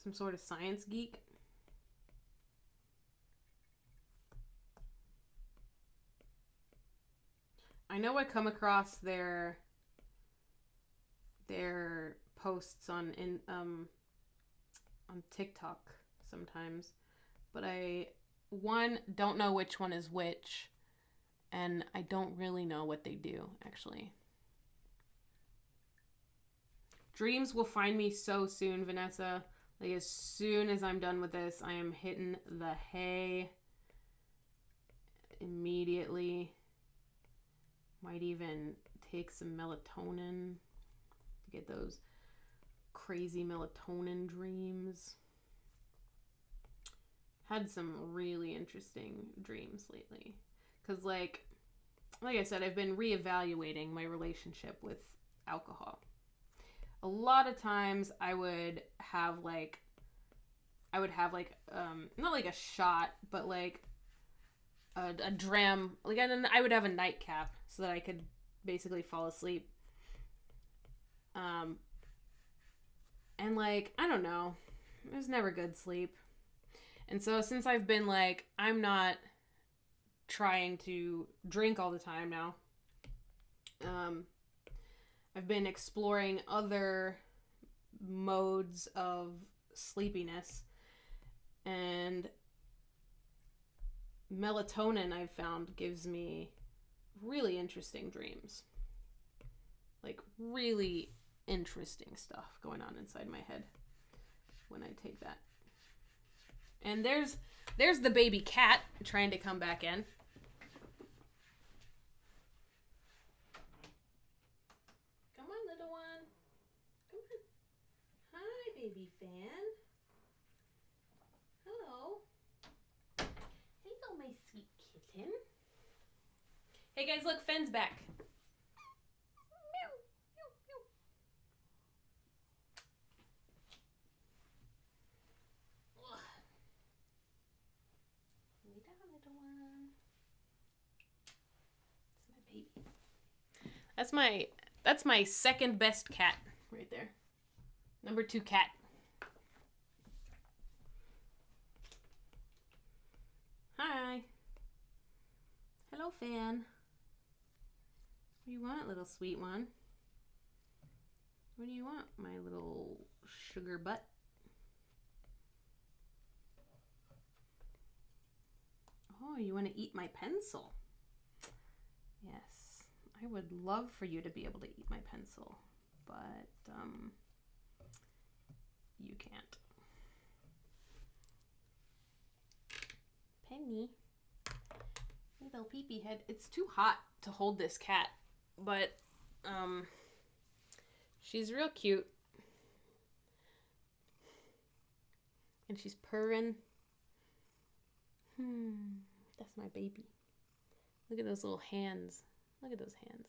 some sort of science geek? I know I come across their posts on TikTok sometimes, but I don't know which one is which, and I don't really know what they do actually. Dreams will find me so soon, Vanessa. Like as soon as I'm done with this, I am hitting the hay immediately. Might even take some melatonin to get those crazy melatonin dreams. Had some really interesting dreams lately. Because like I said, I've been reevaluating my relationship with alcohol. A lot of times I would have like not like a shot, but like a dram, like, and then I would have a nightcap so that I could basically fall asleep. And like, I don't know, it was never good sleep. And so since I've been like, I'm not trying to drink all the time now, I've been exploring other modes of sleepiness, and melatonin I've found gives me really interesting dreams. Like really interesting stuff going on inside my head when I take that. And there's the baby cat trying to come back in. Come on, little one. Come on. Hi, baby fan. Hello. Hello, my sweet kitten. Hey guys, look, Fenn's back. Meow, meow, meow. Lay down, little one. It's my baby. That's my second best cat right there. Number 2 cat. Hi. Hello, Fan. What do you want, little sweet one? What do you want, my little sugar butt? Oh, you want to eat my pencil? Yes, I would love for you to be able to eat my pencil, but you can't. Penny, little peepee head. It's too hot to hold this cat, but she's real cute, and she's purring. That's my baby. Look at those little hands. Look at those hands.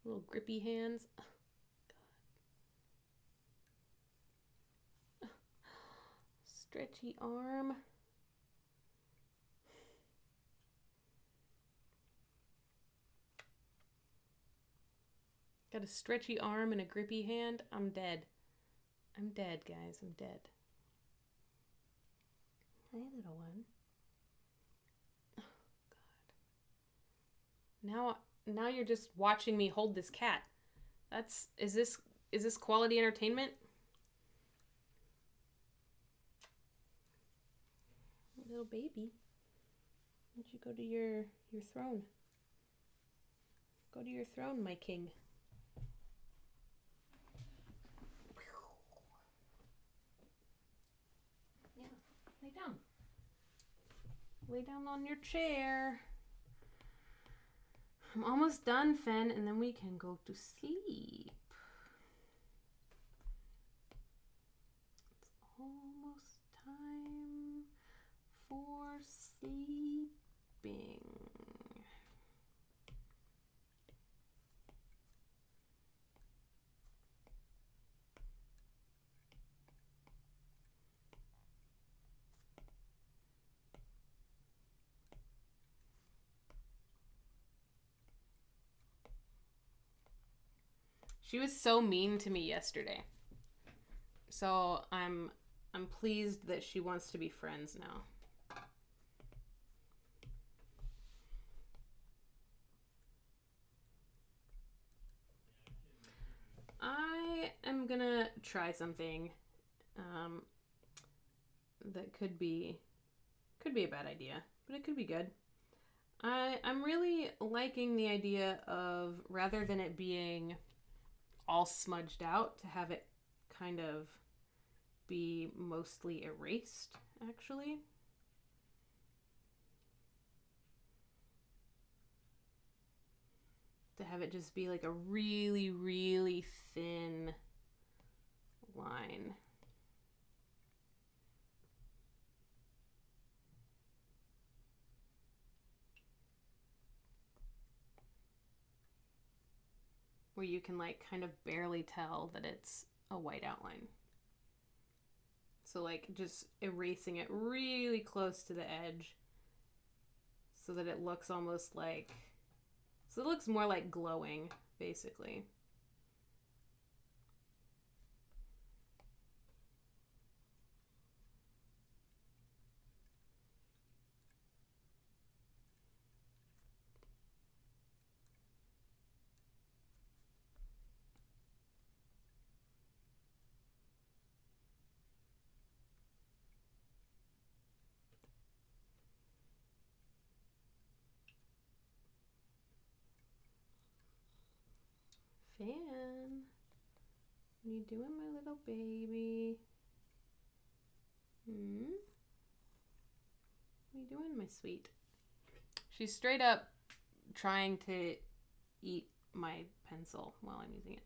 Little grippy hands. Oh, God. Stretchy arm. Got a stretchy arm and a grippy hand. I'm dead. I'm dead, guys. I'm dead. Hi, little one. Oh, God. Now you're just watching me hold this cat. Is this quality entertainment? Little baby. Why don't you go to your throne? Go to your throne, my king. Yeah, lay down. Lay down on your chair. I'm almost done, Fen, and then we can go to sleep. It's almost time for sleeping. She was so mean to me yesterday. So I'm pleased that she wants to be friends now. I am gonna try something that could be a bad idea, but it could be good. I'm really liking the idea of, rather than it being all smudged out, to have it kind of be mostly erased, actually. To have it just be like a really, really thin line. Where you can like kind of barely tell that it's a white outline. So like just erasing it really close to the edge so that it looks almost like, so it looks more like glowing, basically. Fan, what are you doing, my little baby? What are you doing, my sweet? She's straight up trying to eat my pencil while I'm using it.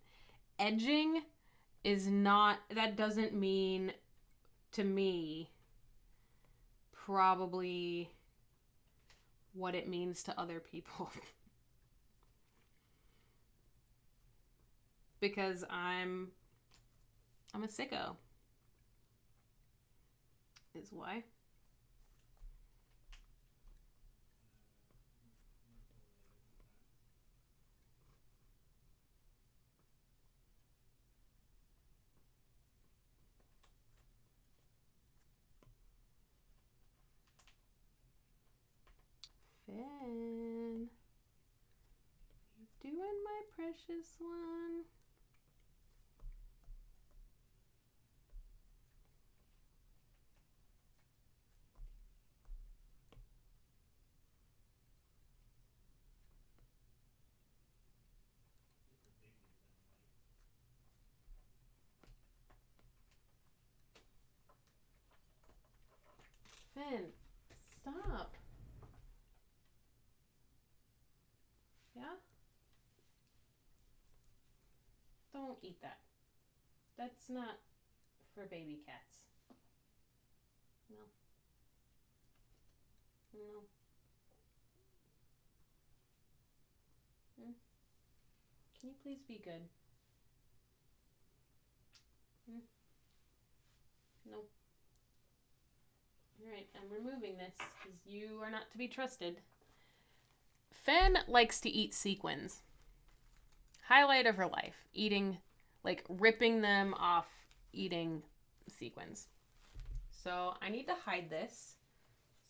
Edging is not, that doesn't mean, to me, probably what it means to other people. Because I'm a sicko. Is why. Finn, you doing, my precious one? Finn, stop. Yeah? Don't eat that. That's not for baby cats. No. No. Can you please be good? No. Alright, I'm removing this because you are not to be trusted. Fen likes to eat sequins. Highlight of her life. Eating, like ripping them off, eating sequins. So I need to hide this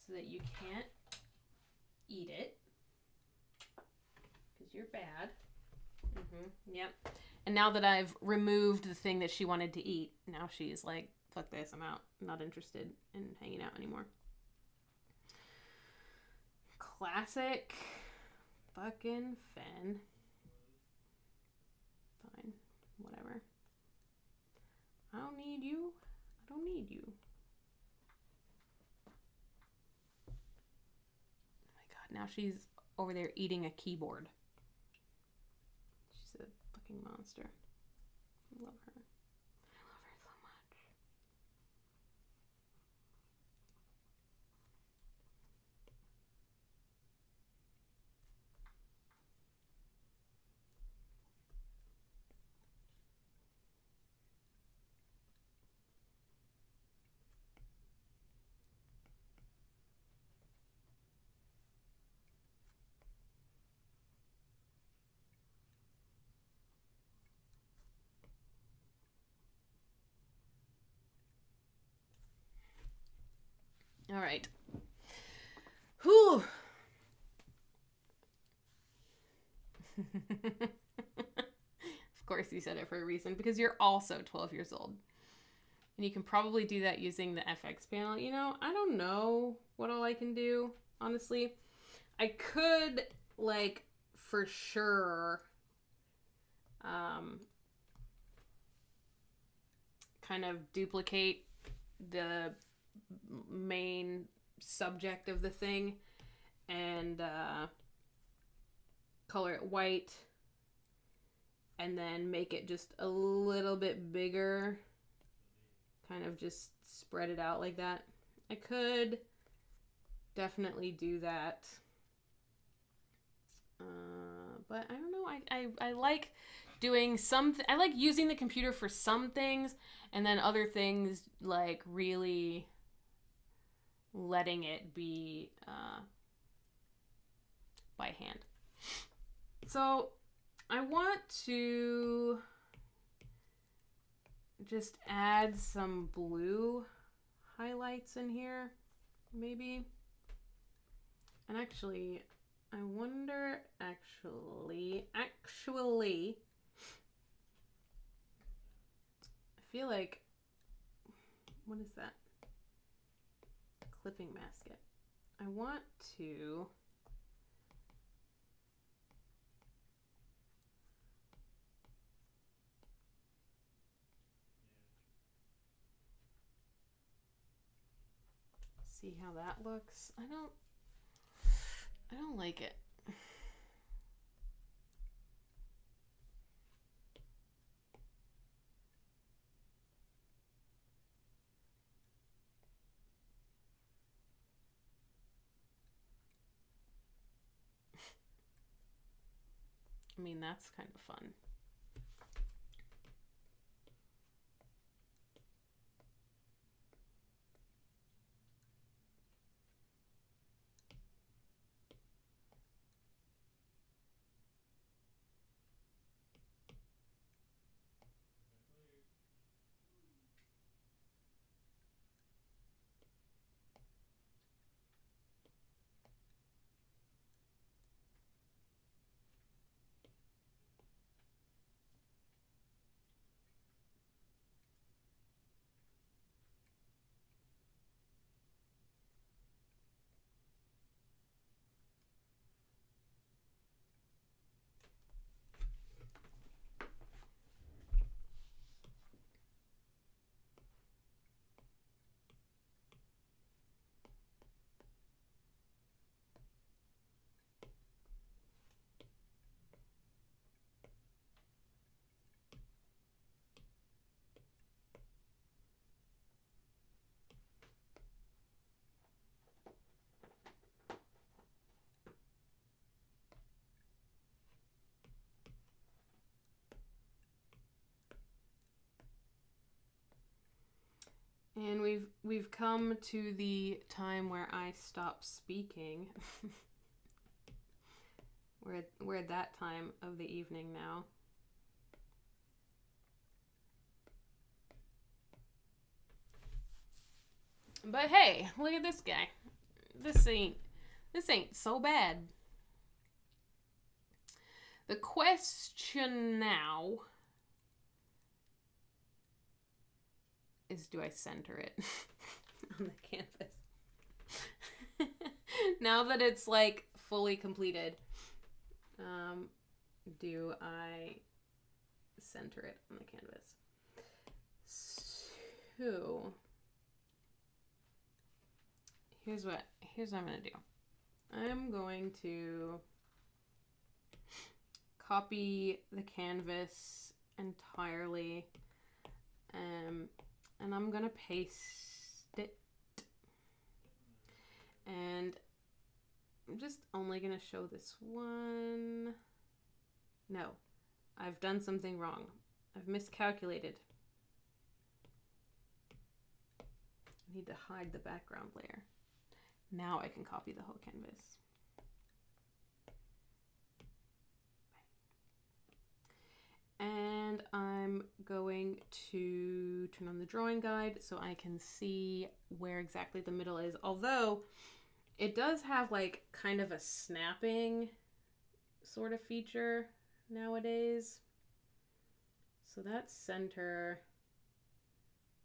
so that you can't eat it. Because you're bad. Yep. And now that I've removed the thing that she wanted to eat, now she's like, fuck this, I'm out. I'm not interested in hanging out anymore. Classic fucking Finn. Fine. Whatever. I don't need you. I don't need you. Oh my god, now she's over there eating a keyboard. She's a fucking monster. I love her. I love her so much. All right. Whew. Of course you said it for a reason, because you're also 12 years old. And you can probably do that using the FX panel. You know, I don't know what all I can do, honestly. I could, like, for sure, kind of duplicate the main subject of the thing and color it white and then make it just a little bit bigger, kind of just spread it out like that. I could definitely do that, but I don't know. I like doing I like using the computer for some things, and then other things like really letting it be by hand. So I want to just add some blue highlights in here, maybe. And actually, I wonder, actually, I feel like, what is that? Clipping basket. I want to see how that looks. I don't like it. I mean, that's kind of fun. And we've come to the time where I stop speaking. We're at that time of the evening now. But hey, look at this guy. This ain't so bad. The question now is, do I center it on the canvas? Now that it's like fully completed, do I center it on the canvas? So here's what I'm gonna do. I'm going to copy the canvas entirely, and I'm gonna paste it, and I'm just only gonna show this one. No, I've done something wrong. I've miscalculated. I need to hide the background layer. Now I can copy the whole canvas. And I'm going to turn on the drawing guide so I can see where exactly the middle is. Although it does have like kind of a snapping sort of feature nowadays. So that's center,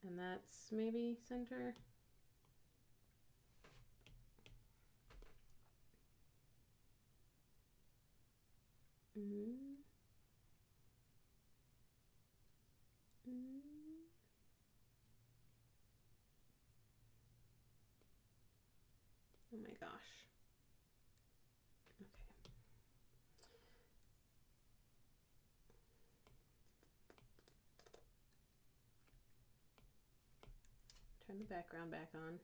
and that's maybe center. Oh my gosh. Okay. Turn the background back on.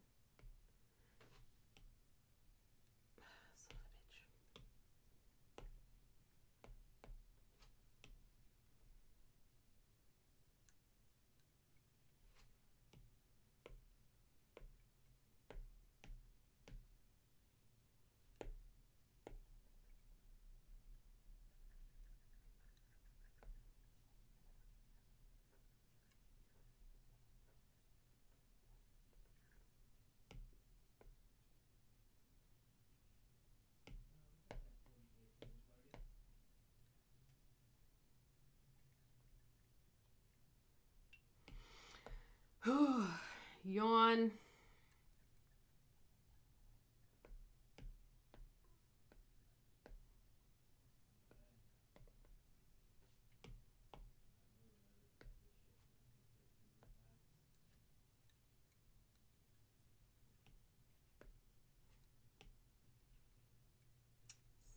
Son of a bitch. Yawn.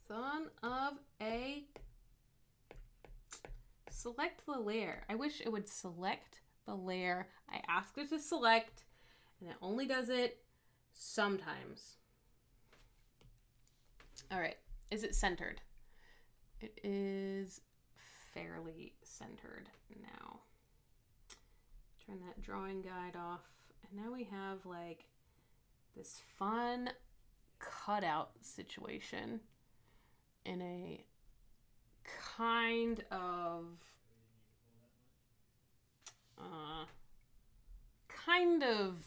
Son of a... Select the layer. I wish it would select the layer. I asked it to select, and it only does it sometimes. All right, is it centered? It is fairly centered now. Turn that drawing guide off, and now we have like this fun cutout situation in a kind of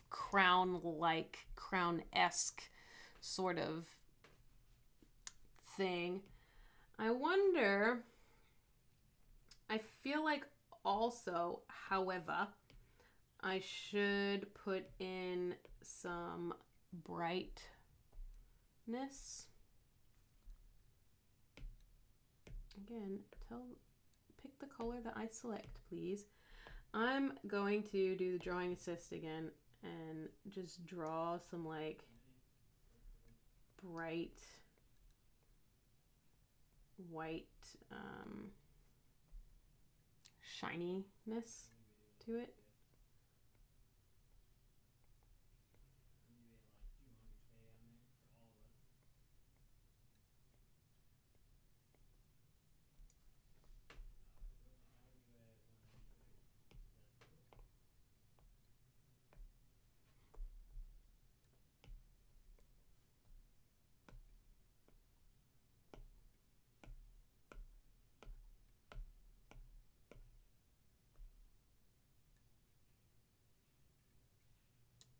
crown-like, crown-esque sort of thing. I wonder, I feel like also, however, I should put in some brightness. Again, pick the color that I select, please. I'm going to do the drawing assist again and just draw some like bright white shininess to it.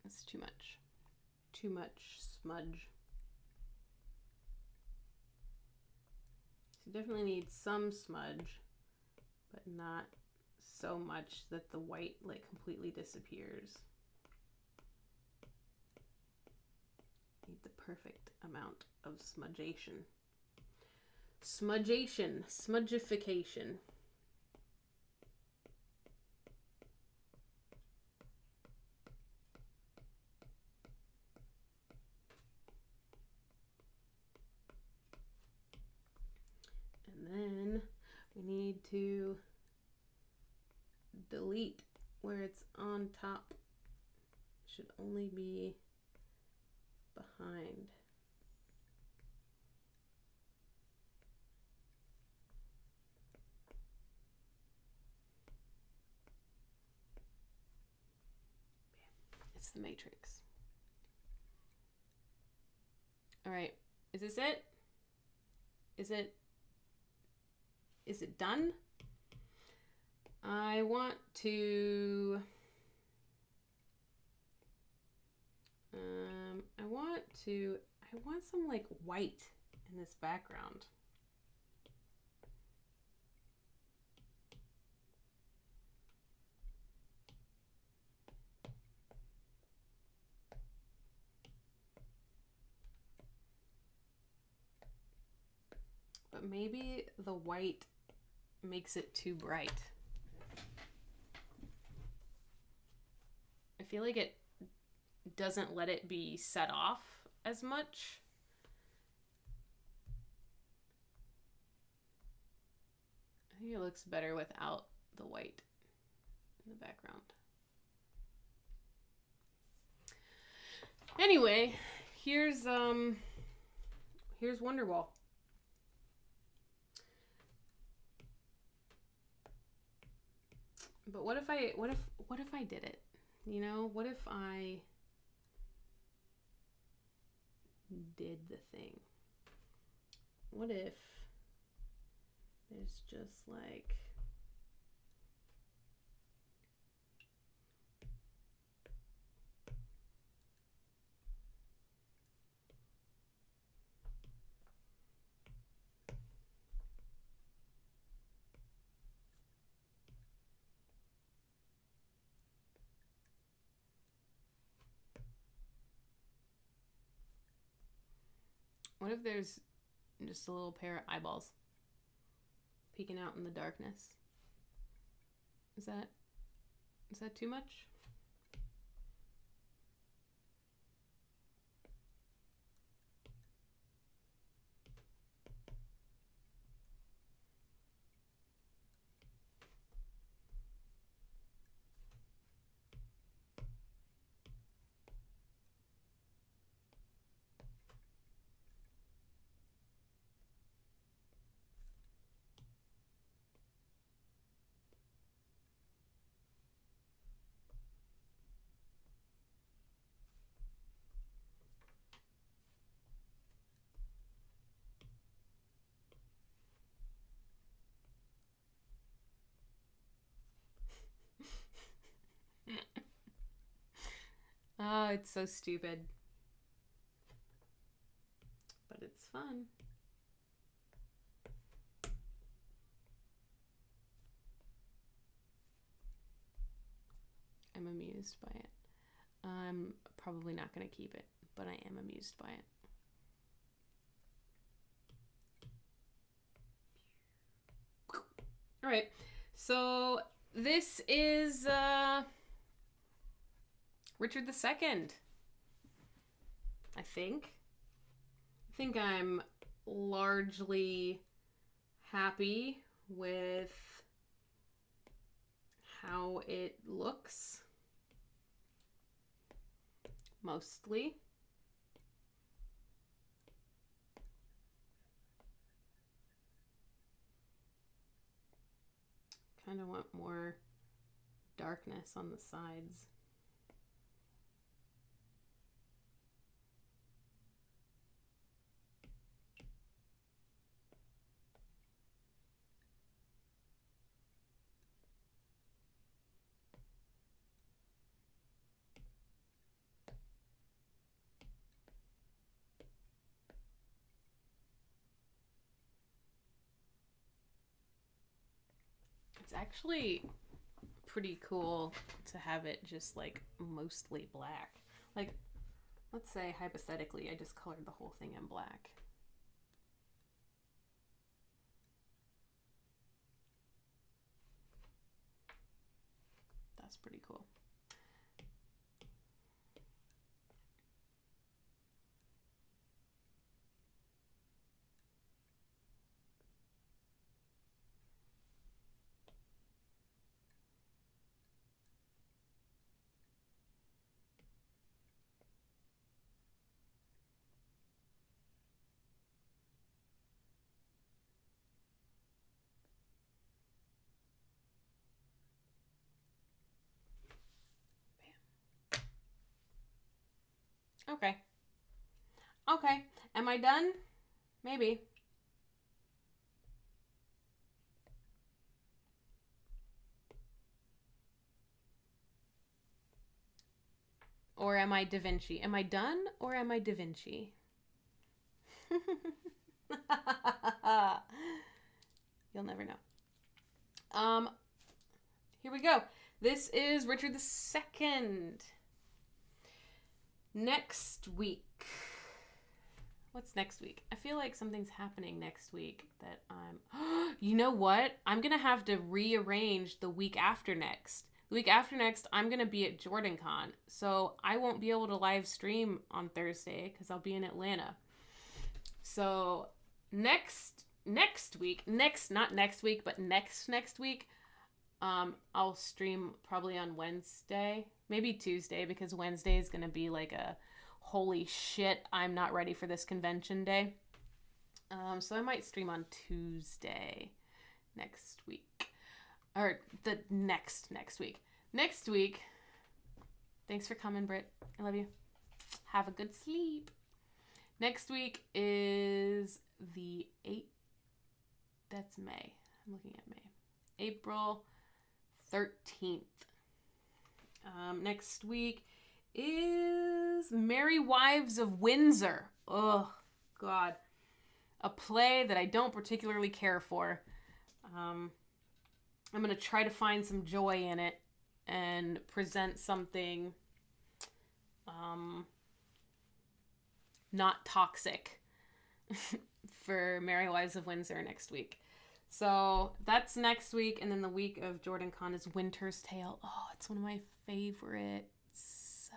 It's too much. too much smudge. So you definitely need some smudge, but not so much that the white like completely disappears. Need the perfect amount of smudgation. Smudgation, smudgification. And then we need to delete where it's on top. Should only be behind. It's the matrix. All right, is this it? Is it done? I want to I want some like white in this background. But maybe the white makes it too bright. I feel like it doesn't let it be set off as much. I think it looks better without the white in the background. Anyway, here's Wonderwall. But what if I did it? You know, what if I did the thing? What if there's just like what if there's just a little pair of eyeballs peeking out in the darkness? Is that too much? Oh, it's so stupid. But it's fun. I'm amused by it. I'm probably not going to keep it, but I am amused by it. All right, so this is Richard II. I think I'm largely happy with how it looks. Mostly. Kind of want more darkness on the sides. It's actually pretty cool to have it just like mostly black. Like, let's say hypothetically I just colored the whole thing in black. That's pretty cool. Okay. Okay. Am I done? Maybe. Or am I Da Vinci? Am I done or am I Da Vinci? You'll never know. Here we go. This is Richard II. Next week. What's next week? I feel like something's happening next week that I'm... You know what? I'm going to have to rearrange the week after next. The week after next, I'm going to be at JordanCon. So I won't be able to live stream on Thursday because I'll be in Atlanta. So next week, not next week, but next week, I'll stream probably on Wednesday, maybe Tuesday, because Wednesday is going to be like a holy shit, I'm not ready for this convention day. So I might stream on Tuesday next week. Or the next week. Next week, thanks for coming, Britt. I love you. Have a good sleep. Next week is the 8th. That's May. I'm looking at May. April 13th. Next week is Merry Wives of Windsor. Oh, God. A play that I don't particularly care for. I'm going to try to find some joy in it and present something not toxic for Merry Wives of Windsor next week. So that's next week, and then the week of JordanCon is Winter's Tale. Oh, it's one of my favorites.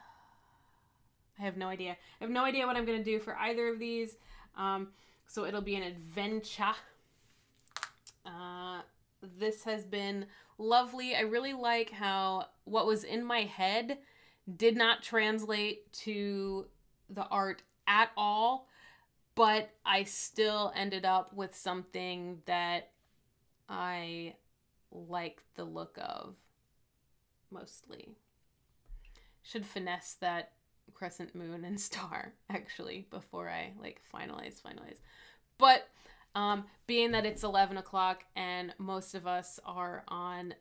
I have no idea. I have no idea what I'm going to do for either of these. So it'll be an adventure. This has been lovely. I really like how what was in my head did not translate to the art at all, but I still ended up with something that I like the look of mostly. Should finesse that crescent moon and star actually before I like finalize. But being that it's 11 o'clock and most of us are on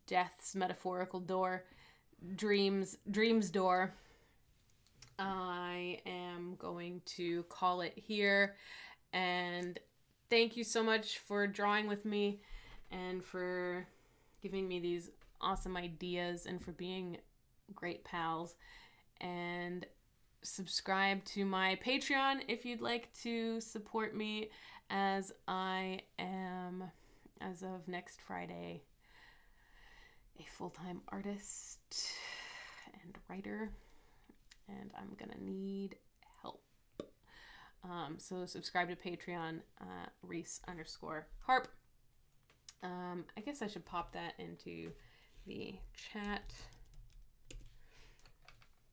death's metaphorical door, dreams door, I am going to call it here. And thank you so much for drawing with me and for giving me these awesome ideas and for being great pals. And subscribe to my Patreon if you'd like to support me, as I am, as of next Friday, a full-time artist and writer, and I'm gonna need help. So subscribe to Patreon, Reese_Harp. I guess I should pop that into the chat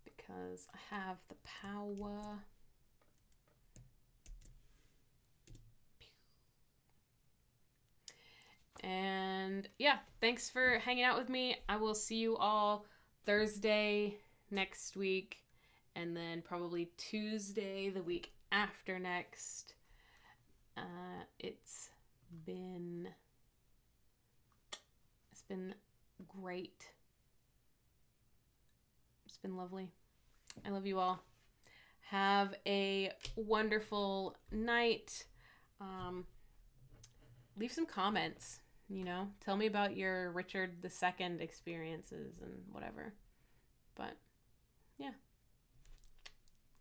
because I have the power. And yeah, thanks for hanging out with me. I will see you all Thursday next week, and then probably Tuesday the week after next. It's been great. It's been lovely. I love you all. Have a wonderful night. leave some comments, you know? Tell me about your Richard II experiences and whatever. But